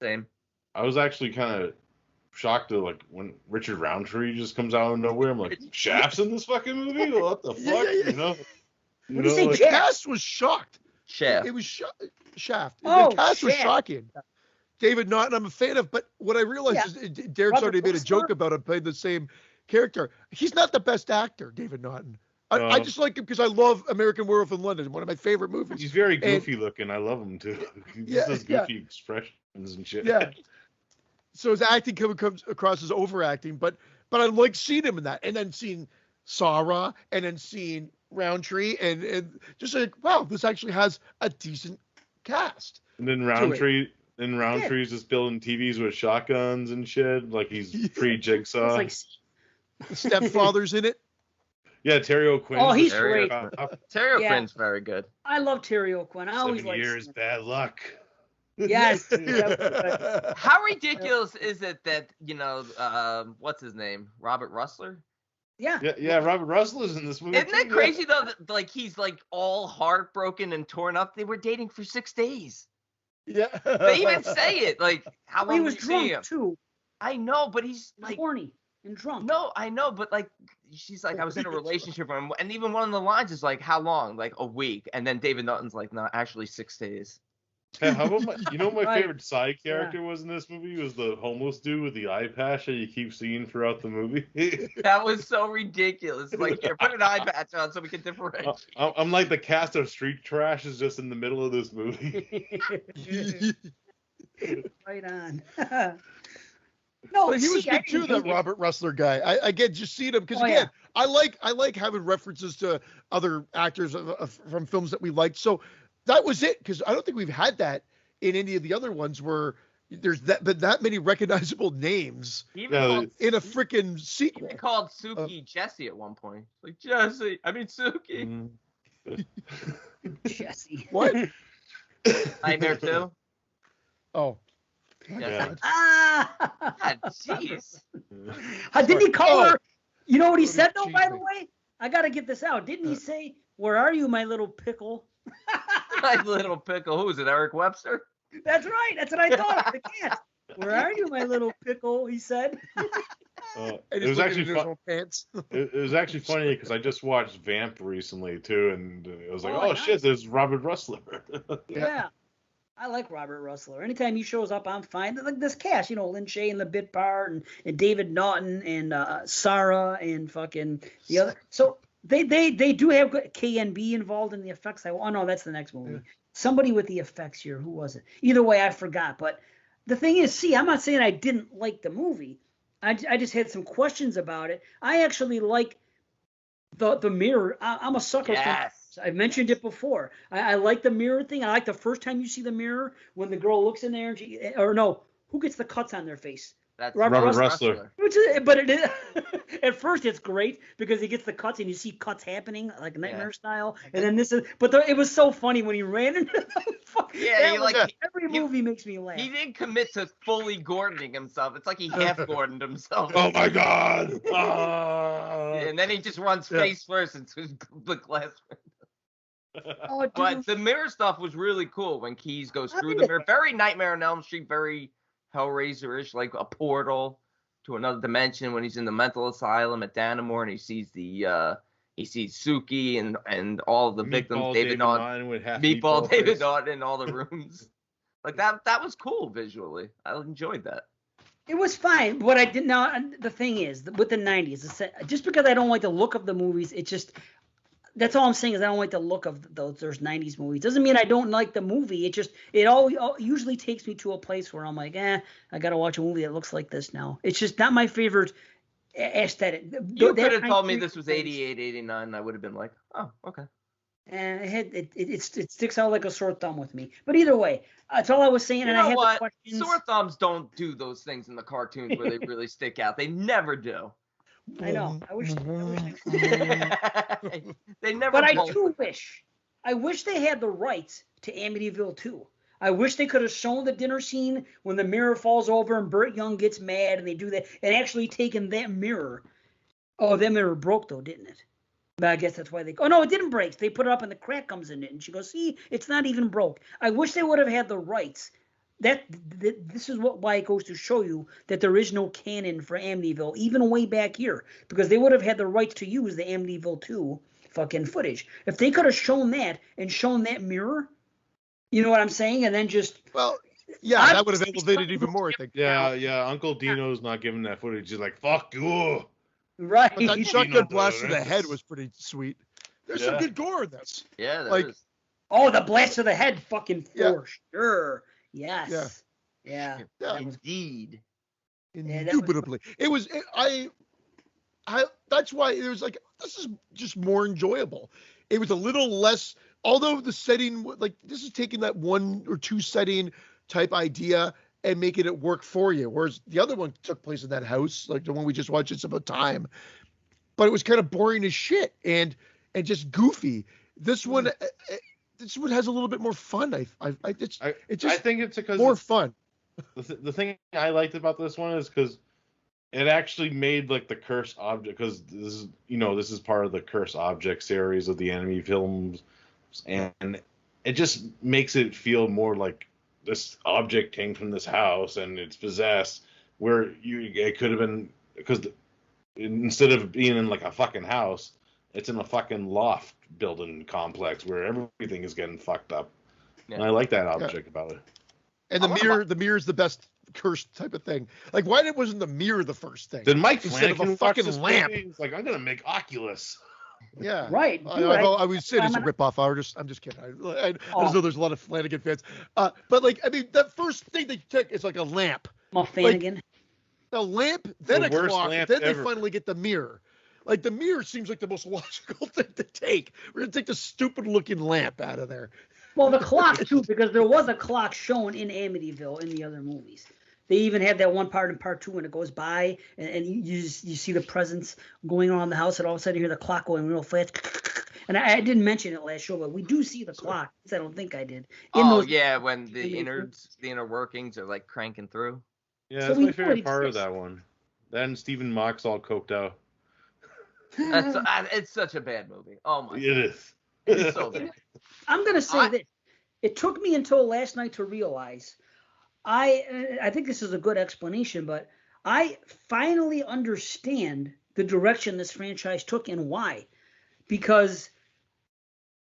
same. I was actually kind of shocked to like when Richard Roundtree just comes out of nowhere. I'm like, Shaft's in this fucking movie? What the fuck? You know? What do you say? The cast was shocked. Shaft. It was Shaft. Oh, the cast was shocking. David Naughton, I'm a fan of, but what I realized is Derek's already made a joke about him playing the same character. He's not the best actor, David Naughton. I just like him because I love American Werewolf in London, one of my favorite movies. He's very goofy looking. I love him too. He just does goofy expressions and shit. Yeah. So his acting comes across as overacting, but I like seeing him in that, and then seeing Sarah, and then seeing Roundtree, and just like, wow, this actually has a decent cast. And then Roundtree's just building TVs with shotguns and shit, like he's pre-Jigsaw. Like, the stepfather's in it. Yeah, Terry O'Quinn. Oh, he's great. Terry O'Quinn's very good. I love Terry O'Quinn. I always 7 years bad luck. Yes. How ridiculous is it that, what's his name? Robert Russler? Yeah, Robert Russell's in this movie. Isn't that crazy though? That, like, he's like all heartbroken and torn up. They were dating for 6 days. Yeah. They even say it. Like, how long he was did you see him? drunk too. I know, but he's like horny and drunk. No, I know, but like she's like, I was in a relationship with him, and even one of the lines is like, how long? Like a week. And then David Naughton's like, no, actually 6 days. Hey, how about my favorite side character was in this movie was the homeless dude with the eye patch that you keep seeing throughout the movie. That was so ridiculous. Like, here, put an eye patch on so we can differentiate. I'm like the cast of Street Trash is just in the middle of this movie. Right on. No, but he was good too, that Robert Russler guy. I get just seeing him because again, I like having references to other actors from films that we liked. So that was it, because I don't think we've had that in any of the other ones where there's that many recognizable names in a freaking sequel. He called Suki Jessie at one point. Like, Jessie, I mean Suki. Jessie. What? Nightmare 2. Oh. Yeah. Jeez. Didn't he call her? You know what he said though, by the way? I gotta get this out. Didn't he say, "Where are you, my little pickle"? My little pickle. Who is it? Eric Webster? That's right. That's what I thought of the cat. Where are you, my little pickle? He said. It was actually it was actually funny because I just watched Vamp recently too, and I was like, "Oh nice. Shit, there's Robert Russler." Yeah. I like Robert Russler. Anytime he shows up, I'm fine. Like this cast, Lin Shaye in the bit part, and David Naughton, and Sarah, and fucking the other. So they do have KNB involved in the effects. Oh no, that's the next movie. Yeah. Somebody with the effects here. Who was it? Either way, I forgot. But the thing is, I'm not saying I didn't like the movie. I just had some questions about it. I actually like the mirror. I'm a sucker for. I've mentioned it before. I like the mirror thing. I like the first time you see the mirror when the girl looks in there and who gets the cuts on their face? That's Robert Russler. But it is, at first it's great because he gets the cuts and you see cuts happening like Nightmare style. And then it was so funny when he ran into the every movie makes me laugh. He didn't commit to fully Gordoning himself. It's like he half Gordoned himself. Oh my God! And then he just runs face first into the glass. But the mirror stuff was really cool when Keys goes through the mirror. Very Nightmare on Elm Street, very Hellraiser-ish, like a portal to another dimension when he's in the mental asylum at Dannemore and he sees Suki and all the victims, David Naughton, Meatball David Naughton in all the rooms. Like that was cool visually. I enjoyed that. It was fine. What I did now, the thing is, with the 90s, just because I don't like the look of the movies, it just, that's all I'm saying is I don't like the look of those 90s movies. Doesn't mean I don't like the movie. It just, it all usually takes me to a place where I'm like, I got to watch a movie that looks like this now. It's just not my favorite aesthetic. You could have told me this was 88, 89, and I would have been like, oh, okay. And it sticks out like a sore thumb with me. But either way, that's all I was saying. You and know I had what? the questions. Sore thumbs don't do those things in the cartoons where they really stick out. They never do. I know. I wish they never. But I do wish. I wish they had the rights to Amityville 2. I wish they could have shown the dinner scene when the mirror falls over and Burt Young gets mad and they do that, and actually taken that mirror. Oh, that mirror broke though, didn't it? But I guess that's why oh no, it didn't break. They put it up and the crack comes in it, and she goes, "See, it's not even broke." I wish they would have had the rights. This is why it goes to show you that there is no canon for Amityville, even way back here, because they would have had the rights to use the Amityville 2 fucking footage. If they could have shown that and shown that mirror, you know what I'm saying, and then just that would have elevated even more. I think. Yeah. Uncle Dino's not giving that footage. He's like, "Fuck you." Right. But that shotgun blast to the head was pretty sweet. There's some good gore in this. Yeah, there is. Oh, the blast to the head, fucking for sure. Yes. Yeah. Indeed. Indubitably. It was. That's why it was like, this is just more enjoyable. It was a little less. Although the setting, like, this is taking that 1 or 2 setting type idea and making it work for you. Whereas the other one took place in that house, like the one we just watched, it's about time. But it was kind of boring as shit and just goofy. This one has a little bit more fun. I think it's because more fun. The thing I liked about this one is because it actually made like the curse object, because this is part of the curse object series of the enemy films, and it just makes it feel more like this object came from this house and it's possessed, where it could have been, because instead of being in like a fucking house, it's in a fucking loft building complex where everything is getting fucked up. Yeah. And I like that object about it. And the mirror is the best cursed type of thing. Like, why wasn't the mirror the first thing? Then Mike instead of a fucking lamp? He's like, I'm gonna make Oculus. Yeah, right. I would say it's a ripoff. I'm just kidding. I just know there's a lot of Flanagan fans. But like, I mean, that first thing they took is like a lamp. Flanagan. Like, a lamp, then a clock, then they ever. finally get the mirror. Like, the mirror seems like the most logical thing to take. We're gonna take the stupid looking lamp out of there. Well, the clock too, because there was a clock shown in Amityville in the other movies. They even had that one part in part 2 when it goes by and you see the presence going around the house, and all of a sudden you hear the clock going real fast. And I didn't mention it last show, but we do see the clock. I don't think I did. When the inner workings are like cranking through. Yeah, that's my favorite part of that one. Then Stephen Mock's all coked out. It's such a bad movie. Oh my! It is. It's so bad. I'm gonna say this. It took me until last night to realize. I think this is a good explanation, but I finally understand the direction this franchise took and why. Because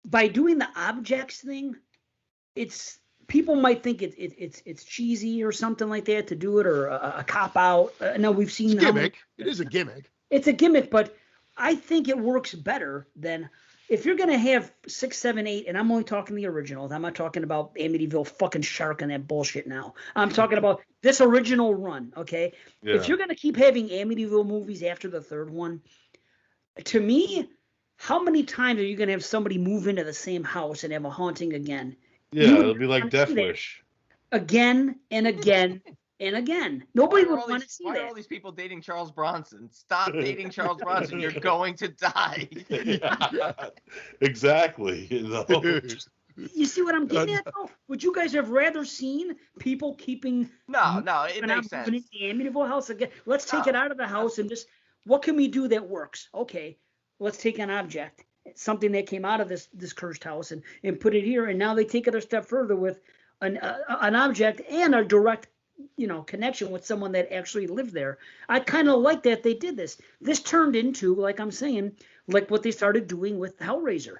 by doing the objects thing, people might think it's cheesy or something like that to do it, or a cop out. No, we've seen it's a gimmick. It is a gimmick. It's a gimmick, but I think it works better than if you're gonna have 6, 7, 8, and I'm only talking the originals. I'm not talking about Amityville fucking shark and that bullshit now. I'm talking about this original run, okay? Yeah. If you're gonna keep having Amityville movies after the third one, to me, how many times are you gonna have somebody move into the same house and have a haunting again? Yeah, it'll be like Death Wish. Again and again. And again, nobody would want to see that. Why are all these people dating Charles Bronson? Stop dating Charles Bronson. You're going to die. Yeah, exactly. You see what I'm getting at, though? Would you guys have rather seen people keeping... No, it makes sense. In the Amityville house again? Let's take it out of the house and just... What can we do that works? Okay, let's take an object, something that came out of this cursed house, and put it here. And now they take it a step further with an object and a direct... connection with someone that actually lived there. I kind of like that they did this. This turned into, like I'm saying, like what they started doing with Hellraiser,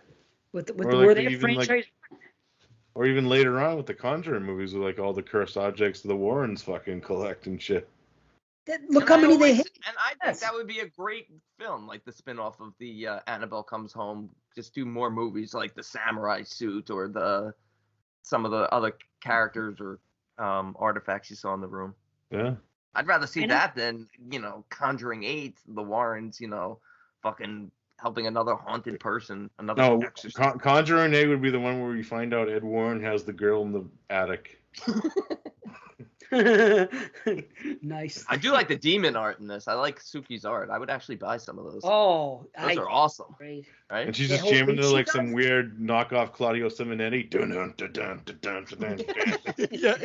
with where they franchise. Or even later on with the Conjuring movies, with like all the cursed objects the Warrens fucking collect and shit. Look how many they hit. And I think that would be a great film, like the spin-off of the Annabelle Comes Home. Just do more movies like the samurai suit or some of the other characters or artifacts you saw in the room. Yeah. I'd rather see that than, Conjuring 8, the Warrens, fucking helping another haunted person, another exorcist. Conjuring 8 would be the one where you find out Ed Warren has the girl in the attic. Nice. I do like the demon art in this. I like Suki's art. I would actually buy some of those. Oh, those are awesome. Great. Right? And she's just jamming to like some weird knockoff Claudio Simonetti. Dun, dun, dun, dun, dun, dun, dun. Yeah.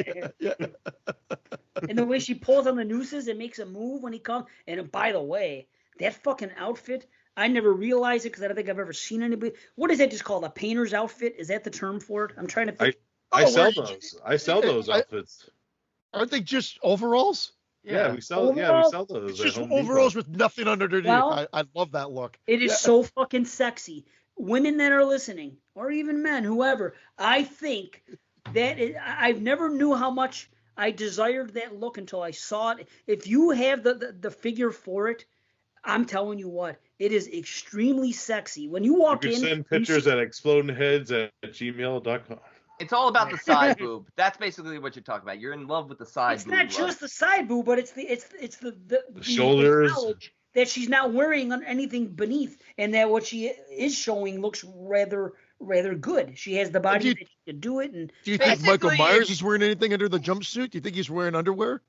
And the way she pulls on the nooses and makes a move when he comes. And by the way, that fucking outfit, I never realized it because I don't think I've ever seen anybody. What is that just called? A painter's outfit? Is that the term for it? I'm trying to think. I sell those. I sell those outfits. Aren't they just overalls? Yeah, we sell those. It's just overalls with nothing underneath. Well, I love that look. It is so fucking sexy. Women that are listening, or even men, whoever, I think that I've never knew how much I desired that look until I saw it. If you have the figure for it, I'm telling you what, it is extremely sexy. When you walk in, send pictures at explodingheads@gmail.com. It's all about the side boob. That's basically what you're talking about. You're in love with the side boob. It's not just the side boob, but it's the shoulders. That she's not wearing anything beneath, and that what she is showing looks rather good. She has the body that she can do it. And do you think Michael Myers is wearing anything under the jumpsuit? Do you think he's wearing underwear?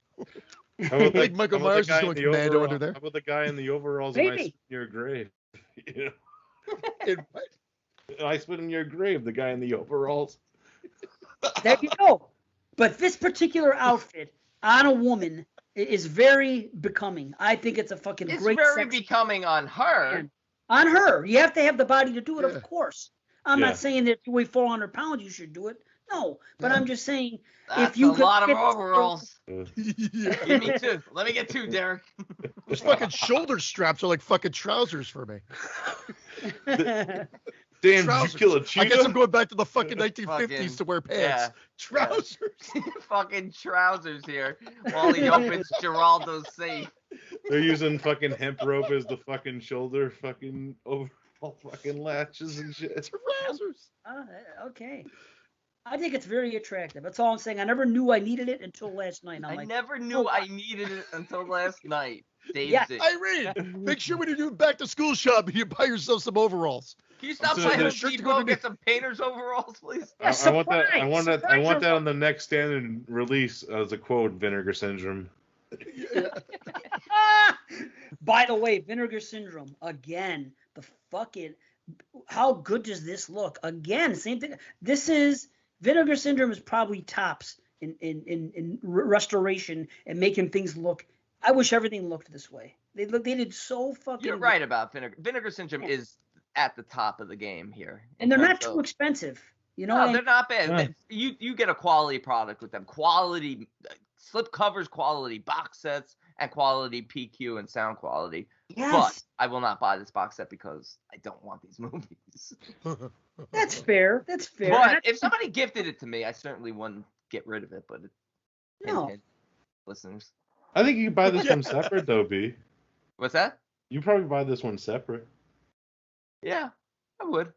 How about like Michael Myers is going commando under there? How about the guy in the overalls and I spit in your grave? I spit in your grave, the guy in the overalls. There you go. But this particular outfit on a woman is very becoming. I think it's a fucking great. It's very becoming on her. Man. On her. You have to have the body to do it, of course. I'm not saying that if you weigh 400 pounds, you should do it. No. But I'm just saying that's if you a lot of overalls. Give me two. Let me get two, Derek. Those fucking shoulder straps are like fucking trousers for me. Damn, trousers. Did you kill a cheetah? I guess I'm going back to the fucking 1950s to wear pants. Yeah. Trousers. Fucking trousers here while he opens Geraldo's safe. They're using fucking hemp rope as the fucking shoulder fucking overall fucking latches and shit. Trousers. Okay. I think it's very attractive. That's all I'm saying. I never knew I needed it until last night. I never knew I needed it until last night. Dave did. Irene, make sure when you do back to school shopping, you buy yourself some overalls. Can you stop by Home Depot and get some painter's overalls, please? I want that on the next standard release as a quote, Vinegar Syndrome. By the way, Vinegar Syndrome, again, how good does this look? Again, same thing. Vinegar Syndrome is probably tops in restoration and making things look. I wish everything looked this way. They did so fucking. You're right about Vinegar. Vinegar Syndrome is at the top of the game here. And they're not too expensive. No, they're not bad. Yeah. You get a quality product with them. Quality slip covers, quality box sets, and quality PQ and sound quality. Yes. But I will not buy this box set because I don't want these movies. That's fair. But if somebody gifted it to me, I certainly wouldn't get rid of it. But listeners. I think you can buy this one separate, though, B. What's that? You probably buy this one separate. Yeah, I would.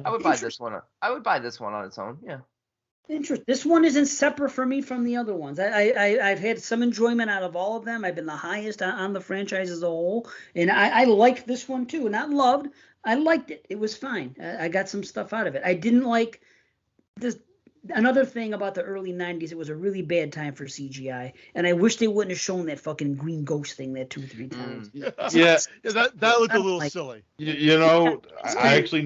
I would buy this one. I would buy this one on its own. Yeah. Interesting. This one isn't separate for me from the other ones. I've had some enjoyment out of all of them. I've been the highest on the franchise as a whole, and I liked this one too. Not loved. I liked it. It was fine. I got some stuff out of it. I didn't like this. Another thing about the early 90s, it was a really bad time for CGI, and I wish they wouldn't have shown that fucking green ghost thing there 2-3 times. Yeah, that looked a little silly. You know, I actually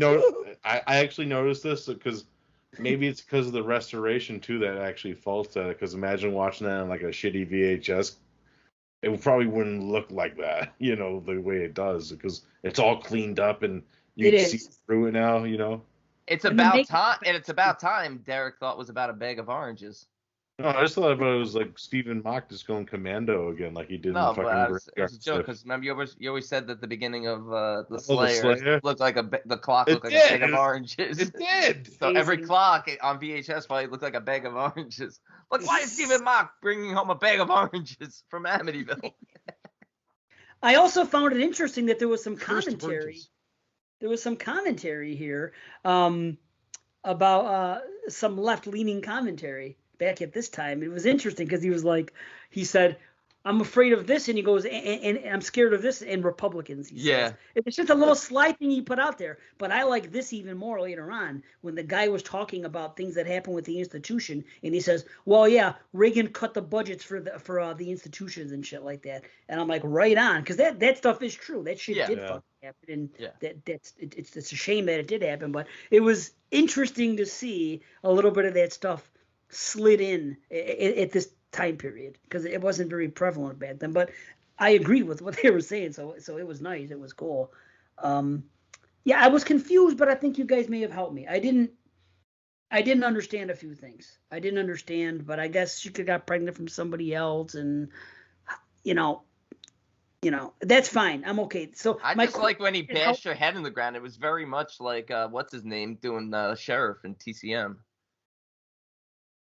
noticed this because maybe it's because of the restoration too that actually faults at it. Because imagine watching that on like a shitty VHS, it probably wouldn't look like that, the way it does because it's all cleaned up and you can see through it now, It's about time, and it's about time Derek thought was about a bag of oranges. No, I just thought about it was like Stephen Mock just going commando again, like he did No, in but fucking it was a joke because remember you always said that the beginning of the the Slayer Slayer. looked like the clock It looked like a bag did. of oranges. It did. So every Amazing. clock on VHS probably looked like a bag of oranges. Like, why is Stephen Mock bringing home a bag of oranges from Amityville? I also found it interesting that there was some Cursed commentary. oranges. There was some commentary here about some left-leaning commentary back at this time. It was interesting because he said, I'm afraid of this, and he goes, and I'm scared of this, and Republicans, he says. It's just a little sly thing he put out there. But I like this even more later on when the guy was talking about things that happened with the institution, and he says, well, yeah, Reagan cut the budgets for the institutions and shit like that. And I'm like, right on, because that stuff is true. That shit did fucking happen, and it's a shame that it did happen, but it was interesting to see a little bit of that stuff slid in at this time period because it wasn't very prevalent back then. But I agreed with what they were saying, so it was nice. It was cool. I was confused, but I think you guys may have helped me. I didn't understand a few things. I didn't understand, but I guess she could have got pregnant from somebody else, and that's fine. I'm okay. So I just like when he bashed her head in the ground. It was very much like what's his name doing sheriff in TCM.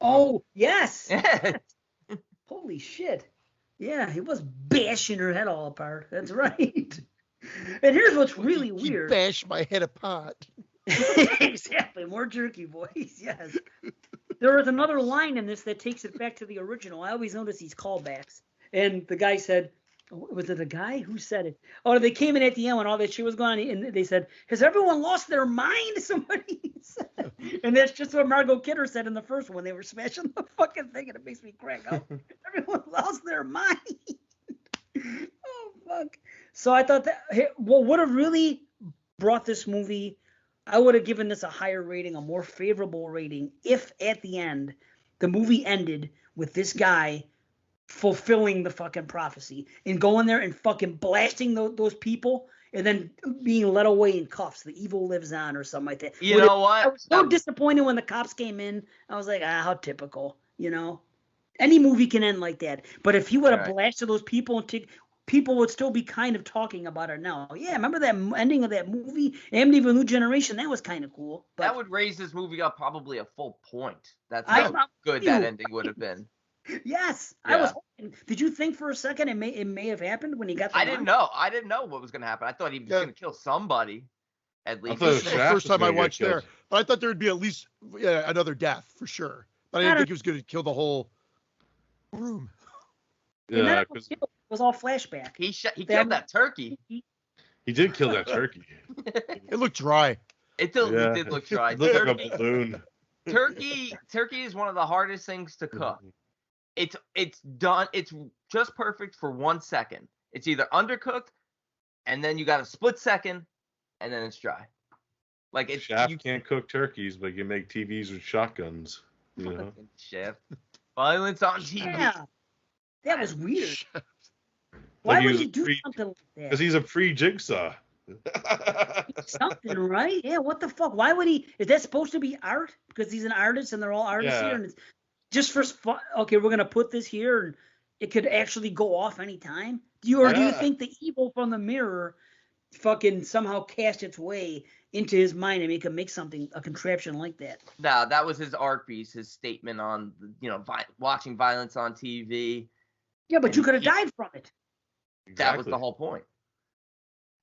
Oh yes. Holy shit. Yeah, he was bashing her head all apart. That's right. And here's what's really weird. Bash my head apart. Exactly. More jerky voice. Yes. There is another line in this that takes it back to the original. I always notice these callbacks. And the guy said, was it a guy? Who said it? Oh, they came in at the end when all that shit was going on, and they said, has everyone lost their mind? Somebody said. And that's just what Margot Kidder said in the first one. They were smashing the fucking thing, and it makes me crack up. Everyone lost their mind. Oh, fuck. So I thought that, what would have really brought this movie, I would have given this a higher rating, a more favorable rating, if at the end, the movie ended with this guy fulfilling the fucking prophecy and going there and fucking blasting those people and then being led away in cuffs. The evil lives on or something like that. You know what? I was so disappointed when the cops came in. I was like, how typical, Any movie can end like that. But if he would have blasted those people people would still be kind of talking about it now. Yeah, remember that ending of that movie, Amityville New Generation? That was kind of cool. But that would raise this movie up probably a full point. That's how good that ending would have been. Yes, yeah. I was hoping. Did you think for a second it may have happened when he got the I didn't know what was going to happen. I thought he was going to kill somebody at least. This is the first time I watched there. But I thought there would be at least another death for sure. But I didn't think he was going to kill the whole room. Yeah, because it was all flashback. He killed that turkey. He did kill that turkey. It looked dry. It did look dry. It looked like a balloon. Turkey is one of the hardest things to cook. It's done. It's just perfect for 1 second. It's either undercooked, and then you got a split second, and then it's dry. Like Shaft can't cook turkeys, but you make TVs with shotguns. Shaft. Violence on TV. Yeah, that was weird. Why would he do something like that? Because he's a pre-Jigsaw. Something, right? Yeah, what the fuck? Why would he? Is that supposed to be art? Because he's an artist and they're all artists here, and it's just for fun. Okay, we're gonna put this here, and it could actually go off anytime. Do you think the evil from the mirror fucking somehow cast its way into his mind and make a contraption like that? No, that was his art piece, his statement on watching violence on TV. Yeah, but you could have died from it. Exactly. That was the whole point.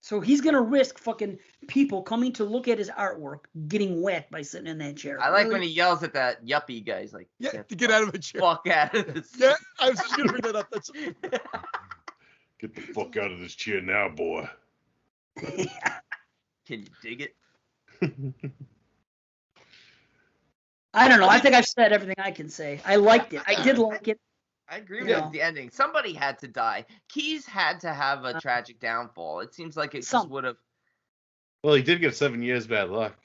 So he's going to risk fucking people coming to look at his artwork getting whacked by sitting in that chair. I like when he yells at that yuppie guy. He's like, to get out of the chair. Fuck out of this. Yeah, I was just going to bring that up. Get the fuck out of this chair now, boy. Can you dig it? I don't know. I think I've said everything I can say. I liked it. I did like it. I agree with the ending. Somebody had to die. Keys had to have a tragic downfall. It seems like it just would have. Well, he did get 7 years bad luck.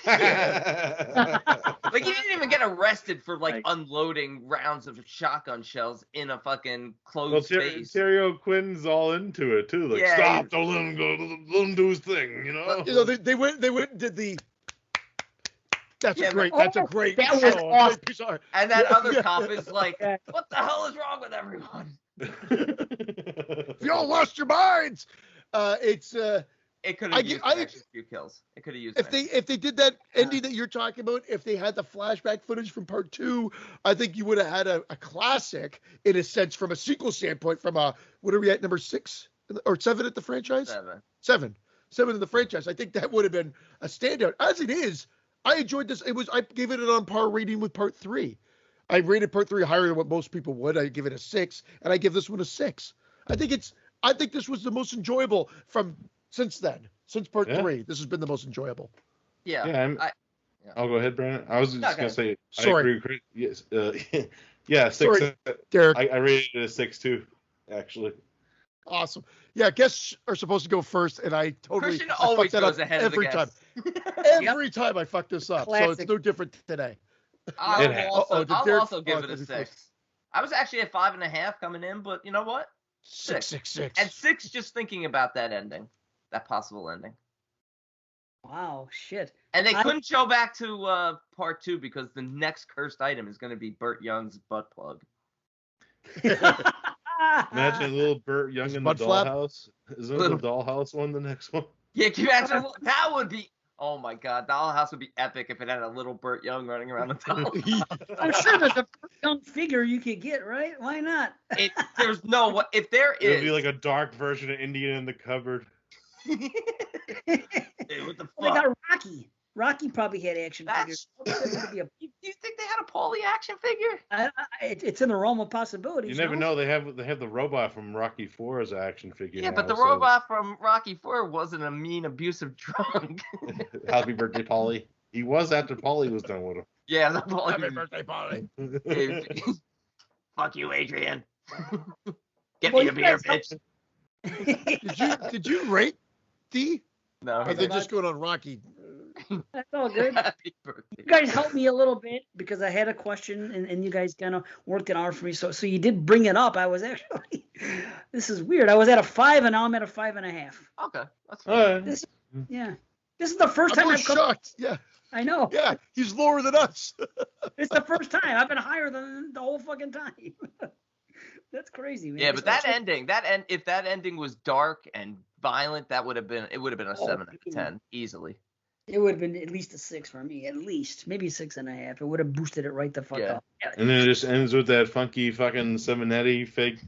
Like he didn't even get arrested for unloading rounds of shotgun shells in a fucking closed space. Terry Quinn's all into it too. Like, stop! Don't let him go. Let him do his thing. They went and did the. That's Yeah, a great. but- That's a great. That was show. awesome. Great piece of art. And that Yeah, other yeah. cop is like, Yeah. what the hell is wrong with everyone? You all lost your minds. It's It could I have get- used I- an extra few kills. It could have used if they did that ending that you're talking about, if they had the flashback footage from part 2, I think you would have had a classic in a sense from a sequel standpoint. From a what are we at, number 6 or 7 at the franchise? 7. 7 in the franchise. I think that would have been a standout. As it is, I enjoyed this. I gave it an on par rating with part 3. I rated part 3 higher than what most people would. I give it a 6, and I give this one a 6. I think this was the most enjoyable since then. Since part 3, this has been the most enjoyable. Yeah. Yeah, I'll go ahead, Brandon. I was just gonna say, Sorry. I agree. Yes, yeah, 6. Sorry, Derek. I rated it a 6 too, actually. Awesome. Yeah, guests are supposed to go first, and I totally Christian I always fucked that goes up ahead of the every time. guest. Every time I fuck this up, so Classic. it's no different today. I'll did also Derek- give it a did he 6. I was actually at 5.5 coming in, but you know what? 6. And 6 just thinking about that ending, that possible ending. Wow, shit. And they couldn't show back to part 2 because the next cursed item is going to be Burt Young's butt plug. Imagine a little Burt Young in the butt flap? dollhouse. Isn't the dollhouse one the next one? Yeah, can you imagine? That would be. Oh my God, Dollhouse would be epic if it had a little Burt Young running around the top. I'm sure there's a young figure you could get, right? Why not? There's no what if there It'll is. be like a dark version of Indian in the cupboard. Dude, what the Well, they fuck? got Rocky. Rocky probably had action figures. That's. Do you think they had a Paulie action figure? It's in the realm of possibilities. You never know. They have the robot from Rocky 4 as an action figure. Yeah, now, but the so- robot from Rocky 4 wasn't a mean, abusive drunk. Happy birthday, Paulie. He was after Paulie was done with him. Yeah, the Paulie. Happy birthday, Polly. Fuck you, Adrian. Get Well, me you a beer, guys- bitch. Did you rate D? No, Or are they just going on Rocky? That's all good. Happy birthday. You guys helped me a little bit because I had a question and you guys kind of worked it out for me. So you did bring it up. I was actually, this is weird. I was at a 5 and now I'm at a 5.5. Okay, that's All fine. right. This is the first I'm time more I've come. shocked. Yeah, I know. yeah, he's lower than us. It's the first time. I've been higher than the whole fucking time. That's crazy, man. Yeah, but that ending, if that ending was dark and violent, it would have been a 7 out of 10 easily. It would have been at least a 6 for me, at least. Maybe 6.5. It would have boosted it right the fuck Yeah. up. Yeah. And then it just ends with that funky fucking Simonetti fake.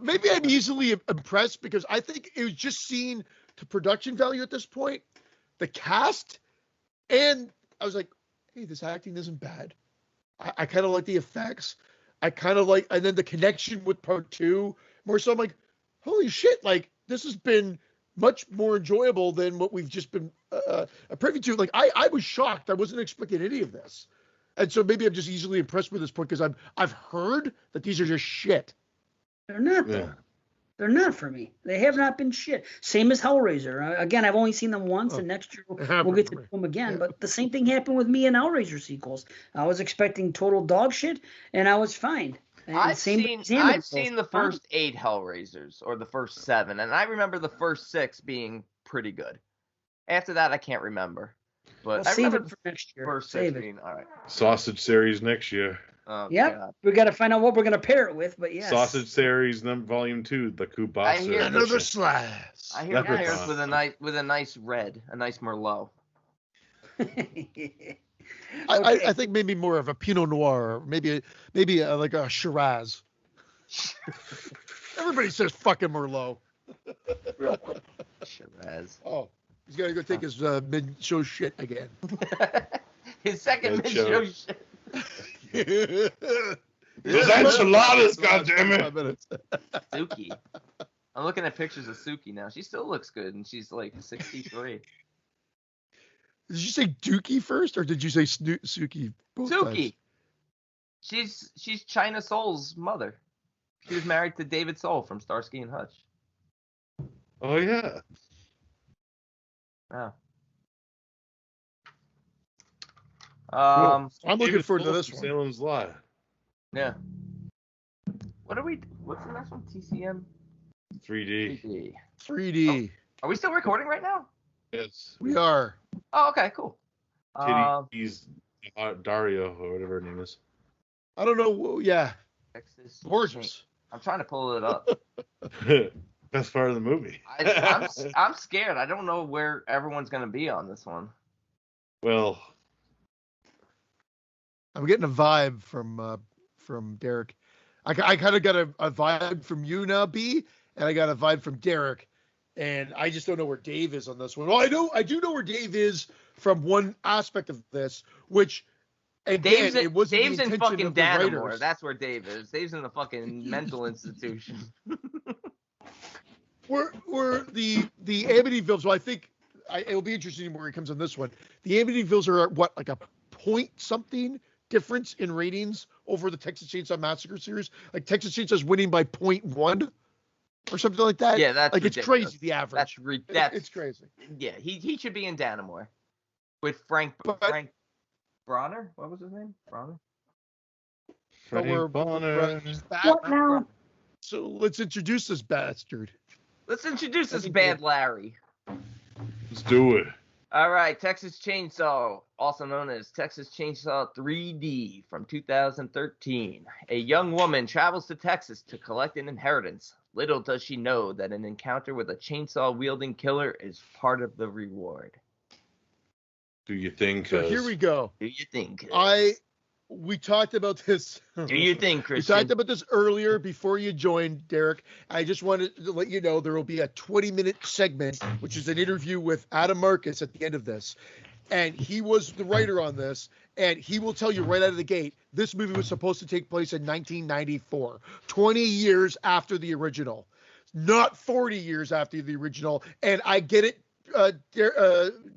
Maybe I'm easily impressed because I think it was just seen to production value at this point, the cast, and I was like, hey, this acting isn't bad. I kind of like the effects. I kind of like, and then the connection with part 2 more so. I'm like, holy shit! Like this has been much more enjoyable than what we've just been privy to. Like I was shocked. I wasn't expecting any of this, and so maybe I'm just easily impressed with this point because I've heard that these are just shit. They're not, though. Yeah. They're not for me. They have not been shit. Same as Hellraiser. Again, I've only seen them once, and next year we'll get to them again. Yeah. But the same thing happened with me in Hellraiser sequels. I was expecting total dog shit, and I was fine. And I've same seen with Amityville. the first 8 Hellraisers or the first 7, and I remember the first 6 being pretty good. After that, I can't remember. But Well, I save remember it for next year. first 6 Save it. being all right. Sausage series next year. Oh, Yep. God. We got to find out what we're going to pair it with, but yes. Sausage series volume 2, the I Kubasa. hear Another edition. slice. I hear Leprechaun. pairs with a nice red, a nice Merlot. I think maybe more of a Pinot Noir, maybe like a Shiraz. Everybody says fucking Merlot. Shiraz. Oh, he's got to go take his mid-show shit again. His second Mid-show. mid-show shit. Those enchiladas, goddammit. 5 minutes. Suki. I'm looking at pictures of Suki now. She still looks good, and she's like 63. Did you say Dookie first, or did you say Suki? Both Suki. times? She's China Soul's mother. She was married to David Soul from Starsky and Hutch. Oh, yeah. Wow. I'm looking David forward to Soul this from one. Salem's Lot. Yeah. What's the next one? TCM? 3D. 3D. 3D. Are we still recording right now? Yes. We are. Oh, okay, cool. Titty's Dario or whatever her name is. I don't know. Yeah. Texas. Gorgeous. I'm trying to pull it up. Best part of the movie. I'm scared. I don't know where everyone's gonna be on this one. Well, I'm getting a vibe from Derek. I kind of got a vibe from you now, B, and I got a vibe from Derek, and I just don't know where Dave is on this one. Well, I do know where Dave is from one aspect of this, which again, it wasn't Dave's the in intention fucking of the Dannemore. writers. That's where Dave is. Dave's in the fucking mental institution. We're the Amityville. So I think it'll be interesting where he comes on this one. The Amityvilles are what, like a point something difference in ratings over the Texas Chainsaw Massacre series. Like Texas Chainsaw's winning by 0.1 or something like that. Yeah, that's like ridiculous. It's crazy. The average. It's crazy. Yeah, he should be in Dannemore with Frank Bronner. What was his name? Bronner. Freddie Bonner. What now? So let's introduce this bastard. Let's introduce this bad Larry. Let's do it. All right, Texas Chainsaw, also known as Texas Chainsaw 3D from 2013. A young woman travels to Texas to collect an inheritance. Little does she know that an encounter with a chainsaw-wielding killer is part of the reward. Do you think? So here we go. Do you think? We talked about this. Do you think, Christian? We talked about this earlier before you joined, Derek. I just wanted to let you know there will be a 20-minute segment, which is an interview with Adam Marcus at the end of this. And he was the writer on this, and he will tell you right out of the gate, this movie was supposed to take place in 1994, 20 years after the original, not 40 years after the original. And I get it.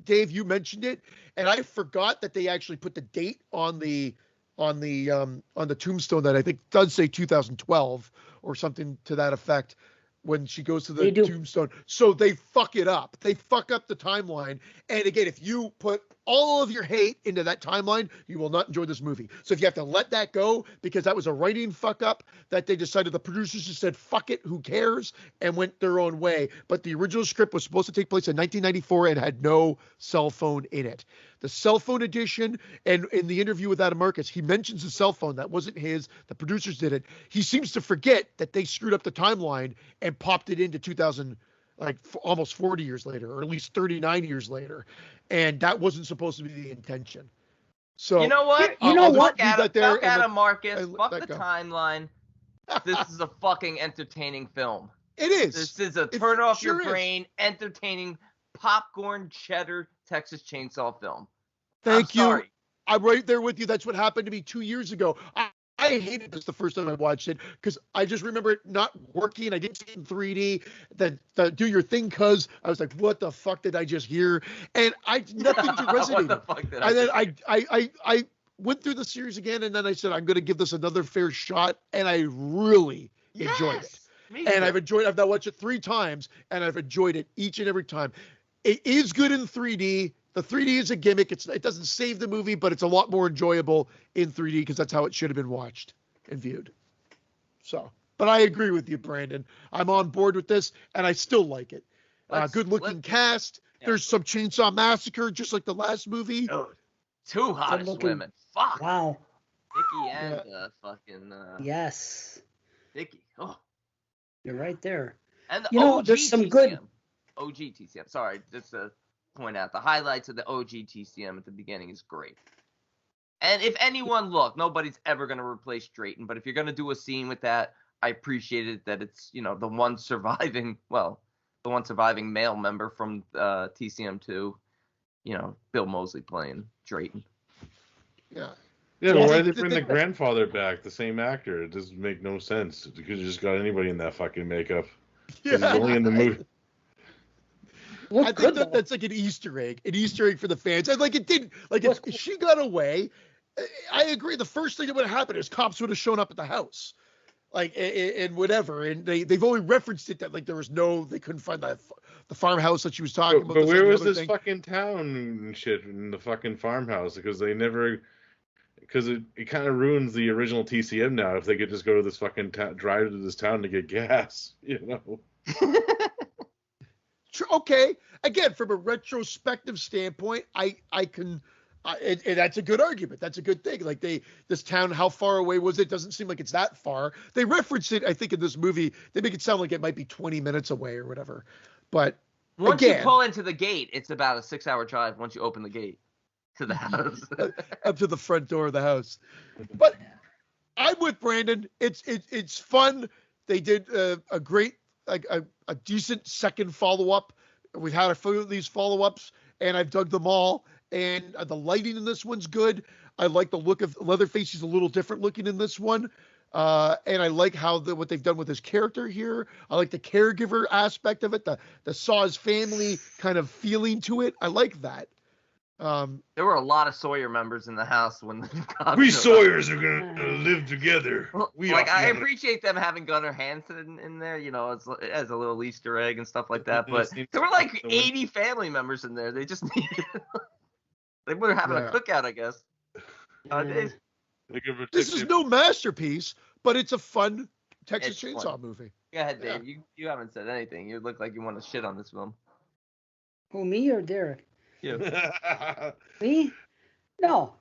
Dave, you mentioned it, and I forgot that they actually put the date on the tombstone that I think does say 2012 or something to that effect when she goes to the tombstone. So they fuck it up. They fuck up the timeline. And again, if you put all of your hate into that timeline, you will not enjoy this movie. So if you have to let that go because that was a writing fuck up that they decided, the producers just said, fuck it, who cares, and went their own way. But the original script was supposed to take place in 1994 and had no cell phone in it. The cell phone edition, and in the interview with Adam Marcus, he mentions the cell phone. That wasn't his. The producers did it. He seems to forget that they screwed up the timeline and popped it into 2000, like almost 40 years later, or at least 39 years later. And that wasn't supposed to be the intention. So you know what? Fuck Adam Marcus. Fuck the timeline. This is a fucking entertaining film. It is. This is a turn off your brain, entertaining popcorn cheddar Texas Chainsaw film. Thank you. I'm right there with you. That's what happened to me 2 years ago. I hated this the first time I watched it because I just remember it not working. I didn't see it in 3D. Then do your thing, cuz I was like, what the fuck did I just hear? And nothing to resonate. What the fuck did and then I went through the series again, and then I said I'm going to give this another fair shot, and I really enjoyed it. And I've now watched it 3 times, and I've enjoyed it each and every time. It is good in 3D. The 3D is a gimmick. It doesn't save the movie, but it's a lot more enjoyable in 3D because that's how it should have been watched and viewed. So, but I agree with you, Brandon. I'm on board with this, and I still like it. Good-looking cast. Yeah. There's some Chainsaw Massacre, just like the last movie. Oh, 2 hottest women. Fuck. Wow. Vicky and fucking. Yes. Vicky. Oh. You're right there. And the OG there's some TCM. good. OG TCM. Sorry, just to point out the highlights of the OG TCM at the beginning is great. And if anyone, look, nobody's ever going to replace Drayton, but if you're going to do a scene with that, I appreciate it that it's, the one surviving male member from TCM2, Bill Moseley playing Drayton. Yeah. Yeah, but why did they bring the grandfather back, the same actor? It doesn't make no sense. You could have just got anybody in that fucking makeup. Yeah. He's only in the movie. I think that's like an Easter egg for the fans. And it didn't, if she got away, I agree. The first thing that would have happened is cops would have shown up at the house, and whatever. And they've only referenced it that there was they couldn't find the farmhouse that she was talking about. But where was this fucking town and shit in the fucking farmhouse? Because it kind of ruins the original TCM now if they could just go to this fucking drive to this town to get gas, okay. Again, from a retrospective standpoint, I can. And that's a good argument. That's a good thing. Like this town, how far away was it? Doesn't seem like it's that far. They reference it, I think, in this movie. They make it sound like it might be 20 minutes away or whatever. But once again, you pull into the gate, it's about a 6-hour drive once you open the gate to the house. up to the front door of the house. But I'm with Brandon. It's fun. They did a great, like a decent second follow-up. We've had a few of these follow-ups, and I've dug them all. And the lighting in this one's good. I like the look of Leatherface. He's a little different looking in this one. And I like how what they've done with his character here. I like the caregiver aspect of it, the Saw's family kind of feeling to it. I like that. There were a lot of Sawyer members in the house when the cops We showed up. Sawyers are gonna live together. I appreciate them having Gunnar Hansen in there, as a little Easter egg and stuff like that. But there were like 80 family members in there. They just needed. They were having a cookout, I guess. This is no masterpiece, but it's a fun Texas Chainsaw movie. Go ahead, Dave. You haven't said anything. You look like you want to shit on this film. Who, me or Derek? You. Me? No,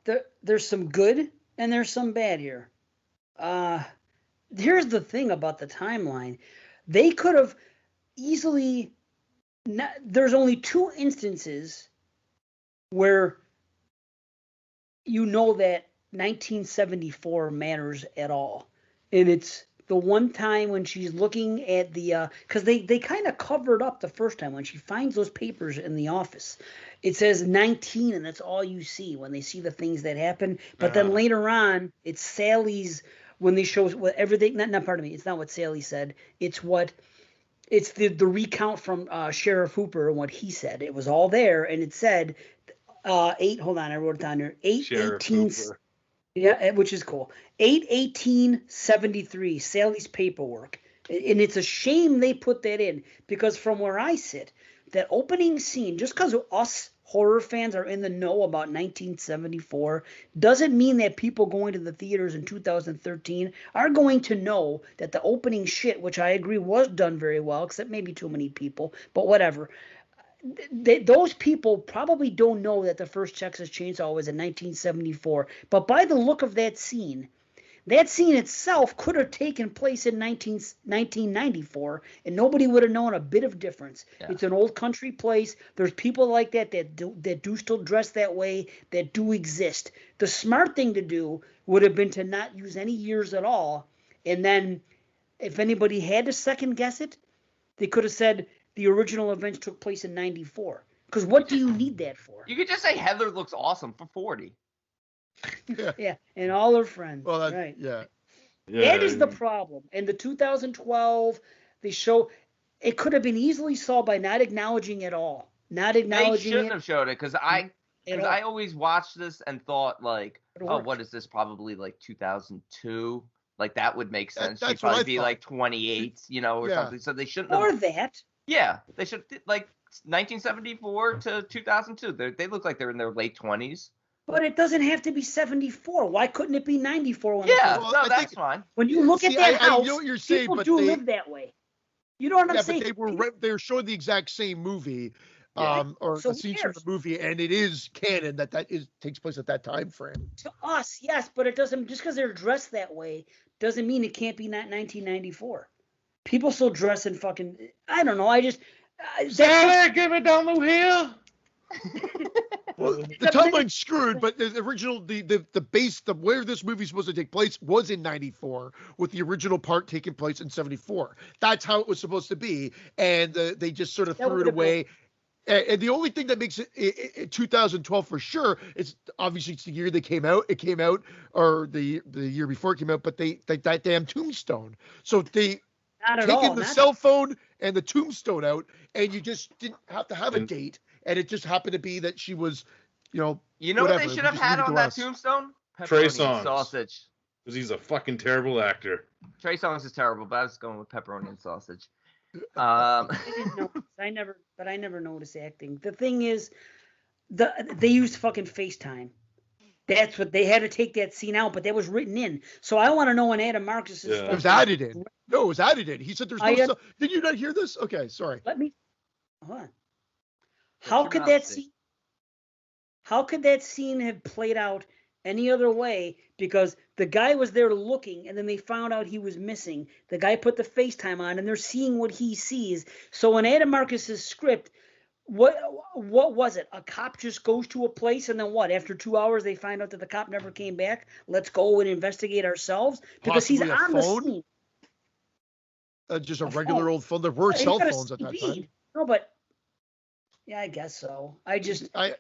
there's some good and there's some bad here. Here's the thing about the timeline. They could have easily... there's only 2 instances where you know that 1974 matters at all. And it's the one time when she's looking at the because they kind of covered up the first time when she finds those papers in the office. It says 19 and that's all you see when they see the things that happen. But then later on, it's Sally's when they show what everything. Not pardon me. It's not what Sally said. It's the recount from Sheriff Hooper and what he said. It was all there and it said 8. Hold on, I wrote it down here. 8/18. Yeah, which is cool. 8/18/73, Sally's paperwork. And it's a shame they put that in because from where I sit, that opening scene, just because us horror fans are in the know about 1974, doesn't mean that people going to the theaters in 2013 are going to know that the opening shit, which I agree was done very well, except maybe too many people, but whatever. Those people probably don't know that the first Texas Chainsaw was in 1974. But by the look of that scene itself could have taken place in 1994, and nobody would have known a bit of difference. Yeah. It's an old country place. There's people like that do still dress that way, that do exist. The smart thing to do would have been to not use any years at all, and then if anybody had to second guess it, they could have said the original events took place in 94. Because what do you need that for? You could just say Heather looks awesome for 40. Yeah, and all her friends. Well, right. Yeah. That is the problem. And the 2012, they show it could have been easily solved by not acknowledging it all. Not acknowledging it. They shouldn't have showed it because I always watched this and thought like, what is this? Probably like 2002. Like that would make sense. She'd probably be like 28, or something. So they shouldn't have. Or that. Yeah, they should like 1974 to 2002. They look like they're in their late 20s. But it doesn't have to be 74. Why couldn't it be 94? That's fine. When you look at that house, I know what you're saying, people but do live that way. You know what I'm saying? But they were showing the exact same movie, or a scene from the movie, and it is canon that takes place at that time frame. To us, yes, but it doesn't. Just because they're dressed that way doesn't mean it can't be 1994. People still dress in fucking. I don't know. I just. Sally, give it down the hill. Well, the timeline's screwed, but the original, the base, where this movie's supposed to take place was in 94, with the original part taking place in 74. That's how it was supposed to be, and they just sort of threw it away. And the only thing that makes it 2012 for sure is obviously it's the year they came out. It came out, or the year before it came out, but that damn tombstone. So they taking the cell phone and the tombstone out, and you just didn't have to have a date. And it just happened to be that she was, what they should have had on that tombstone? Trey Songz. Sausage. Because he's a fucking terrible actor. Trey Songz is terrible, but I was going with pepperoni and sausage. I didn't notice. I never noticed acting. The thing is, they used fucking FaceTime. That's what they had to take that scene out, but that was written in. So I want to know when Adam Marcus is. It was added in. No, it was added in. He said there's no. Did you not hear this? Okay, sorry. Hold on. Shut How your could mouth, that Steve. scene? How could that scene have played out any other way? Because the guy was there looking, and then they found out he was missing. The guy put the FaceTime on, and they're seeing what he sees. So in Adam Marcus's script, what was it? A cop just goes to a place, and then what? After 2 hours, they find out that the cop never came back. Let's go and investigate ourselves because Possibly he's a on the phone? scene. Just a A regular phone. old phone. There were He's cell got a phones at that CB. time. No, but yeah, I guess so.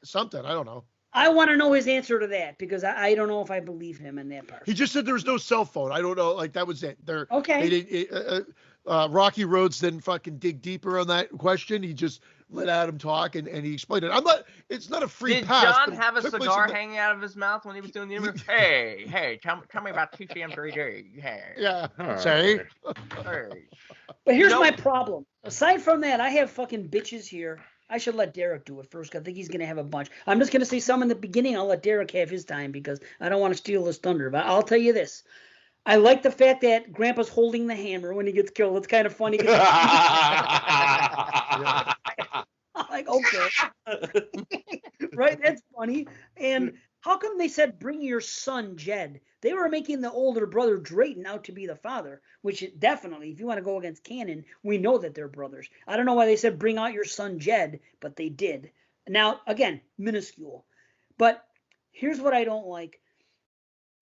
Something. I don't know. I want to know his answer to that because I don't know if I believe him in that part. He just said there was no cell phone. I don't know. Like that was it. Okay. They didn't. Rocky Rhodes didn't fucking dig deeper on that question. He just let Adam talk and he explained it. It's not a free Did pass. John but it have a took place cigar in hanging out of his mouth when he was doing the interview? Hey, tell me about TCM 3D. Hey. Yeah. Say. Hey. But here's my problem. Aside from that, I have fucking bitches here. I should let Derek do it first. I think he's going to have a bunch. I'm just going to say some in the beginning. I'll let Derek have his time because I don't want to steal his thunder. But I'll tell you this. I like the fact that Grandpa's holding the hammer when he gets killed. It's kind of funny. I'm like, okay. Right? That's funny. And how come they said bring your son Jed? They were making the older brother Drayton out to be the father, which definitely, if you want to go against canon, we know that they're brothers. I don't know why they said bring out your son Jed, but they did. Now, again, minuscule. But here's what I don't like.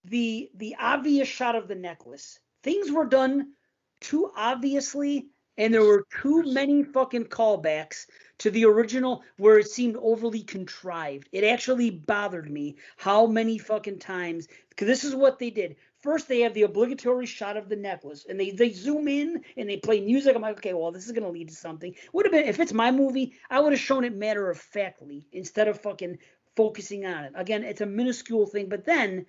The obvious shot of the necklace. Things were done too obviously, and there were too many fucking callbacks to the original where it seemed overly contrived. It actually bothered me how many fucking times, because this is what they did. First, they have the obligatory shot of the necklace, and they zoom in and they play music. I'm like, okay, well, this is gonna lead to something. Would have been, if it's my movie, I would have shown it matter of factly instead of fucking focusing on it. Again, it's a minuscule thing, but then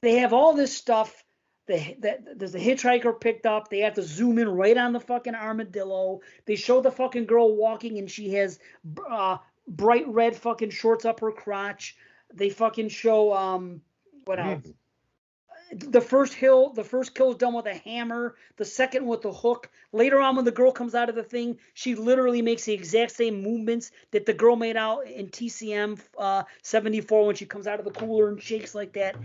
they have all this stuff. There's a hitchhiker picked up. They have to zoom in right on the fucking armadillo. They show the fucking girl walking and she has bright red fucking shorts up her crotch. They fucking show what else? The first kill is done with a hammer. The second with the hook. Later on, when the girl comes out of the thing, she literally makes the exact same movements that the girl made out in TCM 74 when she comes out of the cooler and shakes like that.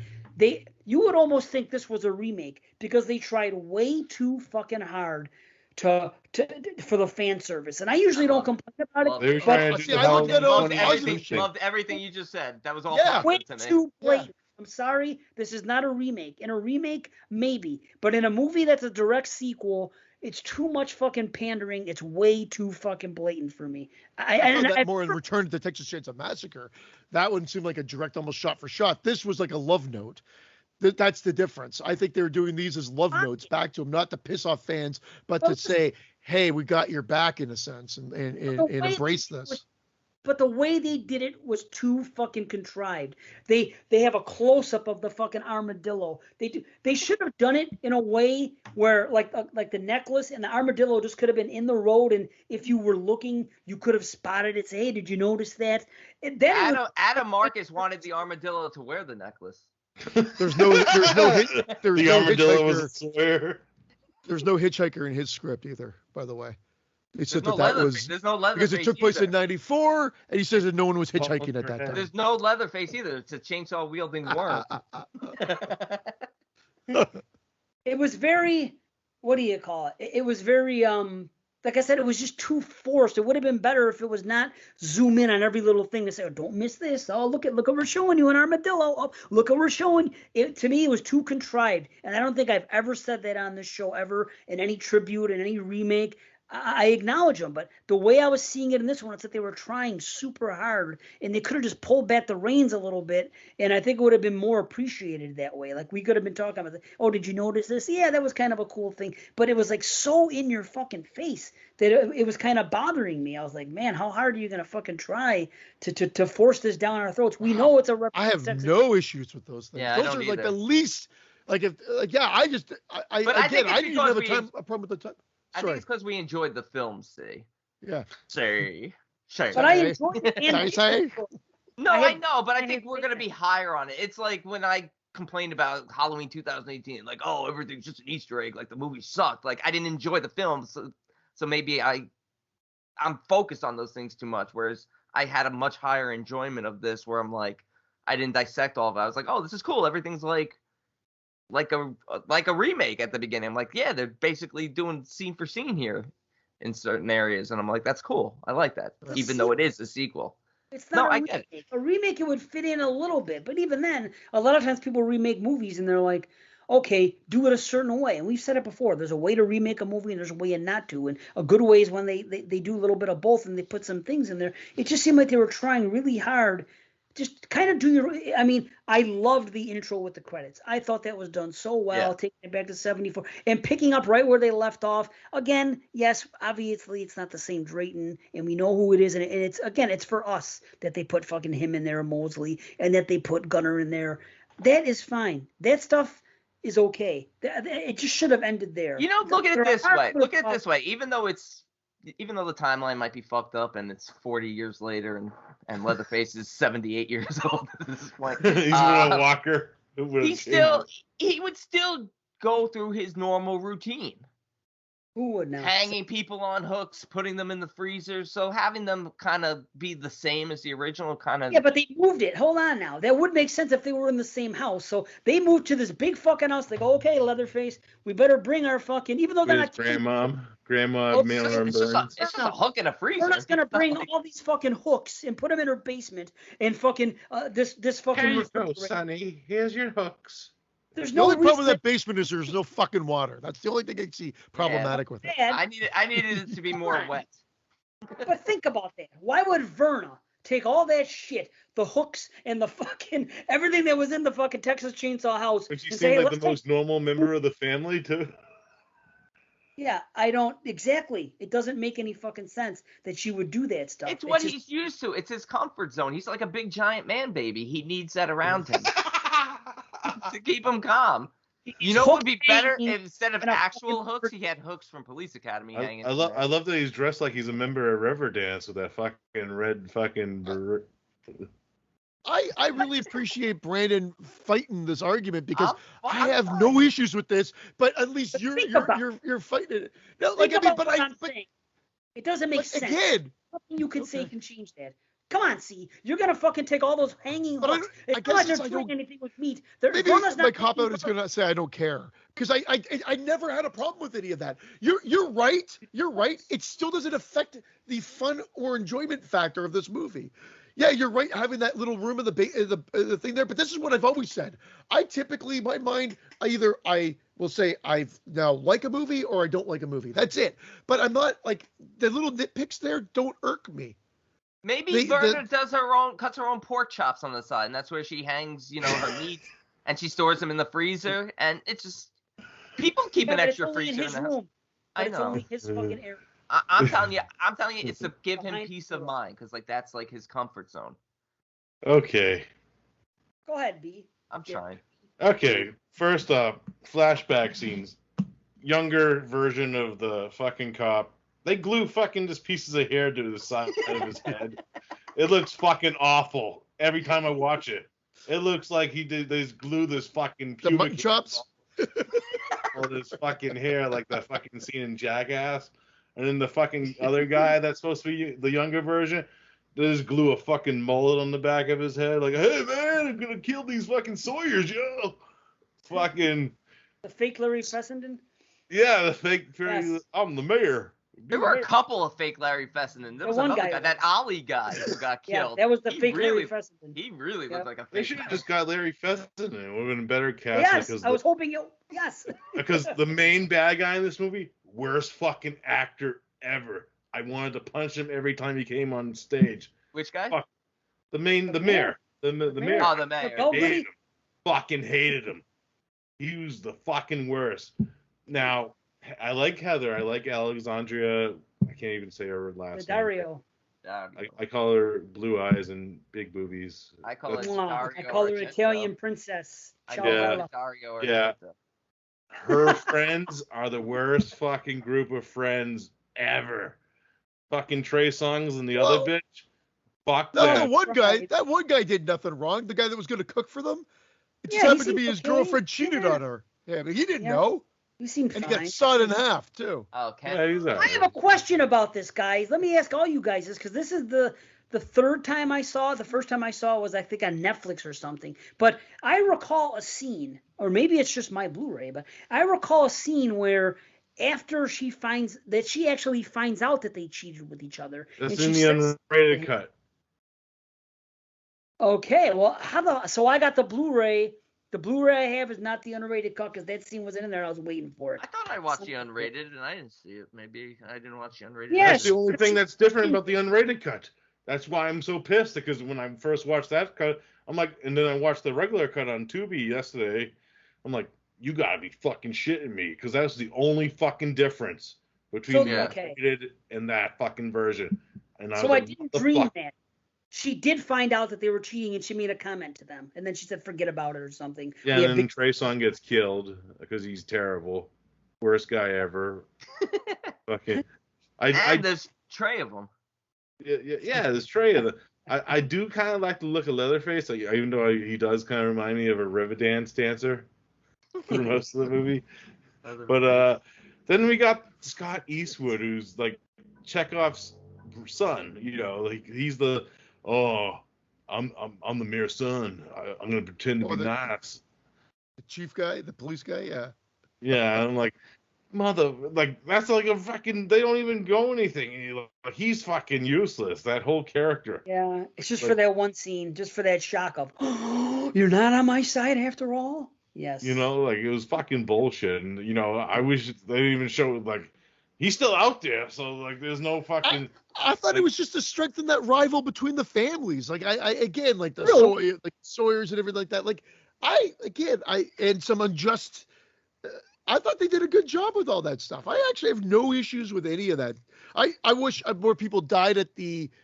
You would almost think this was a remake because they tried way too fucking hard for the fan service, and I usually don't complain about it. Loved everything you just said. That was all way to me. too blatant. Yeah. I'm sorry, this is not a remake. In a remake, maybe, but in a movie that's a direct sequel, it's too much fucking pandering. It's way too fucking blatant for me. I found that more in Return to the Texas Chainsaw Massacre. That one seemed like a direct, almost shot for shot. This was like a love note. That's the difference. I think they were doing these as love notes back to them, not to piss off fans, but to say, hey, we got your back in a sense and embrace this. But the way they did it was too fucking contrived. They have a close up of the fucking armadillo. They should have done it in a way where like the necklace and the armadillo just could have been in the road, and if you were looking, you could have spotted it. Say, hey, did you notice that? Adam Marcus wanted the armadillo to wear the necklace. There's no hitchhiker in his script either, by the way. They said there's no leather because it took place in '94, and he says that no one was hitchhiking at that time. There's no Leatherface either. It's a chainsaw wielding worm. It was very, what do you call it? It was very like I said, it was just too forced. It would have been better if it was not zoom in on every little thing to say, oh, don't miss this. Oh, look what we're showing you an armadillo. Oh, look what we're showing. To me, it was too contrived. And I don't think I've ever said that on this show ever in any tribute, in any remake. I acknowledge them, but the way I was seeing it in this one, it's that they were trying super hard, and they could have just pulled back the reins a little bit, and I think it would have been more appreciated that way. Like, we could have been talking about, oh, did you notice this? Yeah, that was kind of a cool thing, but it was like so in your fucking face that it was kind of bothering me. I was like, man, how hard are you gonna fucking try to force this down our throats? We know it's a reference. I have no issues with those things. Yeah, those are like the least. Like if I didn't have a problem with the time. I think it's because we enjoyed the film, see. Yeah. Say. But I enjoyed it. No, I know, but I think we're going to be higher on it. It's like when I complained about Halloween 2018, like, oh, everything's just an Easter egg, like the movie sucked. Like, I didn't enjoy the film, so maybe I I'm focused on those things too much. Whereas I had a much higher enjoyment of this, where I'm like, I didn't dissect all of it. I was like, oh, this is cool. Everything's like a remake at the beginning. I'm like, yeah, they're basically doing scene for scene here in certain areas, and I'm like, that's cool. I like that, even though it is a sequel. It's not a remake. A remake, it would fit in a little bit, but even then, a lot of times people remake movies and they're like, okay, do it a certain way. And we've said it before. There's a way to remake a movie and there's a way not to. And a good way is when they do a little bit of both and they put some things in there. It just seemed like they were trying really hard. Just kind of do your. I mean, I loved the intro with the credits. I thought that was done so well, taking it back to 74 and picking up right where they left off. Again, yes, obviously it's not the same Drayton, and we know who it is, and it's again, it's for us that they put fucking him in there, and Mosley, and that they put Gunner in there. That is fine. That stuff is okay. It just should have ended there. You know, look at it this way. Look at it this way. Even though the timeline might be fucked up and it's 40 years later and Leatherface is 78 years old at this point. He's a walker. He would still go through his normal routine. Who would not? Hanging people on hooks, putting them in the freezer. So having them kind of be the same as the original kind of. Yeah, but they moved it. Hold on now. That would make sense if they were in the same house. So they moved to this big fucking house. They go, okay, Leatherface, we better bring our fucking, even though they're not. Grandma, Mail and Burns. It's just a hook in a freezer. We're not gonna bring all these fucking hooks and put them in her basement and fucking this fucking. Here you go, Sonny. Here's your hooks. There's the no only problem with that basement is there's no fucking water. That's the only thing I see problematic with it. I needed it to be more wet. But think about that. Why would Verna take all that shit, the hooks and the fucking everything that was in the fucking Texas Chainsaw House? But she seemed like the most normal member of the family too. Yeah, I don't exactly. It doesn't make any fucking sense that she would do that stuff. It's what he's used to. It's his comfort zone. He's like a big giant man baby. He needs that around him. To keep him calm. You know what would be better if instead of actual hooks, he had hooks from Police Academy hanging. I love that he's dressed like he's a member of Riverdance with that fucking red fucking. I really appreciate Brandon fighting this argument because I have no issues with this, but at least you're fighting it. No, like it doesn't make sense. Again, nothing you could say can change that. Come on, see, you're gonna fucking take all those hanging hooks. I guess they're doing anything with meat. Maybe my cop out is gonna say I don't care because I never had a problem with any of that. You're right. You're right. It still doesn't affect the fun or enjoyment factor of this movie. Yeah, you're right. Having that little room in the thing there, but this is what I've always said. I typically, my mind, I will say I now like a movie or I don't like a movie. That's it. But I'm not like the little nitpicks there don't irk me. Maybe Berta cuts her own pork chops on the side, and that's where she hangs, her meat, and she stores them in the freezer, and it's just people keep an extra freezer in the house. I know. It's only his fucking area. I'm telling you, it's to give him peace of mind, because that's like his comfort zone. Okay. Go ahead, B. I'm trying. Okay, first up, flashback scenes. Younger version of the fucking cop. They glue fucking just pieces of hair to the side of his head. It looks fucking awful every time I watch it. It looks like they glue this fucking the mutton chops. All this fucking hair like that fucking scene in Jackass. And then the fucking other guy that's supposed to be the younger version, they just glue a fucking mullet on the back of his head. Like, hey man, I'm gonna kill these fucking Sawyers, yo. Fucking. The fake Larry Fessenden? Yeah, the fake. Yes. I'm the mayor. There were a couple of fake Larry Fessenden. There was another guy, that Ollie guy who got killed. Yeah, that was the fake Larry Fessenden. He really looked like a fake. They should have just got Larry Fessenden. It would have been better cast. Yes, I was hoping you. Yes. Because the main bad guy in this movie, worst fucking actor ever. I wanted to punch him every time he came on stage. Which guy? Fuck. The mayor. The mayor. Oh, the mayor. Hated him. Fucking hated him. He was the fucking worst. Now, I like Heather. I like Alexandria. I can't even say her last name. I call her Blue Eyes and Big Boobies. I call her Dario. I call her Italian Princess. Yeah. Her friends are the worst fucking group of friends ever. Fucking Trey Songz and the other bitch. Fuck that. That one guy did nothing wrong. The guy that was going to cook for them. It just happened to be his girlfriend cheated on her. Yeah, but he didn't know. He seemed And fine. he got sawed in half too. Okay. Yeah, he's all I right. have a question about this, guys. Let me ask all you guys this, because this is the third time I saw it. The first time I saw it was, I think, on Netflix or something. But I recall a scene, or maybe it's just my Blu-ray, but I recall a scene where after she actually finds out that they cheated with each other. That's and in she the says, unrated cut. okay, well, so I got the Blu-ray. The Blu-ray I have is not the unrated cut, because that scene wasn't in there. I was waiting for it. I thought I watched the unrated and I didn't see it. Maybe I didn't watch the unrated. Yes. That's the only thing that's different about the unrated cut. That's why I'm so pissed, because when I first watched that cut, I'm like, and then I watched the regular cut on Tubi yesterday. I'm like, you gotta be fucking shitting me, because that's the only fucking difference between the unrated and that fucking version. And I didn't dream that. She did find out that they were cheating, and she made a comment to them, and then she said, "Forget about it" or something. Yeah, and then Trey Songz gets killed because he's terrible, worst guy ever. Fucking, there's Trey of them. Yeah, there's Trey of them. I do kind of like the look of Leatherface, like, even though he does kind of remind me of a Riverdance dancer for most of the movie. But then we got Scott Eastwood, who's like Chekhov's son. You know, like he's the I'm the mere son. I'm gonna pretend to be nice. The chief guy, the police guy, yeah. Yeah, I'm like, that's like a fucking. They don't even go anything. He's fucking useless. That whole character. Yeah, it's just for that one scene, just for that shock of, oh, you're not on my side after all. Yes. You know, like, it was fucking bullshit, and I wish they didn't even show, like, he's still out there, so, like, there's no fucking. I thought it was just to strengthen that rival between the families. Like, I again, like the Sawyers and everything like that. Like, and some unjust. I thought they did a good job with all that stuff. I actually have no issues with any of that. I wish more people died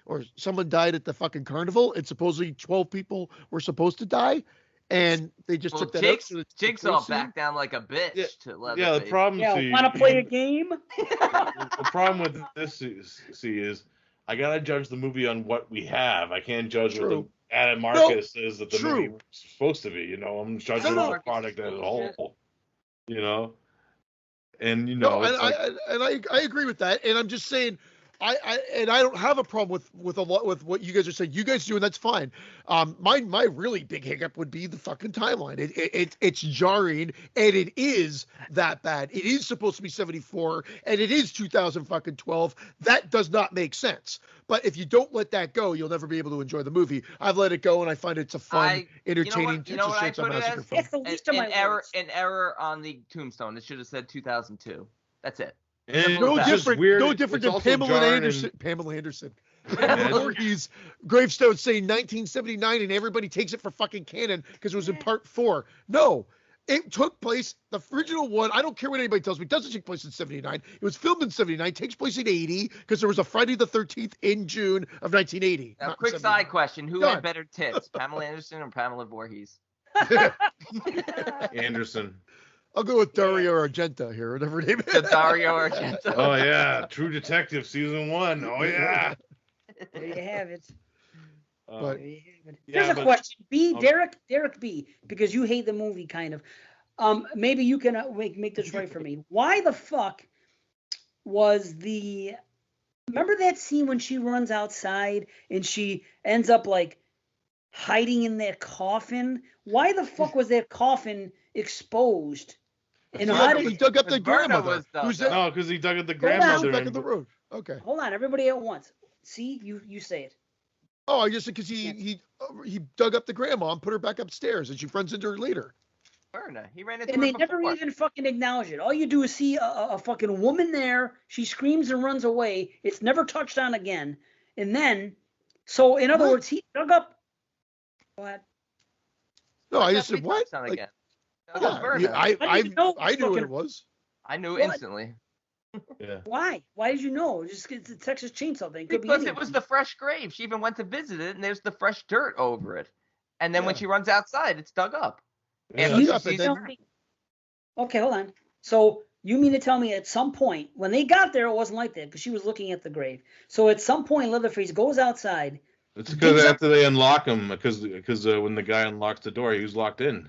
or someone died at the fucking carnival, and supposedly 12 people were supposed to die. And they just took that out. So Jigsaw backed down like a bitch to Leatherface. Yeah, the problem. Want to play a game? The problem with this is I gotta judge the movie on what we have. I can't judge what Adam Marcus says that the movie was supposed to be. I'm judging the product as a whole. And I agree with that. And I'm just saying. I don't have a problem with a lot with what you guys are saying. You guys do, and that's fine. My really big hiccup would be the fucking timeline. It's jarring, and it is that bad. It is supposed to be 74, and it is 2012. That does not make sense. But if you don't let that go, you'll never be able to enjoy the movie. I've let it go, and I find it's a fun, entertaining Texas Chainsaw Massacre film. That's the least of my worries. An error on the tombstone. It should have said 2002. That's it. No different than Pamela Anderson. Pamela Anderson. Voorhees gravestone saying 1979, and everybody takes it for fucking canon because it was in part 4. No, it took place. The original one, I don't care what anybody tells me, doesn't take place in 79. It was filmed in 79. Takes place in 80 because there was a Friday the 13th in June of 1980. Now, quick side question: Who had better tits, Pamela Anderson or Pamela Voorhees? Anderson. I'll go with Dario Argento here, whatever her name is. Dario Argento. Oh, yeah. True Detective Season 1. Oh, yeah. There you have it. Here's a question. Derek B, because you hate the movie, kind of. Maybe you can make this right for me. Why the fuck was remember that scene when she runs outside and she ends up, like, hiding in that coffin? Why the fuck was that coffin exposed? And how did he dug up the grandmother? No, because he dug up the grandmother. Dug in the road. Okay. Hold on, everybody at once. See, you say it. Oh, I just said because he dug up the grandma and put her back upstairs, and she runs into her later. He ran into and her they never even fucking acknowledge it. All you do is see a fucking woman there. She screams and runs away. It's never touched on again. And then, so in other words, he dug up. Go ahead. No, I just said what? Again. I knew what it was. I knew instantly. Yeah. Why? Why did you know? Just it's a Texas Chainsaw thing. Because it was the fresh grave. She even went to visit it, and there's the fresh dirt over it. And then when she runs outside, it's dug up. Okay, hold on. So you mean to tell me at some point, when they got there, it wasn't like that because she was looking at the grave. So at some point, Leatherface goes outside. It's because after they unlock him, because when the guy unlocks the door, he was locked in.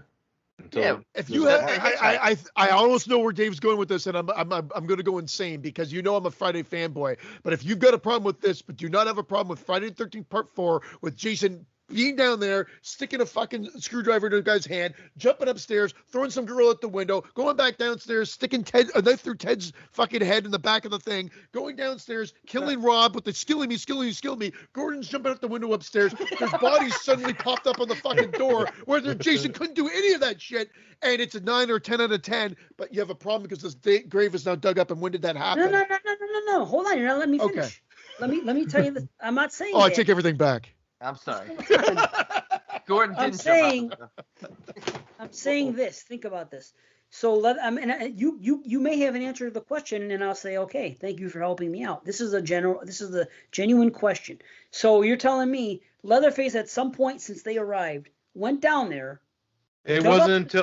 If you have, I almost know where Dave's going with this, and I'm going to go insane because I'm a Friday fanboy. But if you've got a problem with this, but do not have a problem with Friday the 13th Part 4 with Jason being down there, sticking a fucking screwdriver in a guy's hand, jumping upstairs, throwing some girl out the window, going back downstairs, sticking a knife through Ted's fucking head in the back of the thing, going downstairs, killing Rob with the skill me. Gordon's jumping out the window upstairs. There's bodies suddenly popped up on the fucking door where Jason couldn't do any of that shit, and it's a 9 or 10 out of 10. But you have a problem because this grave is now dug up. And when did that happen? No. Hold on, you're not letting me finish. Okay. Let me tell you this. I'm not saying. I take everything back. I'm sorry. Gordon didn't I'm saying this. Think about this. So you may have an answer to the question, and I'll say, okay, thank you for helping me out. This is a genuine question. So you're telling me Leatherface at some point since they arrived went down there. It wasn't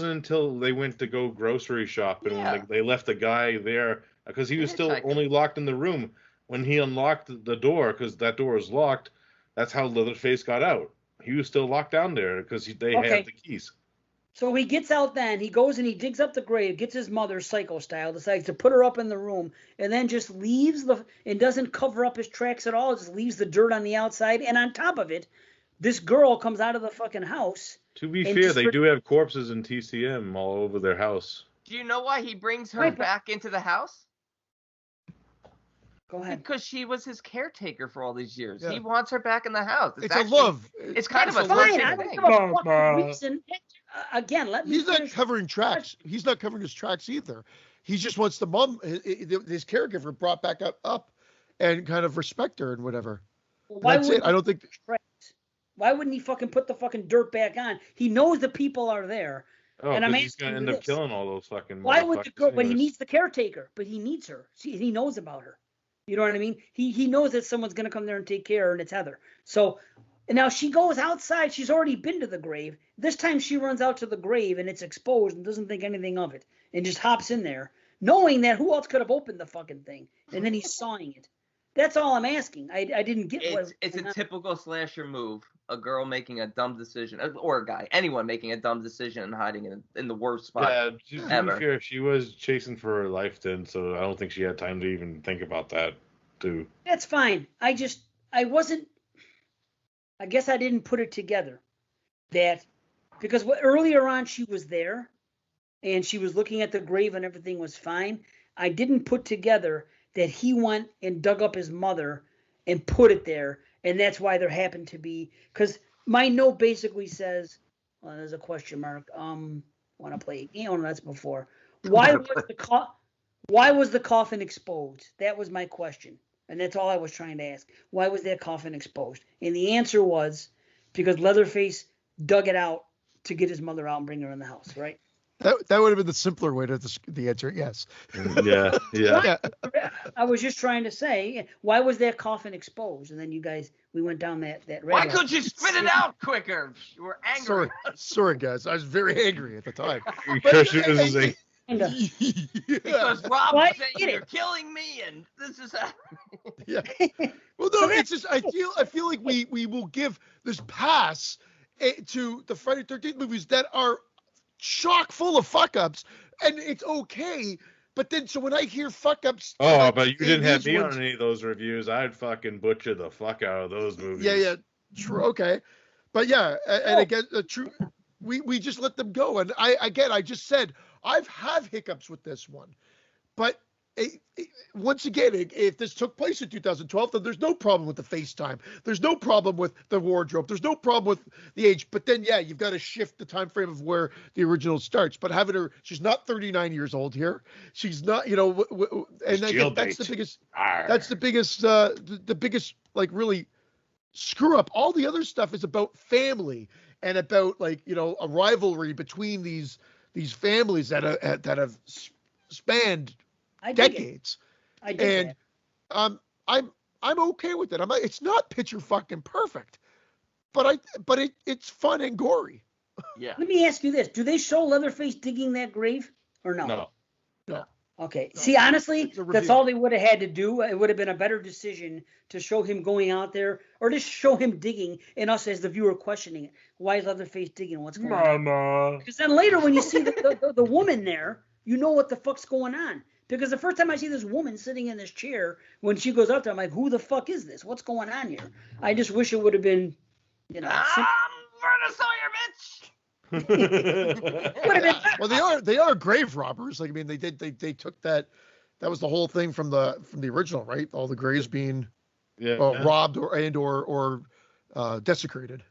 until they went to go grocery shopping and they left the guy there because he was still only locked in the room. When he unlocked the door, because that door was locked, that's how Leatherface got out. He was still locked down there because they had the keys. So he gets out then. He goes and he digs up the grave, gets his mother psycho style, decides to put her up in the room, and then just leaves and doesn't cover up his tracks at all, just leaves the dirt on the outside. And on top of it, this girl comes out of the fucking house. To be fair, they do have corpses in TCM all over their house. Do you know why he brings her back into the house? Go ahead. Because she was his caretaker for all these years. Yeah. He wants her back in the house. It's a love. It's kind of a touching thing. Reason. Again, let me. He's not covering tracks. He's not covering his tracks either. He just wants the mom, his caregiver, brought back up, and kind of respect her and whatever. Well, that's it. I don't think. Why wouldn't he fucking put the fucking dirt back on? He knows the people are there. Oh, and he's gonna end up killing all those fucking. Why would the girl? But he needs the caretaker. But he needs her. See, he knows about her. You know what I mean? He knows that someone's going to come there and take care of her, and it's Heather. So now she goes outside. She's already been to the grave. This time she runs out to the grave, and it's exposed and doesn't think anything of it and just hops in there, knowing that who else could have opened the fucking thing? And then he's sawing it. That's all I'm asking. I didn't get what it's a typical slasher move. A girl making a dumb decision, or a guy, anyone making a dumb decision and hiding in the worst spot ever. To be fair, she was chasing for her life then, so I don't think she had time to even think about that, too. That's fine. I guess I didn't put it together. Because earlier on she was there, and she was looking at the grave and everything was fine. I didn't put together that he went and dug up his mother and put it there. And that's why there happened to be, because my note basically says, well, there's a question mark. Want to play a game? Oh, no, that's before. Why was the coffin exposed? That was my question, and that's all I was trying to ask. Why was that coffin exposed? And the answer was because Leatherface dug it out to get his mother out and bring her in the house, right? That would have been the simpler way to the answer. Yes. Yeah. I was just trying to say, why was that coffin exposed? And then we went down that road. Why couldn't you spit it out quicker? You were angry. Sorry, guys. I was very angry at the time. Because Rob said you're killing me, and this is happening. Yeah. Well, no, it's just I feel like we will give this pass to the Friday 13th movies that are chock full of fuck ups, and it's okay. But then, so when I hear fuck ups, but you didn't have me on any of those reviews. I'd fucking butcher the fuck out of those movies. Yeah, true. Okay, but yeah, and again, true. We just let them go, and I just said I've had hiccups with this one, but once again, if this took place in 2012, then there's no problem with the FaceTime. There's no problem with the wardrobe. There's no problem with the age. But then, yeah, you've got to shift the time frame of where the original starts. But having her, she's not 39 years old here. She's not, and I think that's the biggest. That's the biggest, like, really screw up. All the other stuff is about family and about, like, a rivalry between these families that have spanned decades. I did and I'm okay with it. It's not picture fucking perfect, but it's fun and gory. Yeah. Let me ask you this: do they show Leatherface digging that grave or no? No. Okay. See, honestly, It's a that's review. all they would have had to do. It would have been a better decision to show him going out there, or just show him digging, and us as the viewer questioning it. Why is Leatherface digging? What's going on? Mama. Because then later, when you see the woman there, you know what the fuck's going on. Because the first time I see this woman sitting in this chair, when she goes up there, I'm like, who the fuck is this? What's going on here? I just wish it would have been, Verna Sawyer, bitch. would have been. Well, they are grave robbers. Like, I mean, they took that. That was the whole thing from the original, right? All the graves being robbed or desecrated.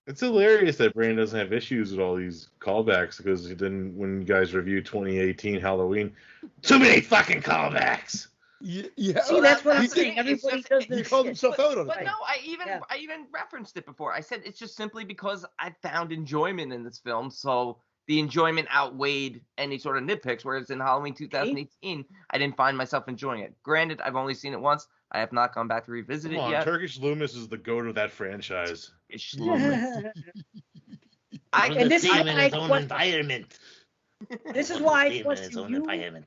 It's hilarious that Brandon doesn't have issues with all these callbacks, because he didn't when you guys reviewed 2018 Halloween. Too many fucking callbacks. Yeah. See, that's what I'm saying. Everybody does their He called shit. himself out on it. But no, I even referenced it before. I said it's just simply because I found enjoyment in this film, so the enjoyment outweighed any sort of nitpicks. Whereas in Halloween 2018, I didn't find myself enjoying it. Granted, I've only seen it once. I have not gone back to revisit it yet. Turkish Loomis is the goat of that franchise. Turkish Loomis. And this is in why his own environment. This is why I In his question own you. environment.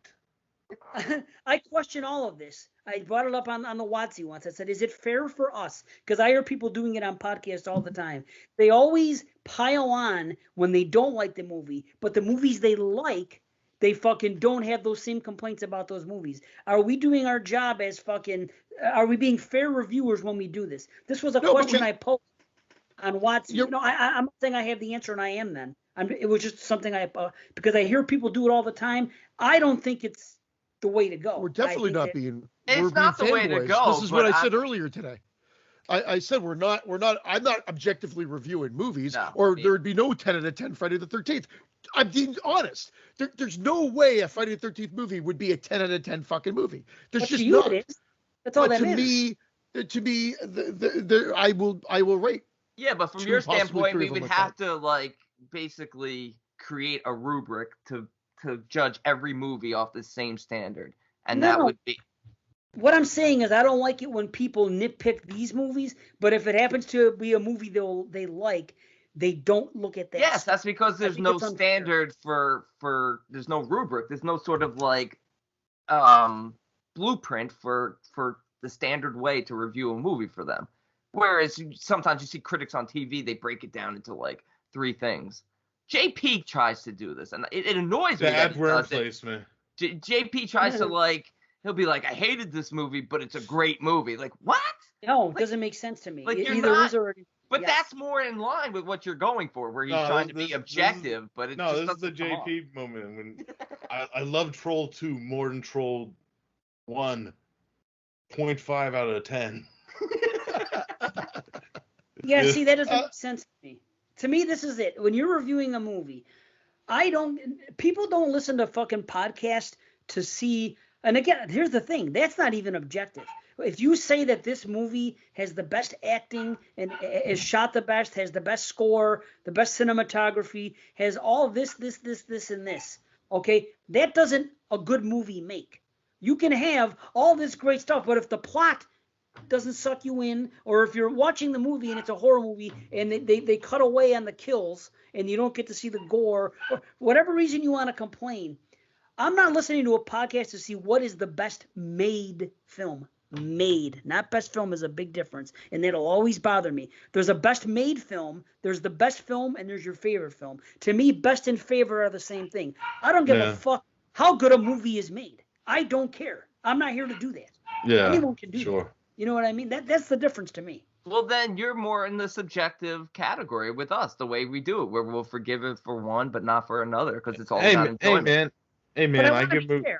I question all of this. I brought it up on the Watsy once. I said, is it fair for us? Because I hear people doing it on podcasts all the time. They always pile on when they don't like the movie, but the movies they like, they fucking don't have those same complaints about those movies. Are we doing our job as are we being fair reviewers when we do this? This was a question I posed on Watsy. I'm not saying I have the answer, and I am then. It was just something because I hear people do it all the time. I don't think it's the way to go. We're definitely not being. It's not the way to go. This is what I said earlier today. I said we're not. I'm not objectively reviewing movies, there would be no 10 out of 10 Friday the 13th. I'm being honest. There's no way a Friday the 13th movie would be a 10 out of 10 fucking movie. There's just not. That's all that matters. To me, I will rate. Yeah, but from your standpoint, we would have to basically create a rubric to judge every movie off the same standard, and that would be. What I'm saying is I don't like it when people nitpick these movies, but if it happens to be a movie they like, they don't look at that. Yes, that's because there's no standard for there's no rubric. There's no sort of blueprint for the standard way to review a movie for them. Whereas sometimes you see critics on TV, they break it down into 3 things. JP tries to do this, and it annoys me. Bad word placement. JP tries to he'll be like, I hated this movie, but it's a great movie. Like, what? No, it doesn't make sense to me. But that's more in line with what you're going for, where he's trying to be objective. But it this is the JP moment when I love Troll 2 more than Troll 1. 0.5 out of 10. Yeah, see, that doesn't make sense to me. To me, this is it. When you're reviewing a movie, people don't listen to fucking podcasts to see. And again, here's the thing. That's not even objective. If you say that this movie has the best acting and is shot the best, has the best score, the best cinematography, has all this, and this, okay, that doesn't a good movie make. You can have all this great stuff, but if the plot doesn't suck you in, or if you're watching the movie and it's a horror movie and they cut away on the kills and you don't get to see the gore, or whatever reason you want to complain, I'm not listening to a podcast to see what is the best made film. Made, not best film, is a big difference, and that'll always bother me. There's a best made film, there's the best film, and there's your favorite film. To me, best and favorite are the same thing. I don't give a fuck how good a movie is made. I don't care. I'm not here to do that. Yeah, anyone can do that. You know what I mean? That's the difference to me. Well, then you're more in the subjective category with us, the way we do it, where we'll forgive it for one, but not for another, because it's all about enjoyment. Hey man, I give movies.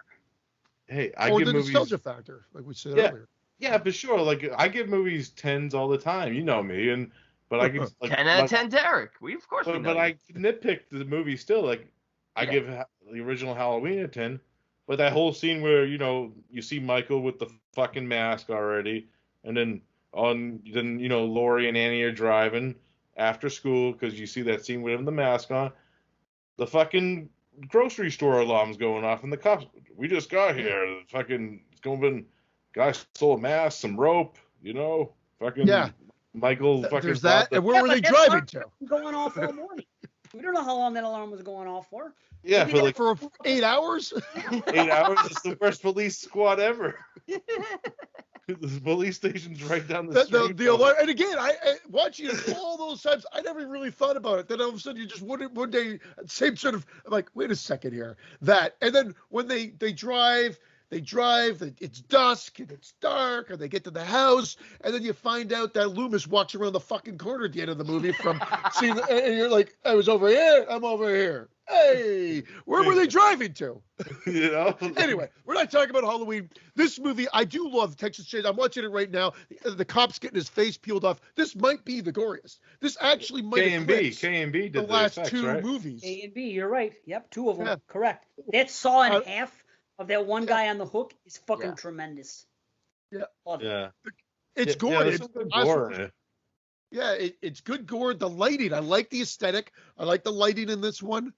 Hey, I give the movies. Nostalgia factor, like we said earlier. Yeah, for sure. I give movies 10s all the time. You know me, but I give 10 out of 10, Derek. We know. But I nitpick the movie still. I give the original Halloween a 10. But that whole scene where you see Michael with the fucking mask already, and then Laurie and Annie are driving after school because you see that scene with him the mask on. The fucking grocery store alarm's going off, and the cops. We just got here. The fucking it's going. Guy stole a mask, some rope. Fucking Michael. Fucking there's that. And where were they driving to? Going on for a morning. We don't know how long that alarm was going off for. Yeah, Maybe For 8 hours. 8 hours is the worst police squad ever. The police station's right down the street. The alarm, and again, I watching it all those times, I never really thought about it. Then all of a sudden, you just one day, same sort of, I'm like, wait a second here, and then when they drive, it's dusk and it's dark, and they get to the house, and then you find out that Loomis walks around the fucking corner at the end of the movie from seeing, and you're like, I was over here, I'm over here. Hey, where were they driving to? You know. Anyway, we're not talking about Halloween. This movie, I do love Texas Chainsaw. I'm watching it right now. The cop's getting his face peeled off. This might be the goriest. This actually might eclipse K&B did the last effects, two right? movies. A and B, you're right. Yep, 2 of them. Yeah. Correct. That saw in half of that one guy on the hook is fucking tremendous. Yeah. Love it. Yeah. It's gore. there's some good gore in it. Yeah, it's good gore. The lighting, I like the aesthetic. I like the lighting in this one.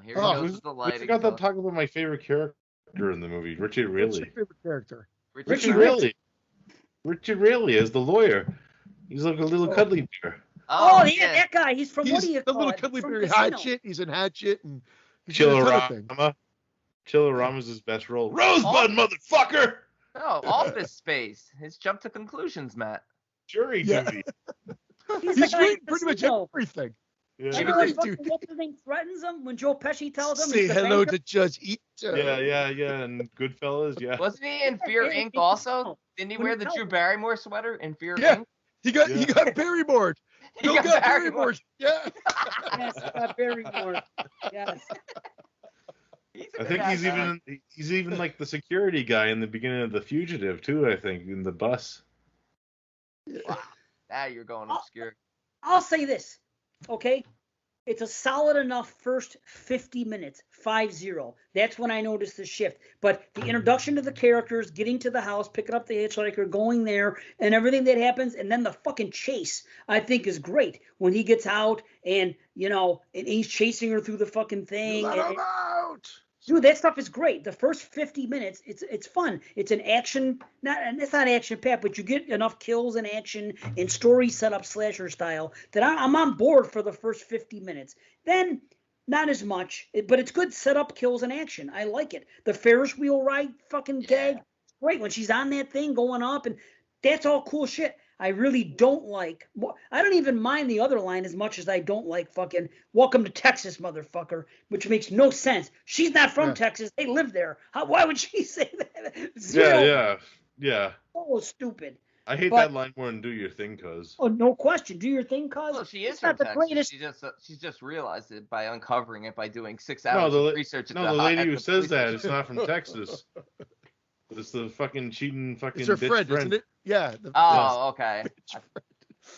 Here goes with the We lighting. forgot to talk about my favorite character in the movie, Richard What's Riley. your favorite character? Richard Riley. Richard Riley is the lawyer. He's like a little cuddly bear. Oh, yeah, that guy. He's from, what do you the call little it? cuddly From bear Casino. Hatchet. He's in Hatchet. And he's in a ton of things. Chillerama's his best role. Rosebud, motherfucker! No, Office Space. His jump to conclusions, Matt. Jury Yeah. duty. He's He's the guy great in in pretty much Casino. everything. Yeah. You know, Dude. what's the thing threatens him when Joe Pesci tells him Say he's the hello banker? to Judge Ito. Yeah, and Goodfellas, yeah. Wasn't he in Fear Yeah, Inc. yeah. also? Didn't he When wear he the tells Drew him. Barrymore sweater in Fear Yeah. Inc.? He got Barrymore. He Bill got Barrymore. Yeah. Yes, Barrymore. Yes. I think he's even like the security guy in the beginning of The Fugitive too. I think in the bus. Wow. Now you're going obscure. I'll say this, okay? It's a solid enough first 50 minutes, 5-0. That's when I noticed the shift. But the introduction to the characters, getting to the house, picking up the hitchhiker, going there, and everything that happens, and then the fucking chase, I think is great. When he gets out and, and he's chasing her through the fucking thing. Let him out. Dude, that stuff is great. The first 50 minutes, it's fun. It's an action, it's not action packed, but you get enough kills and action and story setup slasher style that I'm on board for the first 50 minutes. Then, not as much, but it's good setup, kills, and action. I like it. The Ferris wheel ride fucking gag, great. When she's on that thing going up, and that's all cool shit. I really don't like. I don't even mind the other line as much as I don't like fucking "Welcome to Texas, motherfucker," which makes no sense. She's not from Texas. They live there. Why would she say that? Zero. Yeah. Oh, stupid. I hate that line more than "Do your thing," cuz. Oh, no question. Do your thing, cuz. Well, she is It's from not the Texas. greatest. She's just realized it by uncovering it by doing 6 hours of research. The lady who says that is not from Texas. But it's the fucking cheating fucking It's her bitch friend, isn't it? Yeah. Okay.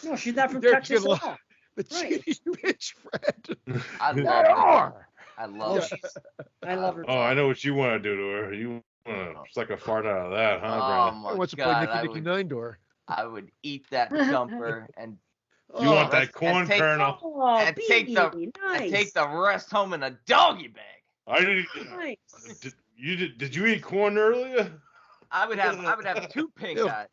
No, she's not from Texas at all. The cheating bitch friend. I love her. I love her. Oh, I know what you want to do to her. You want to suck a fart out of that, huh, Oh Brandon? What's the play Nicky Nine Door? I would eat that jumper and. You want that corn kernel? Oh, and take the rest home in a doggy bag. I didn't. Nice. Did you eat corn earlier? I would have 2 pink eyes.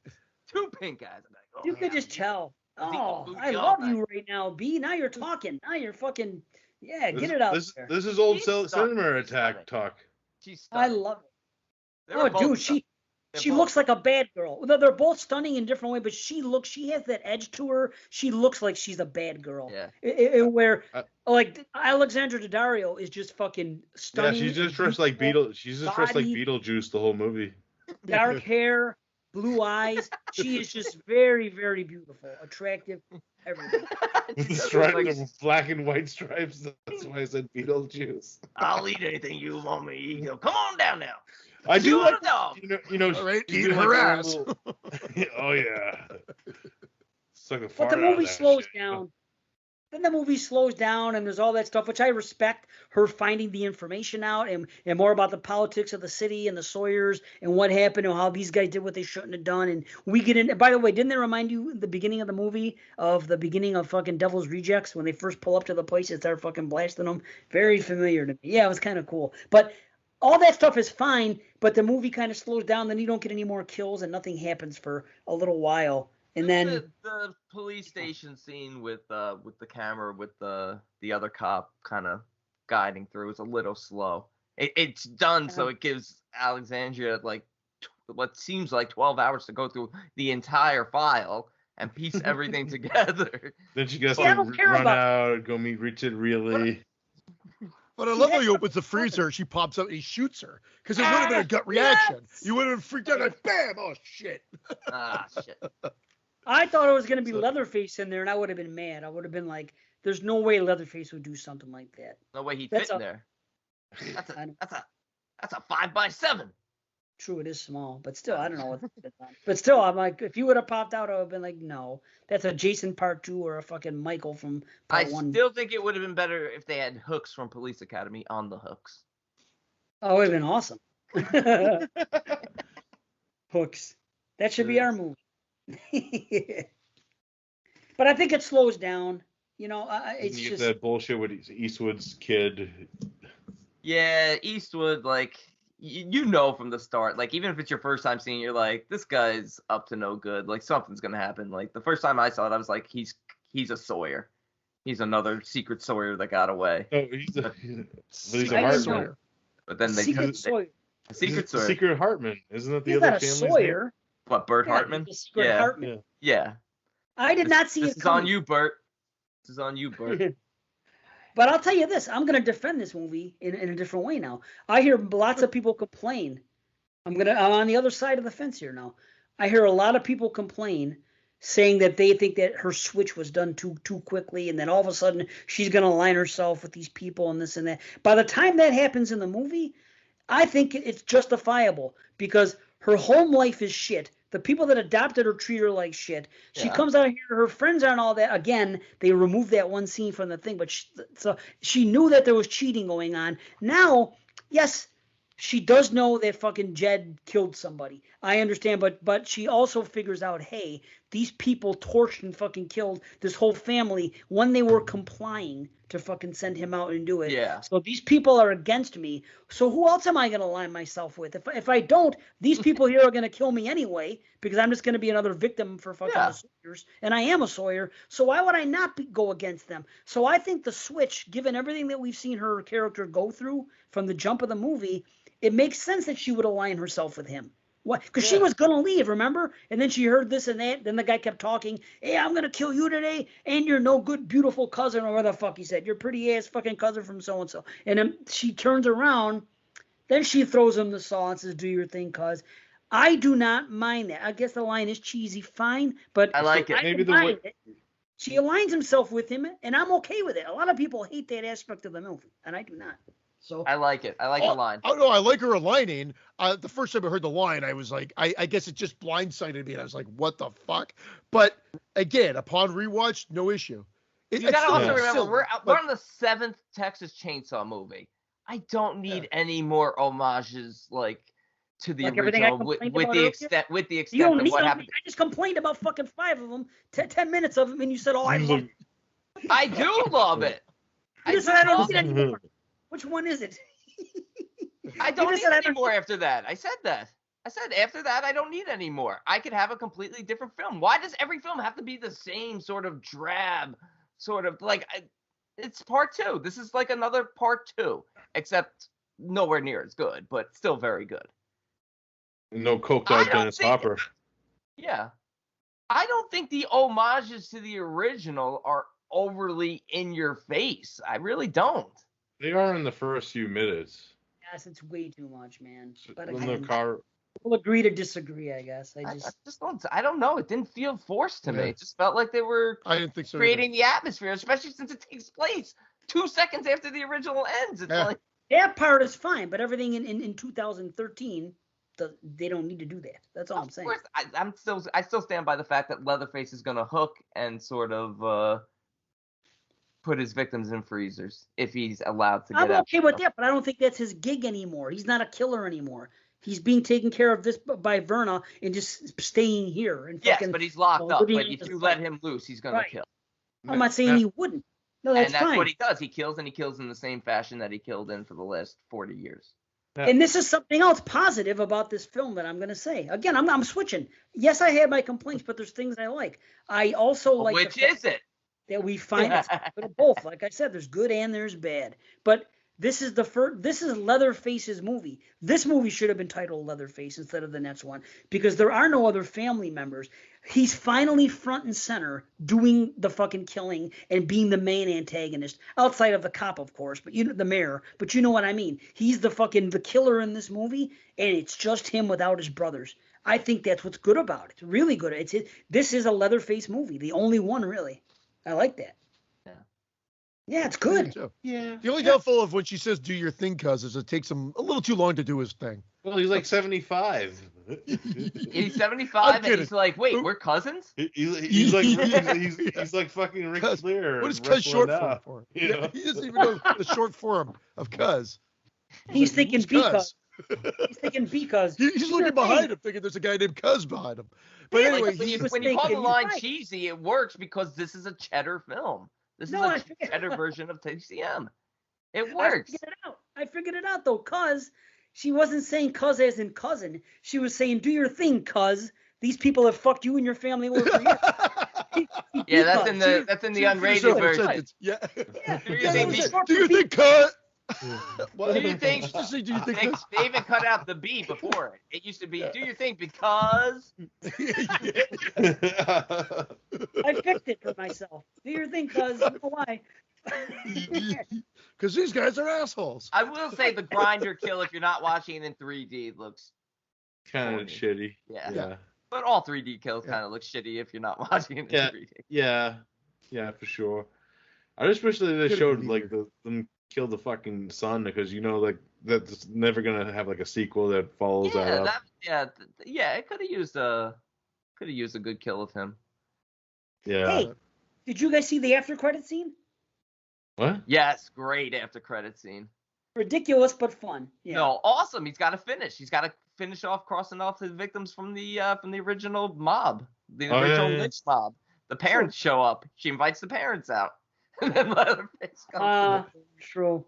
2 pink eyes. Like, You could just tell. Oh, food I love you right now, B. Now you're talking. Now you're fucking. Yeah, get it out there. This is old She's cinema attack talk. She's I stunning. love it. They were Oh, both dude, stunning. she looks like a bad girl. They're both stunning in different ways, but she has that edge to her. She looks like she's a bad girl. Yeah. Where like Alexandra Daddario is just fucking stunning. Yeah, she's just dressed like Beetlejuice the whole movie. Dark hair, blue eyes. She is just very, very beautiful, attractive, everything. The black and white stripes. That's why I said Beetlejuice. I'll eat anything you want me to eat. Come on down now. I do like, dog. All right, you eat do her like ass. Oh yeah. Suck a But fart the out movie of that slows shit. down. Then the movie slows down, and there's all that stuff, which I respect. Her finding the information out, and more about the politics of the city and the Sawyers and what happened and how these guys did what they shouldn't have done. And we get in. By the way, didn't they remind you the beginning of the movie of the beginning of fucking Devil's Rejects when they first pull up to the place and start fucking blasting them? Very familiar to me. Yeah, it was kind of cool. But all that stuff is fine, but the movie kind of slows down. Then you don't get any more kills, and nothing happens for a little while. And then the police station scene with the camera with the other cop kind of guiding through is a little slow. It's done so it gives Alexandria like what seems like 12 hours to go through the entire file and piece everything together. Then she gets to run out, go meet Richard Really. But I love how he opens the freezer, she pops up and he shoots her. Because it would have been a gut reaction. Yes! You would have freaked out like, bam, oh shit. Shit. I thought it was going to be Leatherface in there, and I would have been mad. I would have been like, there's no way Leatherface would do something like that. No way he'd fit in there. That's a 5x7. True, it is small, but still, I don't know what it's on. But still, I'm like, if you would have popped out, I would have been like, no, that's a Jason Part 2 or a fucking Michael from Part 1. I still think it would have been better if they had Hooks from Police Academy on the hooks. Oh, it would have been awesome. Hooks. That should be our movie. But I think it slows down. You know, it's you just get that bullshit with Eastwood's kid. Yeah, Eastwood, like you know from the start, like even if it's your first time seeing it, you're like, this guy's up to no good. Like something's gonna happen. Like the first time I saw it, I was like, he's a Sawyer. He's another secret Sawyer that got away. Oh, he's a Hartman. But then Secret Sawyer. Secret Sawyer. Secret Hartman, isn't that the He's other not a family's Sawyer. name? What, Bert Hartman? Secret Hartman. Yeah. I did not see this it is coming. on you, Bert. This is on you, Bert. But I'll tell you this, I'm going to defend this movie in a different way now. I hear lots of people complain. I'm on the other side of the fence here now. I hear a lot of people complain saying that they think that her switch was done too quickly and then all of a sudden she's going to align herself with these people and this and that. By the time that happens in the movie, I think it's justifiable because her home life is shit. The people that adopted her treat her like shit. She comes out here, her friends aren't all that. Again, they removed that one scene from the thing, but so she knew that there was cheating going on. Now, yes, she does know that fucking Jed killed somebody. I understand, but she also figures out, hey, these people torched and fucking killed this whole family when they were complying to fucking send him out and do it. Yeah. So these people are against me. So who else am I going to align myself with? If I don't, these people here are going to kill me anyway because I'm just going to be another victim for fucking the Sawyers. And I am a Sawyer. So why would I not go against them? So I think the switch, given everything that we've seen her character go through from the jump of the movie, it makes sense that she would align herself with him. What? Because she was going to leave, remember? And then she heard this and that. Then the guy kept talking. Hey, I'm going to kill you today. And you're no good, beautiful cousin, or whatever the fuck he said. Your pretty ass fucking cousin from so-and-so. And then she turns around. Then she throws him the saw and says, do your thing, cuz. I do not mind that. I guess the line is cheesy, fine. But I like it. Maybe the way she aligns himself with him, and I'm okay with it. A lot of people hate that aspect of the movie, and I do not. So I like it. I like the line. Oh no, I like her aligning. The first time I heard the line, I was like, I guess it just blindsided me, and I was like, what the fuck? But again, upon rewatch, no issue. You gotta also remember, we're on the 7th Texas Chainsaw movie. I don't need any more homages like to the original with the extent of what happened. I just complained about fucking 5 of them, 10 minutes of them, and you said, oh, I love it. I do love it. I don't need anymore. Which one is it? I don't need any more after that. I said that. I said after that, I don't need any more. I could have a completely different film. Why does every film have to be the same sort of drab, sort of like it's part 2. This is like another part 2, except nowhere near as good, but still very good. No coked out Dennis Hopper. Yeah. I don't think the homages to the original are overly in your face. I really don't. They are in the first few minutes. Yes, it's way too much, man. But We'll agree to disagree, I guess. I don't know. It didn't feel forced to me. It just felt like they were creating the atmosphere, especially since it takes place 2 seconds after the original ends. It's like that part is fine, but everything in 2013, they don't need to do that. That's all I'm saying. I still stand by the fact that Leatherface is going to hook and sort of put his victims in freezers if he's allowed to get out. I'm okay with that, but I don't think that's his gig anymore. He's not a killer anymore. He's being taken care of this by Verna and just staying here. And yes, but he's locked up. But if you let him loose, he's going to kill. I'm not saying he wouldn't. No, that's fine. And that's what he does. He kills, and he kills in the same fashion that he killed in for the last 40 years. And this is something else positive about this film that I'm going to say. Again, I'm switching. Yes, I have my complaints, but there's things I like. I also like Which is it? that we find it's a bit of both. Like I said, there's good and there's bad. But this is this is Leatherface's movie. This movie should have been titled Leatherface instead of the next one because there are no other family members. He's finally front and center doing the fucking killing and being the main antagonist outside of the cop, of course, but the mayor, but you know what I mean. He's the killer in this movie, and it's just him without his brothers. I think that's what's good about it. It's really good. This is a Leatherface movie, the only one really. I like that. Yeah, it's good. Yeah. The only downfall of when she says "do your thing," cuz is it takes him a little too long to do his thing. Well, he's like 75. He's 75 and he's like, wait, we're cousins? He's like fucking Ric Flair. What is cuz short form for? He doesn't even know the short form of cuz. He's thinking because. He's thinking because. He's looking behind him thinking there's a guy named Cuz behind him. But anyway, when you call the line cheesy, it works because this is a cheddar film. This is a cheddar version of TCM. It works. I figured it out though, cuz she wasn't saying cuz as in cousin. She was saying, do your thing, cuz. These people have fucked you and your family over for years. Yeah, that's in the unrated version. Yeah. Do you think, cuz? Do you think? They even cut out the B before it. It used to be, do you think because? I fixed it for myself. Do your thing, cuz. I don't know why. Because these guys are assholes. I will say the grinder kill, if you're not watching it in 3D, looks kind of shitty. Yeah. But all 3D kills kind of look shitty if you're not watching it in 3D. Yeah, for sure. I just wish that they showed like them kill the fucking son because like that's never gonna have like a sequel that follows that up. It could have used a good kill of him. Yeah. Hey, did you guys see the after credit scene? What? Yes, great after credit scene. Ridiculous but fun. Yeah. No, awesome. He's got to finish. He's got to finish off crossing off his victims from the original mob, the original lynch mob. The parents show up. She invites the parents out. And then Leatherface comes. True.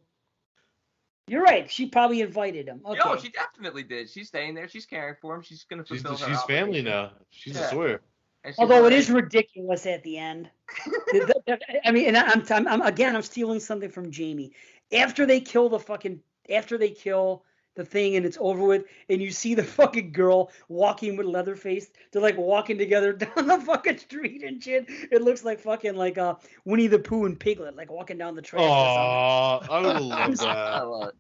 You're right. She probably invited him. Okay. No, she definitely did. She's staying there. She's caring for him. She's gonna fulfill her. She's family now. She's a swear. Although it is ridiculous at the end. I mean, and I'm stealing something from Jamie. After they kill the thing and it's over with, and you see the fucking girl walking with Leatherface, they're like walking together down the fucking street and shit. It looks like fucking like Winnie the Pooh and Piglet, like walking down the track. Oh, I would love that.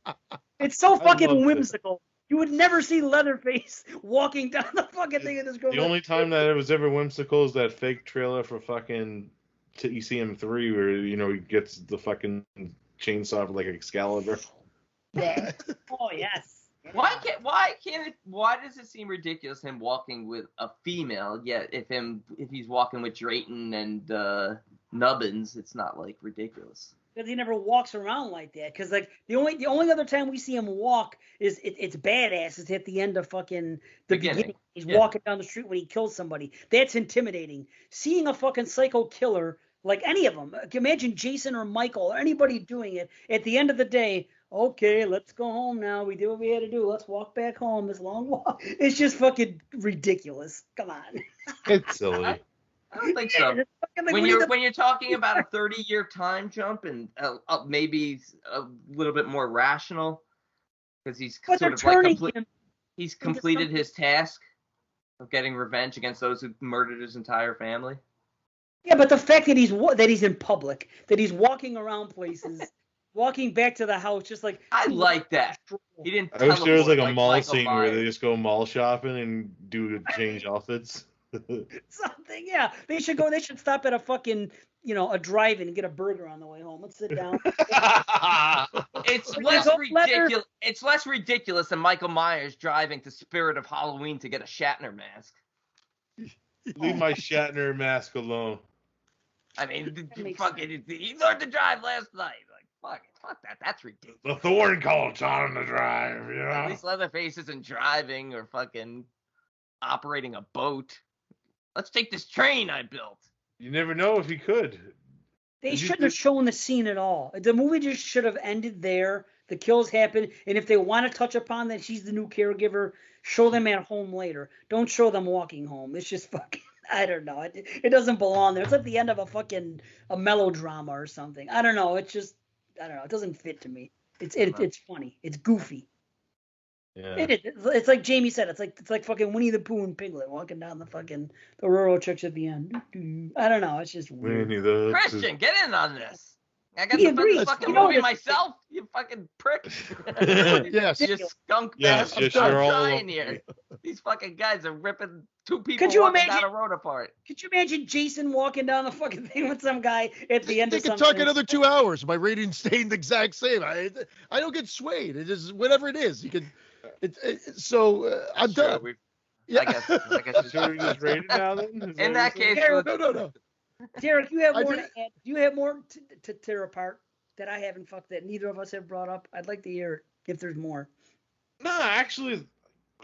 It's so fucking whimsical. You would never see Leatherface walking down the fucking thing in this girl. The only time that it was ever whimsical is that fake trailer for fucking TCM3 where, he gets the chainsaw like Excalibur. Yeah. Oh, yes. Why does it seem ridiculous him walking with a female, yet if he's walking with Drayton and Nubbins, it's not like ridiculous. Because he never walks around like that. Because the only other time we see him walk is it's badass. It's at the end of fucking the beginning. He's walking down the street when he kills somebody. That's intimidating. Seeing a fucking psycho killer like any of them, imagine Jason or Michael or anybody doing it. At the end of the day, okay, let's go home now. We did what we had to do. Let's walk back home. This long walk. It's just fucking ridiculous. Come on. It's silly. I don't think so. When you're talking about a 30-year time jump and maybe a little bit more rational, because he's he's completed his task of getting revenge against those who murdered his entire family. Yeah, but the fact that he's in public, that he's walking around places, walking back to the house, just like I like that. He didn't. I wish there was like a mall scene where they just go mall shopping and do change outfits. Something, yeah. They should stop at a fucking, a drive-in and get a burger on the way home. Let's sit down. It's less ridiculous. It's less ridiculous than Michael Myers driving to Spirit of Halloween to get a Shatner mask. Leave my Shatner mask alone. I mean, he learned to drive last night. Like, fuck that. That's ridiculous. The Thorn Colt's on the drive, At least Leatherface isn't driving or fucking operating a boat. Let's take this train I built. You never know if he could. They shouldn't have shown the scene at all. The movie just should have ended there. the kills happen, and if they want to touch upon that she's the new caregiver, show them at home later. Don't show them walking home. It's just fucking, I don't know. It doesn't belong there. It's like the end of a melodrama or something. I don't know. It's just, I don't know. It doesn't fit to me. It's funny. It's goofy. Yeah. It's like Jamie said. It's like fucking Winnie the Pooh and Piglet walking down the railroad tracks at the end. I don't know. It's just weird. Christian, get in on this. I got to film this fucking movie myself. You fucking prick. Yes. You skunk Yes, bastard. you're I'm all trying here. These fucking guys are ripping two people walking down a road apart. Could you imagine Jason walking down the fucking thing with some guy at the end of something? They could talk another 2 hours. My rating's staying the exact same. I don't get swayed. It is whatever it is. You can. I'm done. I guess Should we just rate it now then? In that case, No. Derek, you have more to add. Do you have more to tear apart that I haven't that neither of us have brought up? I'd like to hear it if there's more. No, actually,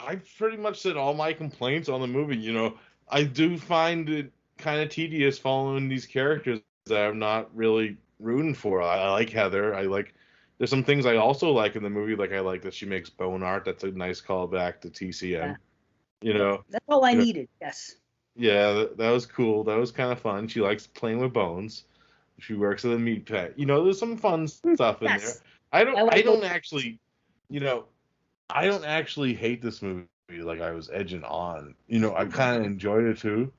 I pretty much said all my complaints on the movie. You know, I do find it kind of tedious following these characters that I'm not really rooting for. I like Heather. There's some things I also like in the movie. Like I like that she makes bone art. That's a nice callback to TCM. Yeah. You know. That's all I needed. Yes. Yeah, that was cool. That was kind of fun. She likes playing with bones. She works at a meat pet. You know, there's some fun stuff in there. I don't actually hate this movie like I was edging on. You know, I kind of enjoyed it too.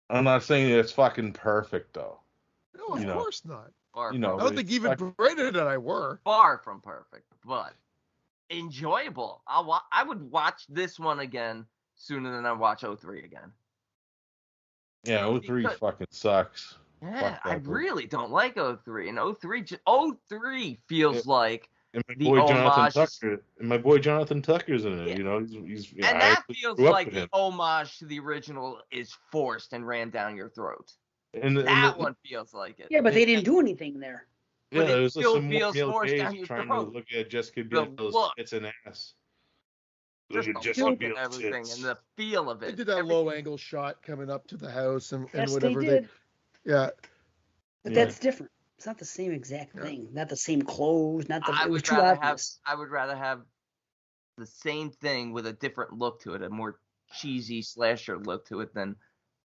I'm not saying it's fucking perfect though. No, of course not. I don't think even Brandon and I were. Far from perfect, but enjoyable. I would watch this one again sooner than I watch 03 again. Yeah, 03 fucking sucks. Yeah, I really don't like 03. And 03 feels like and my boy Jonathan Tucker's in it. Yeah. You know, he's and that feels like the homage to the original is forced and rammed down your throat. And that one feels like it. Yeah, but they didn't do anything there. Yeah, it still some feels Neil forced Cage down your trying throat. to look at Jessica Biel's tits and ass. Just Look the at Jessica look and Biel's everything tits. and the feel of it. They did that low angle shot coming up to the house and Yes, whatever they did. yeah. But that's different. It's not the same exact thing. Not the same clothes. It was too obvious. I would rather have the same thing with a different look to it, a more cheesy slasher look to it than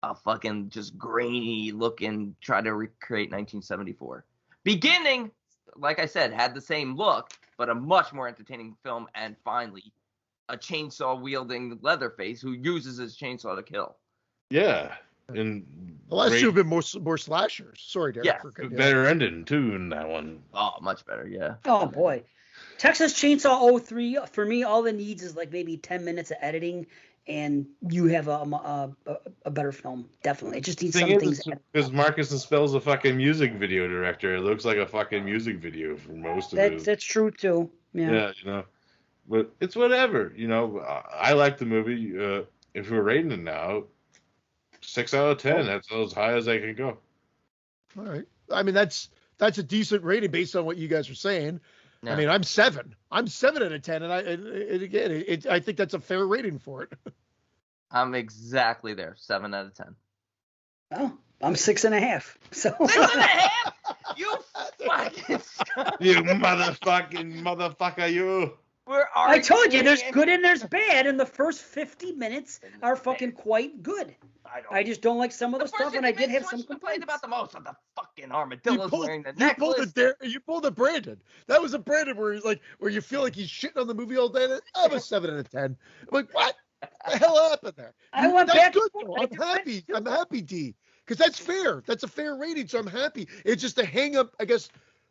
a fucking just grainy looking try to recreate 1974. Beginning, like I said, had the same look, but a much more entertaining film, and finally, a chainsaw wielding Leatherface who uses his chainsaw to kill. Yeah. And the last two have been more slashers. Sorry, Derek. Yeah. Better ending too in that one. Oh, much better, yeah. Oh boy. Texas Chainsaw 03, for me, all it needs is like maybe 10 minutes of editing, and you have a better film. Definitely. It just needs some things. Because Marcus Spell's a fucking music video director. It looks like a fucking music video for most of it. That's true too. Yeah. Yeah, you know. But it's whatever. You know, I like the movie. If we're rating it now, 6 out of 10. That's as high as I can go. All right. I mean, that's a decent rating based on what you guys are saying. No. I mean, I'm 7. I'm 7 out of 10, and I think that's a fair rating for it. I'm exactly there. 7 out of 10. Oh, I'm 6.5. So 6.5? You fucking you motherfucker, you. I told you, there's good and there's bad, and the first 50 minutes are fucking quite good. I just don't like some of the stuff, and I did have some complaints about the most of the fucking armadillos wearing the necklace. You pulled a Brandon. That was a Brandon where he's like, where you feel like he's shitting on the movie all day. I'm a 7 out of 10. I'm like, what the hell happened there? I went back. Good, though. I'm happy. I'm happy, D, because that's fair. That's a fair rating, so I'm happy. It's just a hang up, I guess,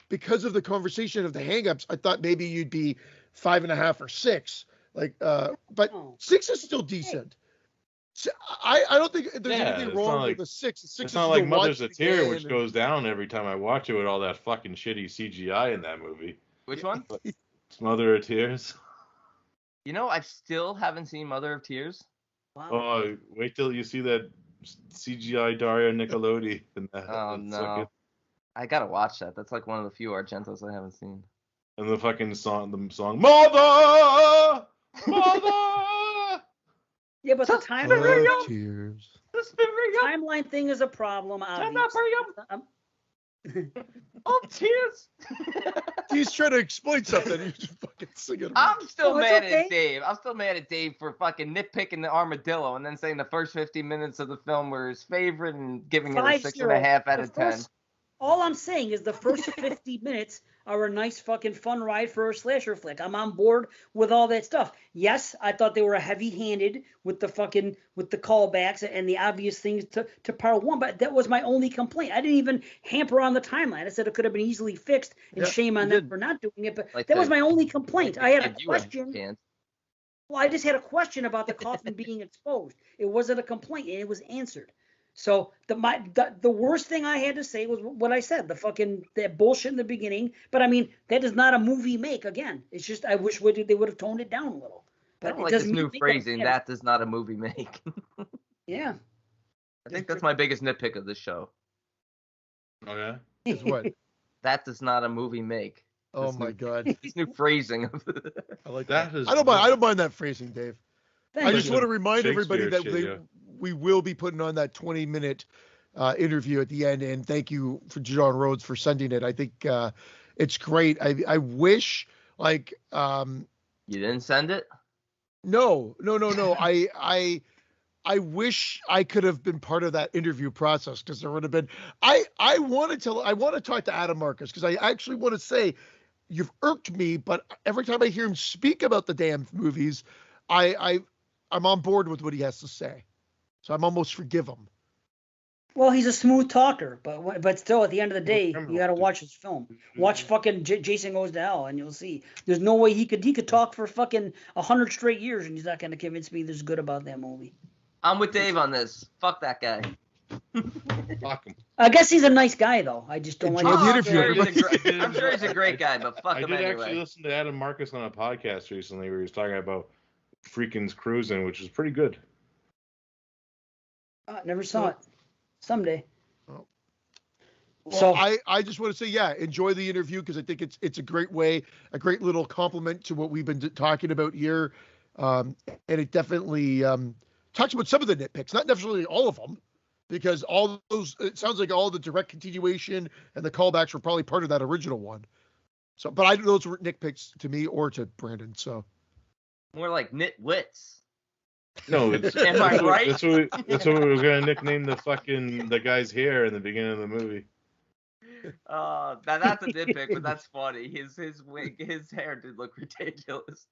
because of the conversation of the hang-ups. I thought maybe you'd be 5.5 or 6. But 6 is still decent. So I don't think there's anything wrong with the 6. It's not like Mother's a Tear, which goes down every time I watch it with all that fucking shitty CGI in that movie. Which one? It's Mother of Tears. You know, I still haven't seen Mother of Tears. Wow. Oh, wait till you see that CGI Dario Nicolodi. Oh, no. I gotta watch that. That's like one of the few Argentos I haven't seen. And the fucking song, Mother! Yeah, but the timeline thing is a problem. Oh, tears. He's trying to explain something. He's just fucking singing. I'm still Oh, it's mad okay. at Dave. I'm still mad at Dave for fucking nitpicking the armadillo and then saying the first 50 minutes of the film were his favorite and giving it a 5-0. 6.5 out of 10. All I'm saying is the first 50 minutes are a nice fucking fun ride for a slasher flick. I'm on board with all that stuff. Yes, I thought they were heavy-handed with the callbacks and the obvious things to part one, but that was my only complaint. I didn't even hamper on the timeline. I said it could have been easily fixed, and shame on them for not doing it, but that was my only complaint. I had a question. Well, I just had a question about the coffin being exposed. It wasn't a complaint, and it was answered. So the worst thing I had to say was what I said, that bullshit in the beginning. But I mean, that is not a movie make. Again, it's just I wish they would have toned it down a little. But I don't like this new phrasing. That does not a movie make. Yeah. I think that's my biggest nitpick of this show. Oh yeah. Is what? That does not a movie make. Oh my God. This new phrasing. I like that. I don't mind that phrasing, Dave. I just want to remind everybody that we will be putting on that 20-minute interview at the end, and thank you for John Rhodes for sending it. I think it's great. I wish you didn't send it? No. I wish I could have been part of that interview process, because there would have been. I want to talk to Adam Marcus, because I actually want to say you've irked me, but every time I hear him speak about the damn movies, I'm on board with what he has to say, so I'm almost forgive him. Well, he's a smooth talker, but still, at the end of the day, you got to watch his film. Watch fucking Jason Goes to Hell, and you'll see. There's no way he could talk for fucking 100 straight years, and he's not going to convince me there's good about that movie. I'm with Dave on this. Fuck that guy. Fuck him. I guess he's a nice guy, though. I just don't like the I'm interview. sure he's a great guy, but fuck him anyway. I did actually listen to Adam Marcus on a podcast recently where he was talking about Freakin's Cruising, which is pretty good. Never saw it. Someday. Well, so I just want to say, enjoy the interview, because I think it's a great great little compliment to what we've been talking about here, and it definitely talks about some of the nitpicks, not necessarily all of them, because all those, it sounds like all the direct continuation and the callbacks were probably part of that original one. So, but those were nitpicks to me or to Brandon. So more like nitwits. No, am I right? That's what we were gonna nickname the guy's hair in the beginning of the movie. Now that's a nitpick, but that's funny. His wig, his hair did look ridiculous.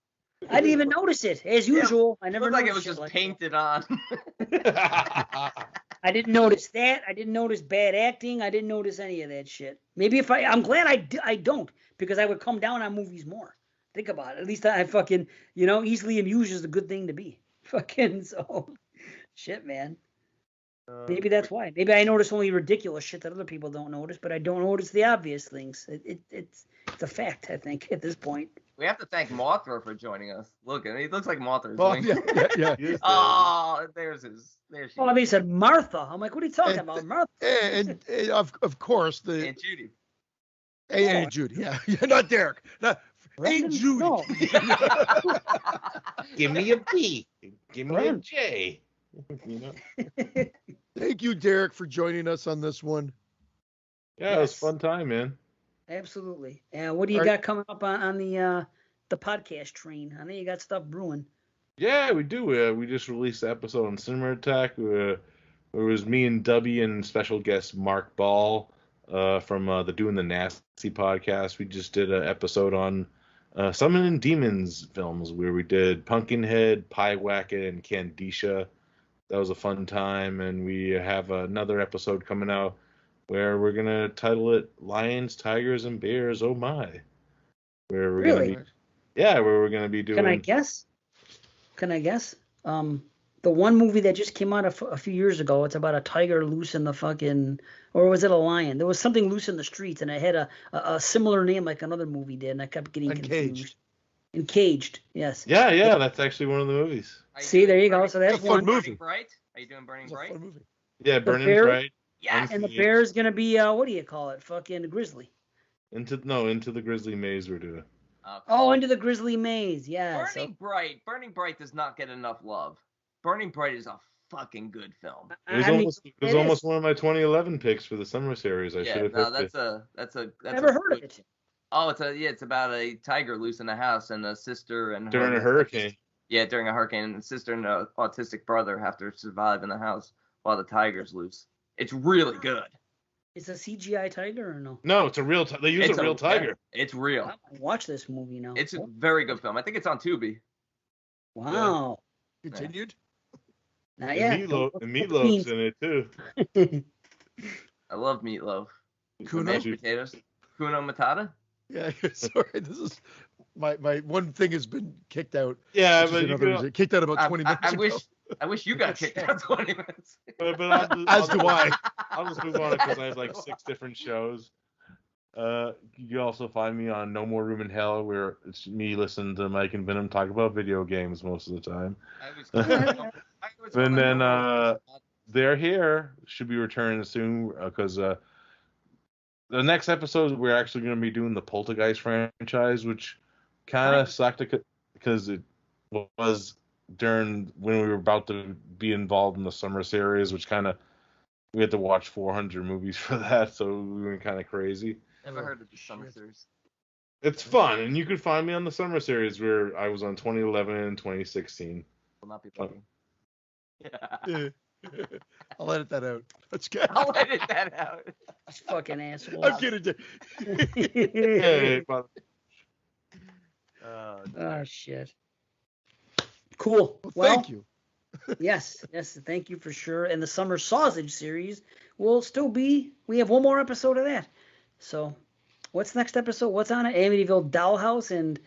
I didn't even notice it, as usual. I never looked noticed like it was just painted on. I didn't notice that. I didn't notice bad acting. I didn't notice any of that shit. Maybe I'm glad I don't, because I would come down on movies more. Think about it. At least I fucking, easily amused is a good thing to be. Fucking so, shit, man. Maybe that's why. Maybe I notice only ridiculous shit that other people don't notice, but I don't notice the obvious things. It's a fact, I think, at this point. We have to thank Mothra for joining us. Look, he looks like Mothra. Oh, yeah. Oh, there she is. They said Martha. I'm like, what are you talking about, Martha? And of course the Aunt Judy. Aunt Judy, yeah, not Derek, not Aunt Judy. No. Give me a B. Give me a J. Thank you, Derek, for joining us on this one. Yeah, It was a fun time, man. Absolutely. And what do you got coming up on the podcast train? I know you got stuff brewing. Yeah, we do. We just released an episode on Cinema Attack. It was me and Dubby and special guest Mark Ball from the Doing the Nasty podcast. We just did an episode on Summoning Demons films where we did Pumpkinhead, Pyewacket, and Candicia. That was a fun time, and we have another episode coming out where we're gonna title it "Lions, Tigers, and Bears." Oh my! Where we're gonna be doing. Can I guess? The one movie that just came out a few years ago. It's about a tiger loose in the fucking, or was it a lion? There was something loose in the streets, and it had a similar name like another movie did, and I kept getting confused. Encaged, yes. Yeah, that's actually one of the movies. See, there you go. So that's one movie. Bright? Are you doing Burning Bright? Yeah, Burning Bright. Yeah. And the bear is gonna be what do you call it? Fucking grizzly. Into the Grizzly Maze we're doing. Oh, Into the Grizzly Maze. Yeah. Burning Bright does not get enough love. Burning Bright is a fucking good film. It was almost one of my 2011 picks for the summer series. I should have picked that's Never heard of it. Oh, it's about a tiger loose in a house and a sister and during a hurricane. During a hurricane, and a sister and an autistic brother have to survive in the house while the tiger's loose. It's really good. It's a CGI tiger or no? No, it's a real. They use a real tiger. It's real. I watch this movie now. It's a very good film. I think it's on Tubi. Wow. Yeah. Continued. Not yet. Meatloaf's in it too. I love meatloaf. Kuno? Mashed potatoes. Kuno Matata. Yeah, sorry. This is my one thing has been kicked out. Yeah, but kicked out about 20 minutes ago. I wish you got kicked out 20 minutes. But As do I. I'll just move on because I have like 6 different shows. You can also find me on No More Room in Hell, where it's me listening to Mike and Venom talk about video games most of the time. And then They're Here should be returning soon because the next episode we're actually going to be doing the Poltergeist franchise, which kind of sucked because it was during when we were about to be involved in the summer series, which kind of we had to watch 400 movies for that, so we went kind of crazy. Never heard of the summer series. It's fun, and you can find me on the summer series where I was on 2011 and 2016. Will not be playing. Yeah. I'll edit that out. That's good. I'll edit that out. This fucking asshole. I'm kidding. Oh shit. Cool. Well, thank you. yes, thank you for sure. And the summer sausage series will still be. We have one more episode of that. So, what's next episode? What's on it? Amityville Dollhouse and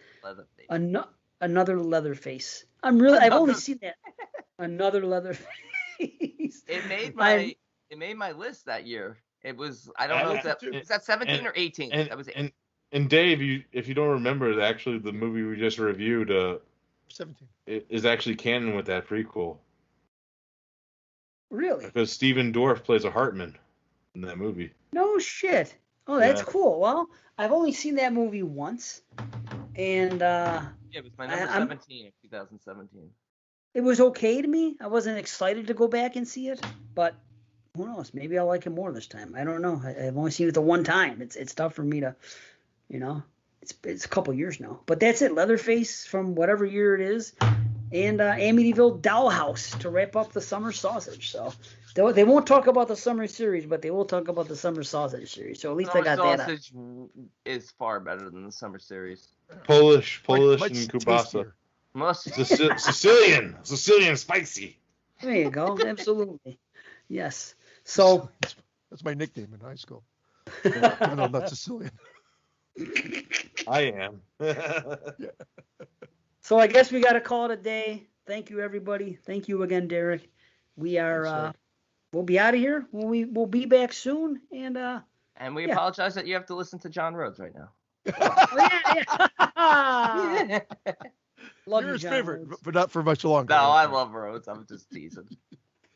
another Leatherface. I've only seen that. Another Leatherface. It made my list that year. It was I don't know if is that 17 or 18. That was it. And Dave, if you don't remember, actually the movie we just reviewed, 17, is actually canon with that prequel. Really? Because Steven Dorff plays a Hartman in that movie. No shit. Oh, that's cool. Well, I've only seen that movie once, and it was my number 17 in 2017. It was okay to me. I wasn't excited to go back and see it, but who knows? Maybe I'll like it more this time. I don't know. I've only seen it the one time. It's tough for me to, it's a couple years now. But that's it. Leatherface from whatever year it is, and Amityville Dollhouse to wrap up the summer sausage. So they won't talk about the summer series, but they will talk about the summer sausage series. So at least summer I got that. Sausage is far better than the summer series. Polish, and kielbasa. Sicilian spicy. There you go. Absolutely. Yes. So that's my nickname in high school. Even though I'm not Sicilian. I am. So I guess we got to call it a day. Thank you, everybody. Thank you again, Derek. We are we'll be out of here. We'll be back soon. And we apologize that you have to listen to John Rhodes right now. Yeah. You're his favorite, but not for much longer. No, I love Rhodes. I'm just teasing.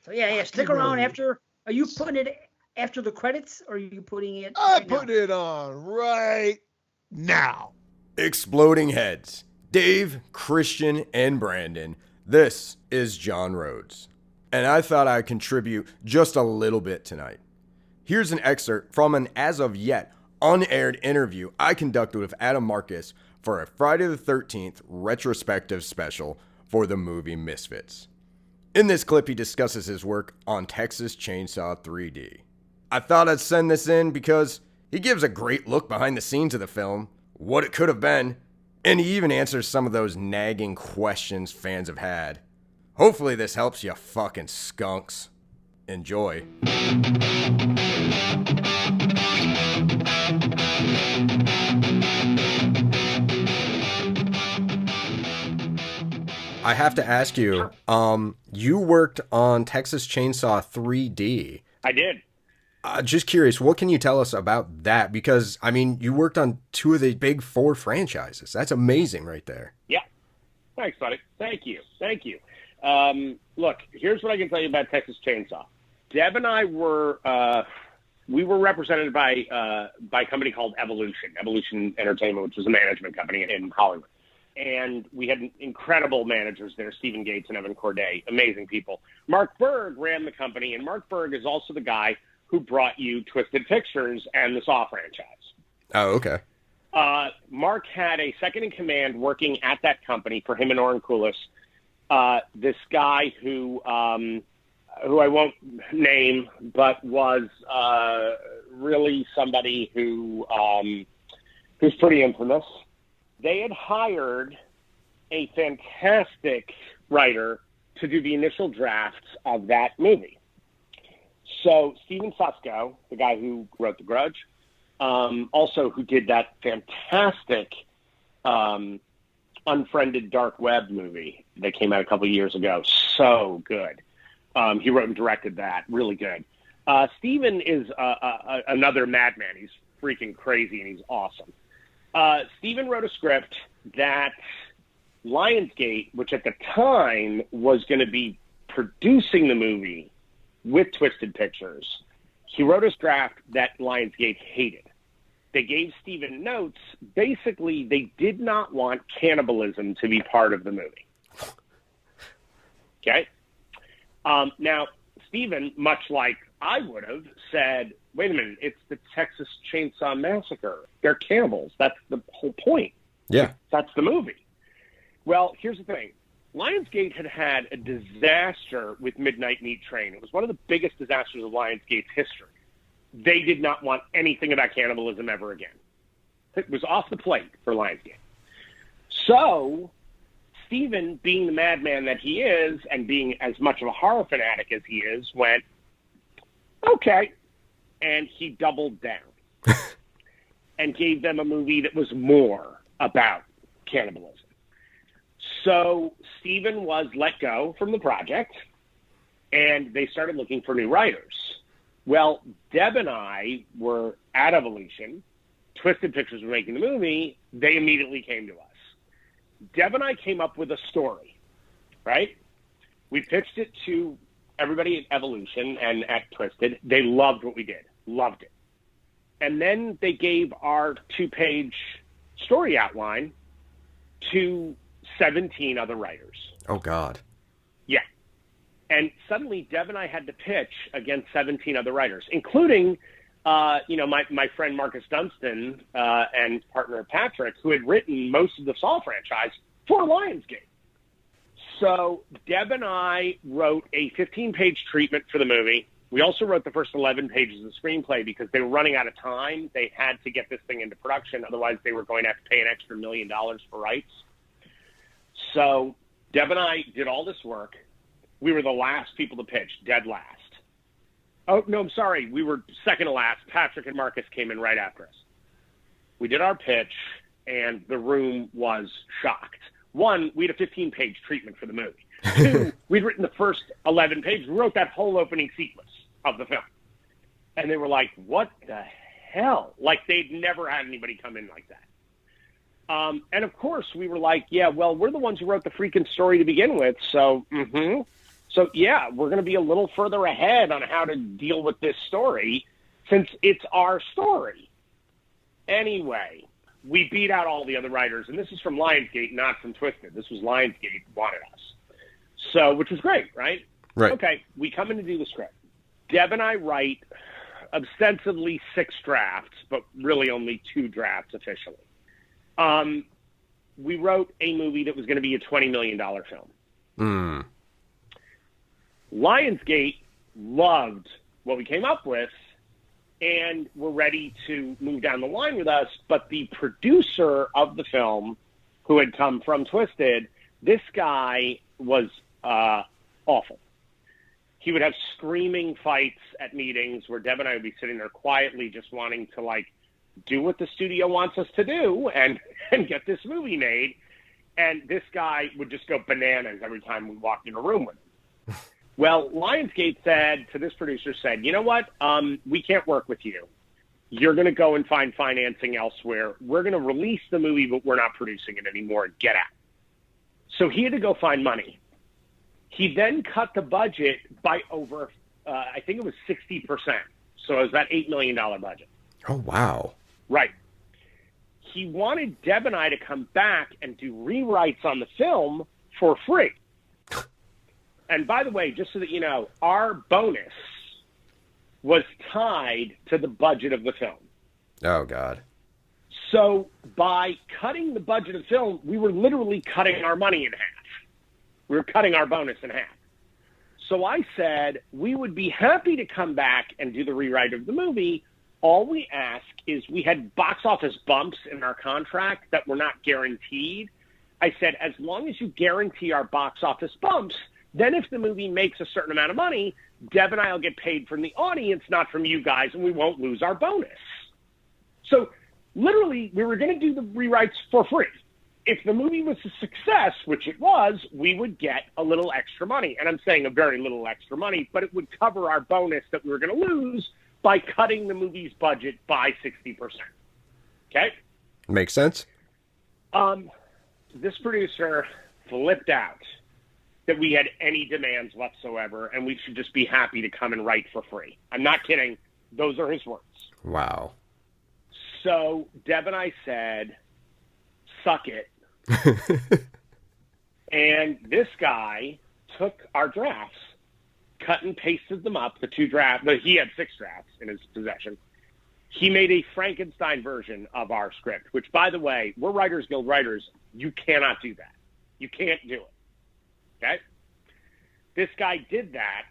So yeah. Stick around after. Are you putting it after the credits, or are you putting it? I put it on right now. Exploding heads. Dave, Christian, and Brandon. This is John Rhodes, and I thought I'd contribute just a little bit tonight. Here's an excerpt from an as of yet unaired interview I conducted with Adam Marcus for a Friday the 13th retrospective special for the movie Misfits. In this clip, he discusses his work on Texas Chainsaw 3D. I thought I'd send this in because he gives a great look behind the scenes of the film, what it could have been, and he even answers some of those nagging questions fans have had. Hopefully this helps you fucking skunks. Enjoy. I have to ask you, you worked on Texas Chainsaw 3D. I did. Just curious, what can you tell us about that? Because, I mean, you worked on 2 of the big 4 franchises. That's amazing right there. Yeah. Thanks, buddy. Thank you. Look, here's what I can tell you about Texas Chainsaw. Deb and I were represented by a company called Evolution Entertainment, which was a management company in Hollywood. and we had incredible managers there, Stephen Gates and Evan Corday, amazing people. Mark Berg ran the company, and Mark Berg is also the guy who brought you Twisted Pictures and the Saw franchise. Oh, okay. Mark had a second in command working at that company for him and Oren Koulis. This guy who I won't name, but was really somebody who's pretty infamous. They had hired a fantastic writer to do the initial drafts of that movie. So Steven Susko, the guy who wrote The Grudge, also who did that fantastic Unfriended Dark Web movie that came out a couple of years ago. So good. He wrote and directed that. Really good. Steven is another madman. He's freaking crazy, and he's awesome. Steven wrote a script that Lionsgate, which at the time was going to be producing the movie with Twisted Pictures, he wrote a draft that Lionsgate hated. They gave Steven notes. Basically, they did not want cannibalism to be part of the movie. Okay? Now, Steven, much like I would have, said, wait a minute, it's the Texas Chainsaw Massacre. They're cannibals. That's the whole point. Yeah. That's the movie. Well, here's the thing. Lionsgate had a disaster with Midnight Meat Train. It was one of the biggest disasters of Lionsgate's history. They did not want anything about cannibalism ever again. It was off the plate for Lionsgate. So Steven, being the madman that he is and being as much of a horror fanatic as he is, went, okay. And he doubled down and gave them a movie that was more about cannibalism. So Steven was let go from the project, and they started looking for new writers. Well, Deb and I were at Evolution. Twisted Pictures were making the movie. They immediately came to us. Deb and I came up with a story, right? We pitched it to everybody at Evolution and at Twisted. They loved what we did, loved it. And then they gave our 2-page story outline to 17 other writers. Oh, God. Yeah. And suddenly Deb and I had to pitch against 17 other writers, including, my friend Marcus Dunstan and partner Patrick, who had written most of the Saw franchise for Lionsgate. So Deb and I wrote a 15-page treatment for the movie. We also wrote the first 11 pages of the screenplay because they were running out of time. They had to get this thing into production. Otherwise, they were going to have to pay an extra $1 million for rights. So Deb and I did all this work. We were the last people to pitch, dead last. Oh, no, I'm sorry. We were second to last. Patrick and Marcus came in right after us. We did our pitch, and the room was shocked. One, we had a 15-page treatment for the movie. Two, we'd written the first 11 pages. We wrote that whole opening sequence of the film. And they were like, what the hell? Like, they'd never had anybody come in like that. And, of course, we were like, yeah, well, we're the ones who wrote the freaking story to begin with, so, So, yeah, we're going to be a little further ahead on how to deal with this story since it's our story. Anyway, we beat out all the other writers, and this is from Lionsgate, not from Twisted. This was Lionsgate wanted us. So, which was great, right? Right. Okay, we come in to do the script. Deb and I write ostensibly 6 drafts, but really only 2 drafts officially. We wrote a movie that was going to be a $20 million film. Lionsgate loved what we came up with and were ready to move down the line with us, but the producer of the film, who had come from Twisted, this guy was awful. He would have screaming fights at meetings where Deb and I would be sitting there quietly just wanting to, do what the studio wants us to do and get this movie made. And this guy would just go bananas every time we walked in a room with him. Well, Lionsgate said to this producer, you know what? We can't work with you. You're going to go and find financing elsewhere. We're going to release the movie, but we're not producing it anymore. Get out. So he had to go find money. He then cut the budget by over, I think it was 60%. So it was about $8 million budget. Oh, wow. Right. he wanted Deb and I to come back and do rewrites on the film for free. And by the way, just so that you know, our bonus was tied to the budget of the film. Oh, God. So by cutting the budget of the film, we were literally cutting our money in half. We were cutting our bonus in half. So I said we would be happy to come back and do the rewrite of the movie. All we ask is we had box office bumps in our contract that were not guaranteed. I said, as long as you guarantee our box office bumps, then if the movie makes a certain amount of money, Deb and I will get paid from the audience, not from you guys, and we won't lose our bonus. So literally, we were going to do the rewrites for free. If the movie was a success, which it was, we would get a little extra money. And I'm saying a very little extra money, but it would cover our bonus that we were going to lose by cutting the movie's budget by 60%. Okay? Makes sense. This producer flipped out that we had any demands whatsoever, and we should just be happy to come and write for free. I'm not kidding. Those are his words. Wow. So Deb and I said, suck it. And this guy took our drafts, cut and pasted them up, the 2 drafts, but he had 6 drafts in his possession. He made a Frankenstein version of our script, which, by the way, we're Writers Guild writers. You cannot do that. You can't do it. Okay? This guy did that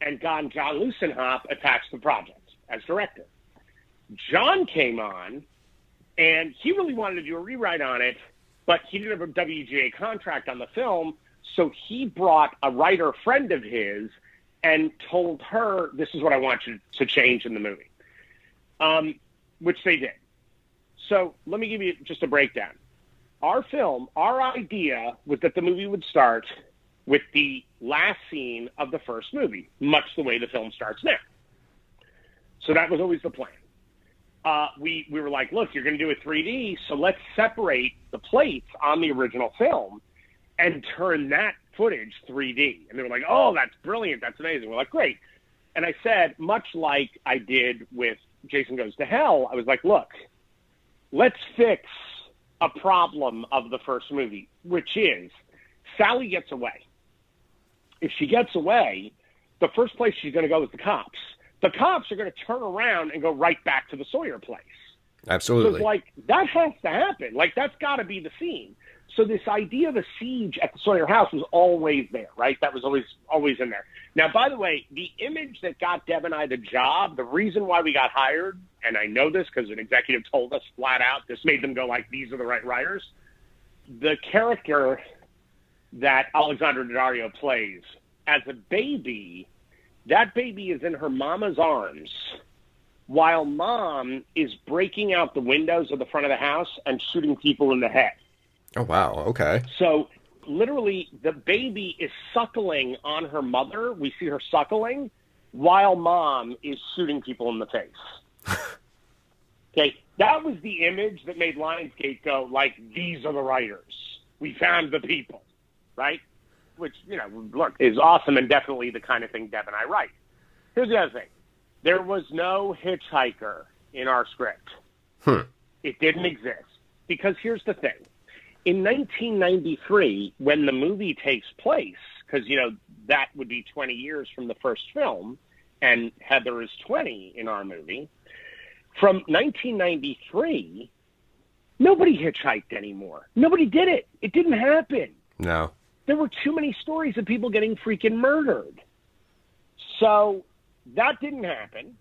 and got John Lucenhop attached to the project as director. John came on, and he really wanted to do a rewrite on it, but he didn't have a WGA contract on the film, so he brought a writer friend of his and told her, this is what I want you to change in the movie, which they did. So let me give you just a breakdown. Our film, our idea was that the movie would start with the last scene of the first movie, much the way the film starts now. So that was always the plan. We were like, look, you're going to do it 3D, so let's separate the plates on the original film and turn that footage 3D. And they were like, oh, that's brilliant. That's amazing. We're like, great. And I said, much like I did with Jason Goes to Hell, I was like, look, let's fix a problem of the first movie, which is Sally gets away. If she gets away, the first place she's going to go is the cops. The cops are going to turn around and go right back to the Sawyer place. Absolutely. So it's like, that has to happen. Like, that's got to be the scene. So this idea of a siege at the Sawyer house was always there, right? That was always in there. Now, by the way, the image that got Deb and I the job, the reason why we got hired, and I know this because an executive told us flat out, this made them go like, these are the right writers. The character that Alexandra Daddario plays as a baby, that baby is in her mama's arms while mom is breaking out the windows of the front of the house and shooting people in the head. Oh, wow. Okay. So literally the baby is suckling on her mother. We see her suckling while mom is shooting people in the face. Okay. That was the image that made Lionsgate go like, these are the writers. We found the people, right? Which, you know, look, is awesome and definitely the kind of thing Deb and I write. Here's the other thing. There was no hitchhiker in our script. It didn't exist. Because here's the thing. In 1993, when the movie takes place, because, you know, that would be 20 years from the first film, and Heather is 20 in our movie, from 1993, nobody hitchhiked anymore. Nobody did it. It didn't happen. No. There were too many stories of people getting freaking murdered. So that didn't happen.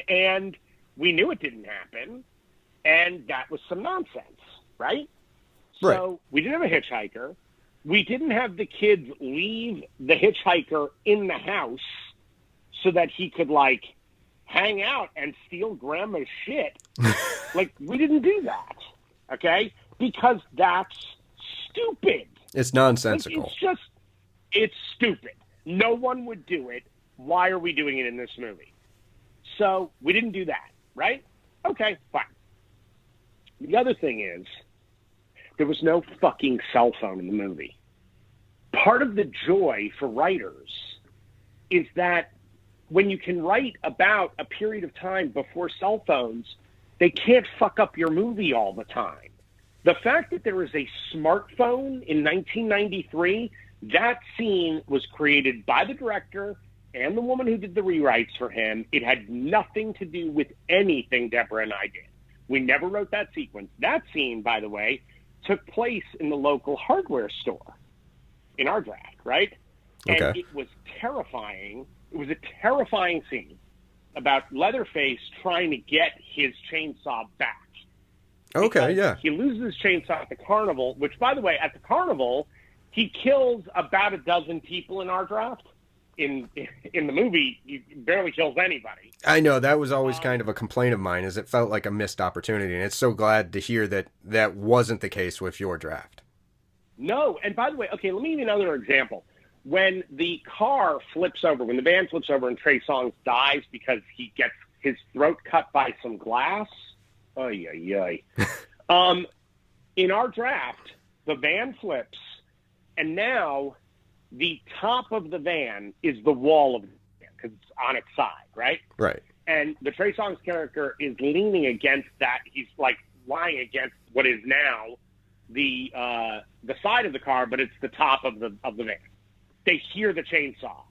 And we knew it didn't happen. And that was some nonsense, right? Right. So we didn't have a hitchhiker. We didn't have the kids leave the hitchhiker in the house so that he could, like, hang out and steal grandma's shit. Like, we didn't do that, okay? Because that's stupid. It's nonsensical. Like, it's stupid. No one would do it. Why are we doing it in this movie? So we didn't do that, right? Okay, fine. The other thing is, there was no fucking cell phone in the movie. Part of the joy for writers is that when you can write about a period of time before cell phones, they can't fuck up your movie all the time. The fact that there is a smartphone in 1993, that scene was created by the director and the woman who did the rewrites for him. It had nothing to do with anything Deborah and I did. We never wrote that sequence. That scene, by the way, took place in the local hardware store in our draft, right? Okay. And it was terrifying. It was a terrifying scene about Leatherface trying to get his chainsaw back. Okay, yeah. He loses his chainsaw at the carnival, which, by the way, at the carnival, he kills about a dozen people in our draft. In the movie, he barely kills anybody. I know, that was always kind of a complaint of mine, is it felt like a missed opportunity, and it's so glad to hear that that wasn't the case with your draft. No, and by the way, okay, let me give you another example. When the car flips over, when the van flips over and Trey Songz dies because he gets his throat cut by some glass, in our draft, the van flips, and now the top of the van is the wall of the van because it's on its side, right? Right. And the Trey Songz character is leaning against that. He's like lying against what is now the side of the car, but it's the top of the van. They hear the chainsaw,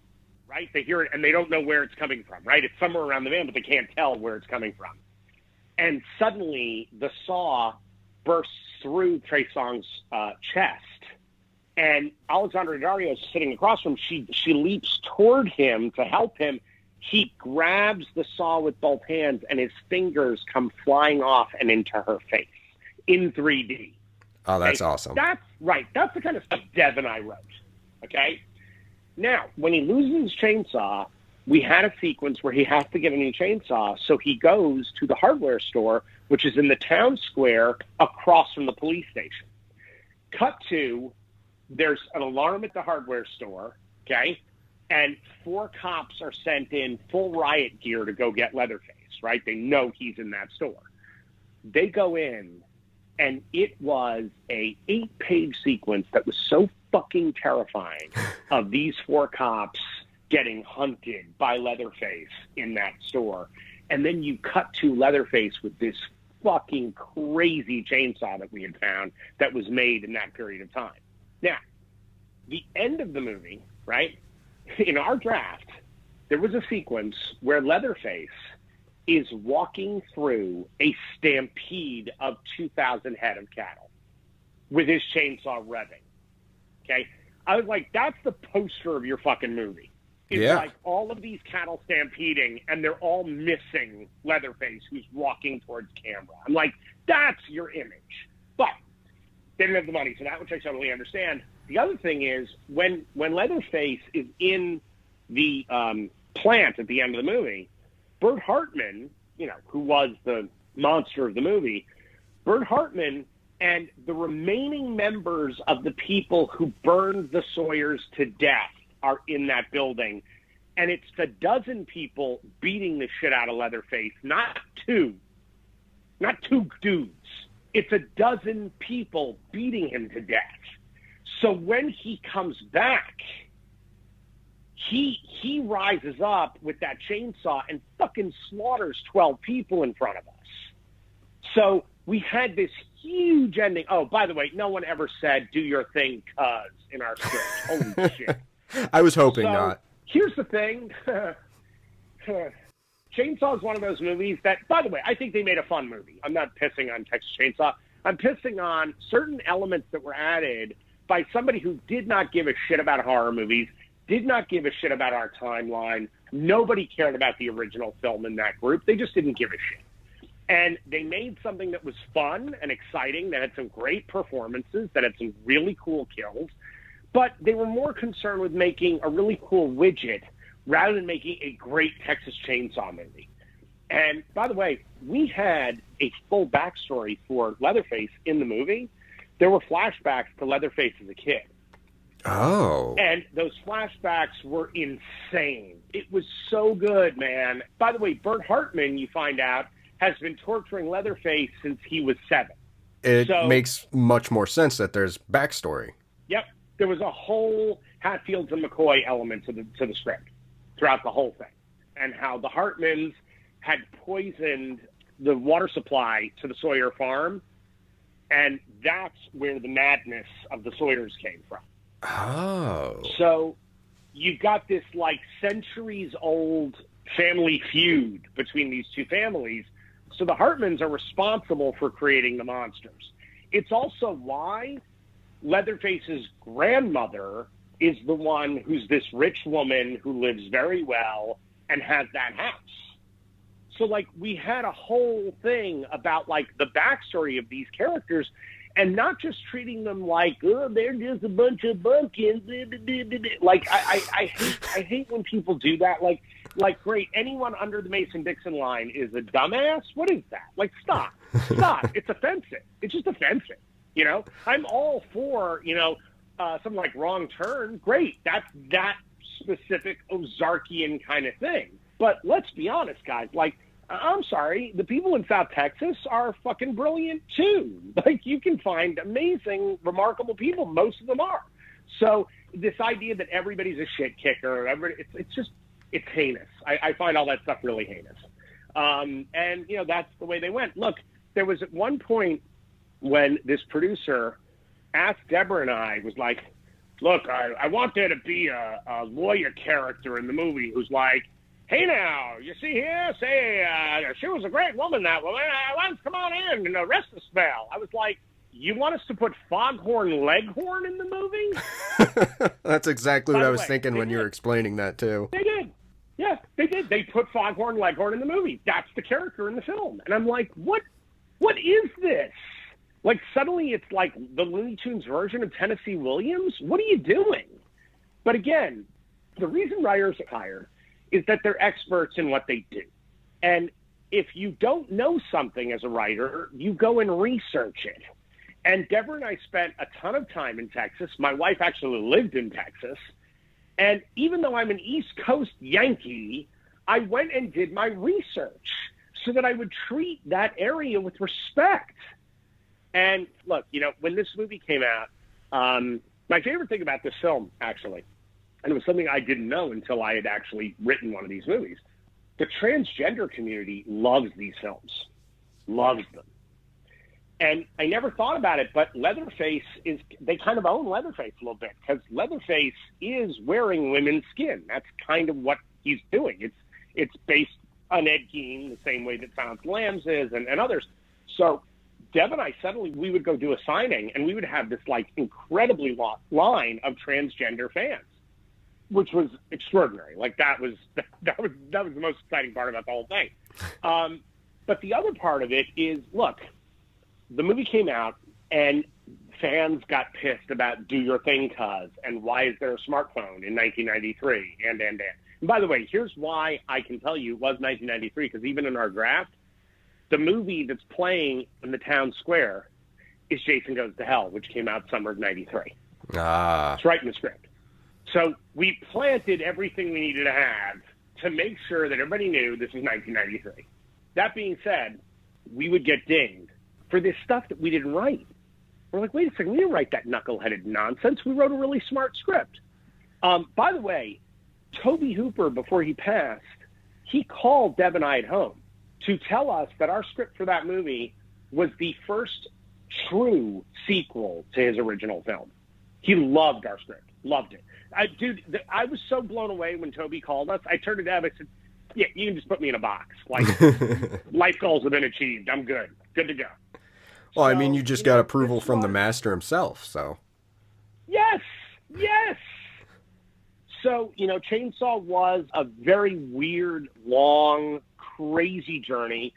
right? They hear it, and they don't know where it's coming from, right? It's somewhere around the van, but they can't tell where it's coming from. And suddenly, the saw bursts through Trey Songz' chest, and Alexandra Daddario is sitting across from him. She leaps toward him to help him. He grabs the saw with both hands, and his fingers come flying off and into her face in 3D. Oh, that's awesome. That's right. That's the kind of stuff Dev and I wrote. Okay? Now, when he loses his chainsaw, we had a sequence where he has to get a new chainsaw, so he goes to the hardware store, which is in the town square across from the police station. Cut to, there's an alarm at the hardware store, okay? And 4 cops are sent in full riot gear to go get Leatherface, right? They know he's in that store. They go in, and it was a 8-page sequence that was so fucking terrifying of these 4 cops getting hunted by Leatherface in that store. And then you cut to Leatherface with this fucking crazy chainsaw that we had found that was made in that period of time. Now, the end of the movie, right? In our draft, there was a sequence where Leatherface is walking through a stampede of 2,000 head of cattle with his chainsaw revving. Okay? I was like, that's the poster of your fucking movie. It's like all of these cattle stampeding, and they're all missing Leatherface, who's walking towards camera. I'm like, that's your image. But they didn't have the money for that, which I totally understand. The other thing is, when Leatherface is in the plant at the end of the movie, Bert Hartman, who was the monster of the movie, Bert Hartman and the remaining members of the people who burned the Sawyers to death are in that building. And it's the dozen people beating the shit out of Leatherface, not two dudes. It's a dozen people beating him to death. So when he comes back, he rises up with that chainsaw and fucking slaughters 12 people in front of us. So we had this huge ending. Oh, by the way, no one ever said, do your thing, cuz, in our script. Holy shit. I was hoping not. Here's the thing. Chainsaw is one of those movies that, by the way, I think they made a fun movie. I'm not pissing on Texas Chainsaw. I'm pissing on certain elements that were added by somebody who did not give a shit about horror movies, did not give a shit about our timeline. Nobody cared about the original film in that group. They just didn't give a shit. And they made something that was fun and exciting, that had some great performances, that had some really cool kills. But they were more concerned with making a really cool widget rather than making a great Texas Chainsaw movie. And by the way, we had a full backstory for Leatherface in the movie. There were flashbacks to Leatherface as a kid. Oh. And those flashbacks were insane. It was so good, man. By the way, Bert Hartman, you find out, has been torturing Leatherface since he was 7. It makes much more sense that there's backstory. Yep. There was a whole Hatfields and McCoy element to the script throughout the whole thing. And how the Hartmans had poisoned the water supply to the Sawyer farm, and that's where the madness of the Sawyers came from. Oh. So you've got this like centuries-old family feud between these two families. So the Hartmans are responsible for creating the monsters. It's also why Leatherface's grandmother is the one who's this rich woman who lives very well and has that house. So, like, we had a whole thing about, like, the backstory of these characters and not just treating them like, oh, they're just a bunch of bumpkins. Like, I hate when people do that. Like, great, anyone under the Mason-Dixon line is a dumbass? What is that? Like, stop. It's offensive. It's just offensive, you know? I'm all for, you know, something like Wrong Turn. Great, that's that specific Ozarkian kind of thing. But let's be honest, guys, like, I'm sorry, the people in South Texas are fucking brilliant too. Like, you can find amazing, remarkable people. Most of them are. So this idea that everybody's a shit kicker, it's heinous. I find all that stuff really heinous. And, you know, that's the way they went. Look, there was at one point when this producer asked Deborah and I, was like, look, I want there to be a lawyer character in the movie who's like, hey, now, you see here, say, she was a great woman, that woman. Let's come on in and arrest the smell. I was like, you want us to put Foghorn Leghorn in the movie? That's exactly what I was thinking when you were did. explaining that, too. They did. Yeah, they did. They put Foghorn Leghorn in the movie. That's the character in the film. And I'm like, what is this? Like, suddenly it's like the Looney Tunes version of Tennessee Williams? What are you doing? But again, the reason writers are hired is that they're experts in what they do. And if you don't know something as a writer, you go and research it. And Deborah and I spent a ton of time in Texas. My wife actually lived in Texas. And even though I'm an East Coast Yankee, I went and did my research so that I would treat that area with respect. And look, you know, when this movie came out, my favorite thing about this film, actually, and it was something I didn't know until I had actually written one of these movies, the transgender community loves these films, loves them. And I never thought about it, but Leatherface they kind of own Leatherface a little bit, because Leatherface is wearing women's skin. That's kind of what he's doing. It's based on Ed Gein, the same way that Silence of the Lambs is, and others. So Deb and I, suddenly we would go do a signing, and we would have this like incredibly long line of transgender fans, which was extraordinary. Like that was the most exciting part about the whole thing. But the other part of it is, look, the movie came out and fans got pissed about Do Your Thing Cuz and why is there a smartphone in 1993 and. And by the way, here's why I can tell you it was 1993, because even in our draft, the movie that's playing in the town square is Jason Goes to Hell, which came out summer of 93. It's right in the script. So we planted everything we needed to have to make sure that everybody knew this was 1993. That being said, we would get dinged for this stuff that we didn't write. We're like, wait a second, we didn't write that knuckleheaded nonsense. We wrote a really smart script. By the way, Toby Hooper, before he passed, he called Deb and I at home to tell us that our script for that movie was the first true sequel to his original film. He loved our script, loved it. I was so blown away when Toby called us. I turned to Deb, I said, yeah, you can just put me in a box. Like, life goals have been achieved. I'm good. Good to go. Well, I mean, you just got approval from the master himself, so. Yes. So, you know, Chainsaw was a very weird, long, crazy journey.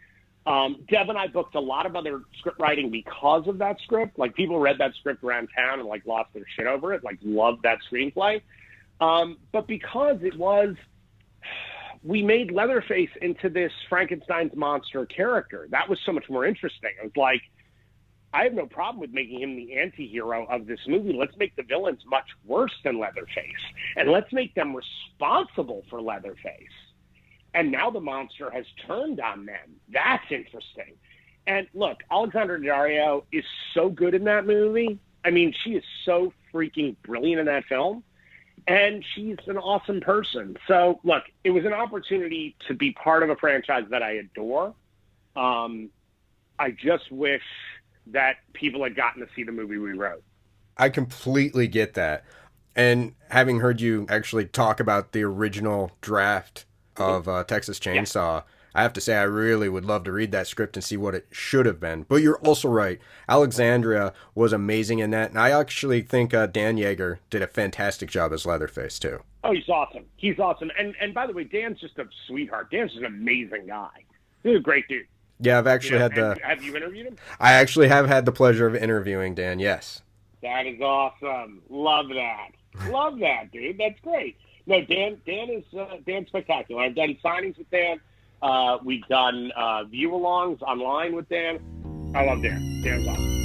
Deb and I booked a lot of other script writing because of that script. Like, people read that script around town and, like, lost their shit over it, like, loved that screenplay. But because we made Leatherface into this Frankenstein's monster character. That was so much more interesting. It was like, I have no problem with making him the anti-hero of this movie. Let's make the villains much worse than Leatherface. And let's make them responsible for Leatherface. And now the monster has turned on them. That's interesting. And look, Alexandra Daddario is so good in that movie. I mean, she is so freaking brilliant in that film. And she's an awesome person. So, look, it was an opportunity to be part of a franchise that I adore. I just wish that people had gotten to see the movie we wrote. I completely get that. And having heard you actually talk about the original draft of Texas Chainsaw, I have to say I really would love to read that script and see what it should have been. But you're also right. Alexandria was amazing in that. And I actually think Dan Yeager did a fantastic job as Leatherface, too. Oh, he's awesome. He's awesome. And by the way, Dan's just a sweetheart. Dan's just an amazing guy. He's a great dude. Yeah, I've actually have you interviewed him? I actually have had the pleasure of interviewing Dan, yes. That is awesome. Love that. Love that, dude. That's great. No, Dan is Dan's spectacular. I've done signings with Dan. We've done view-alongs online with Dan. I love Dan. Dan's awesome.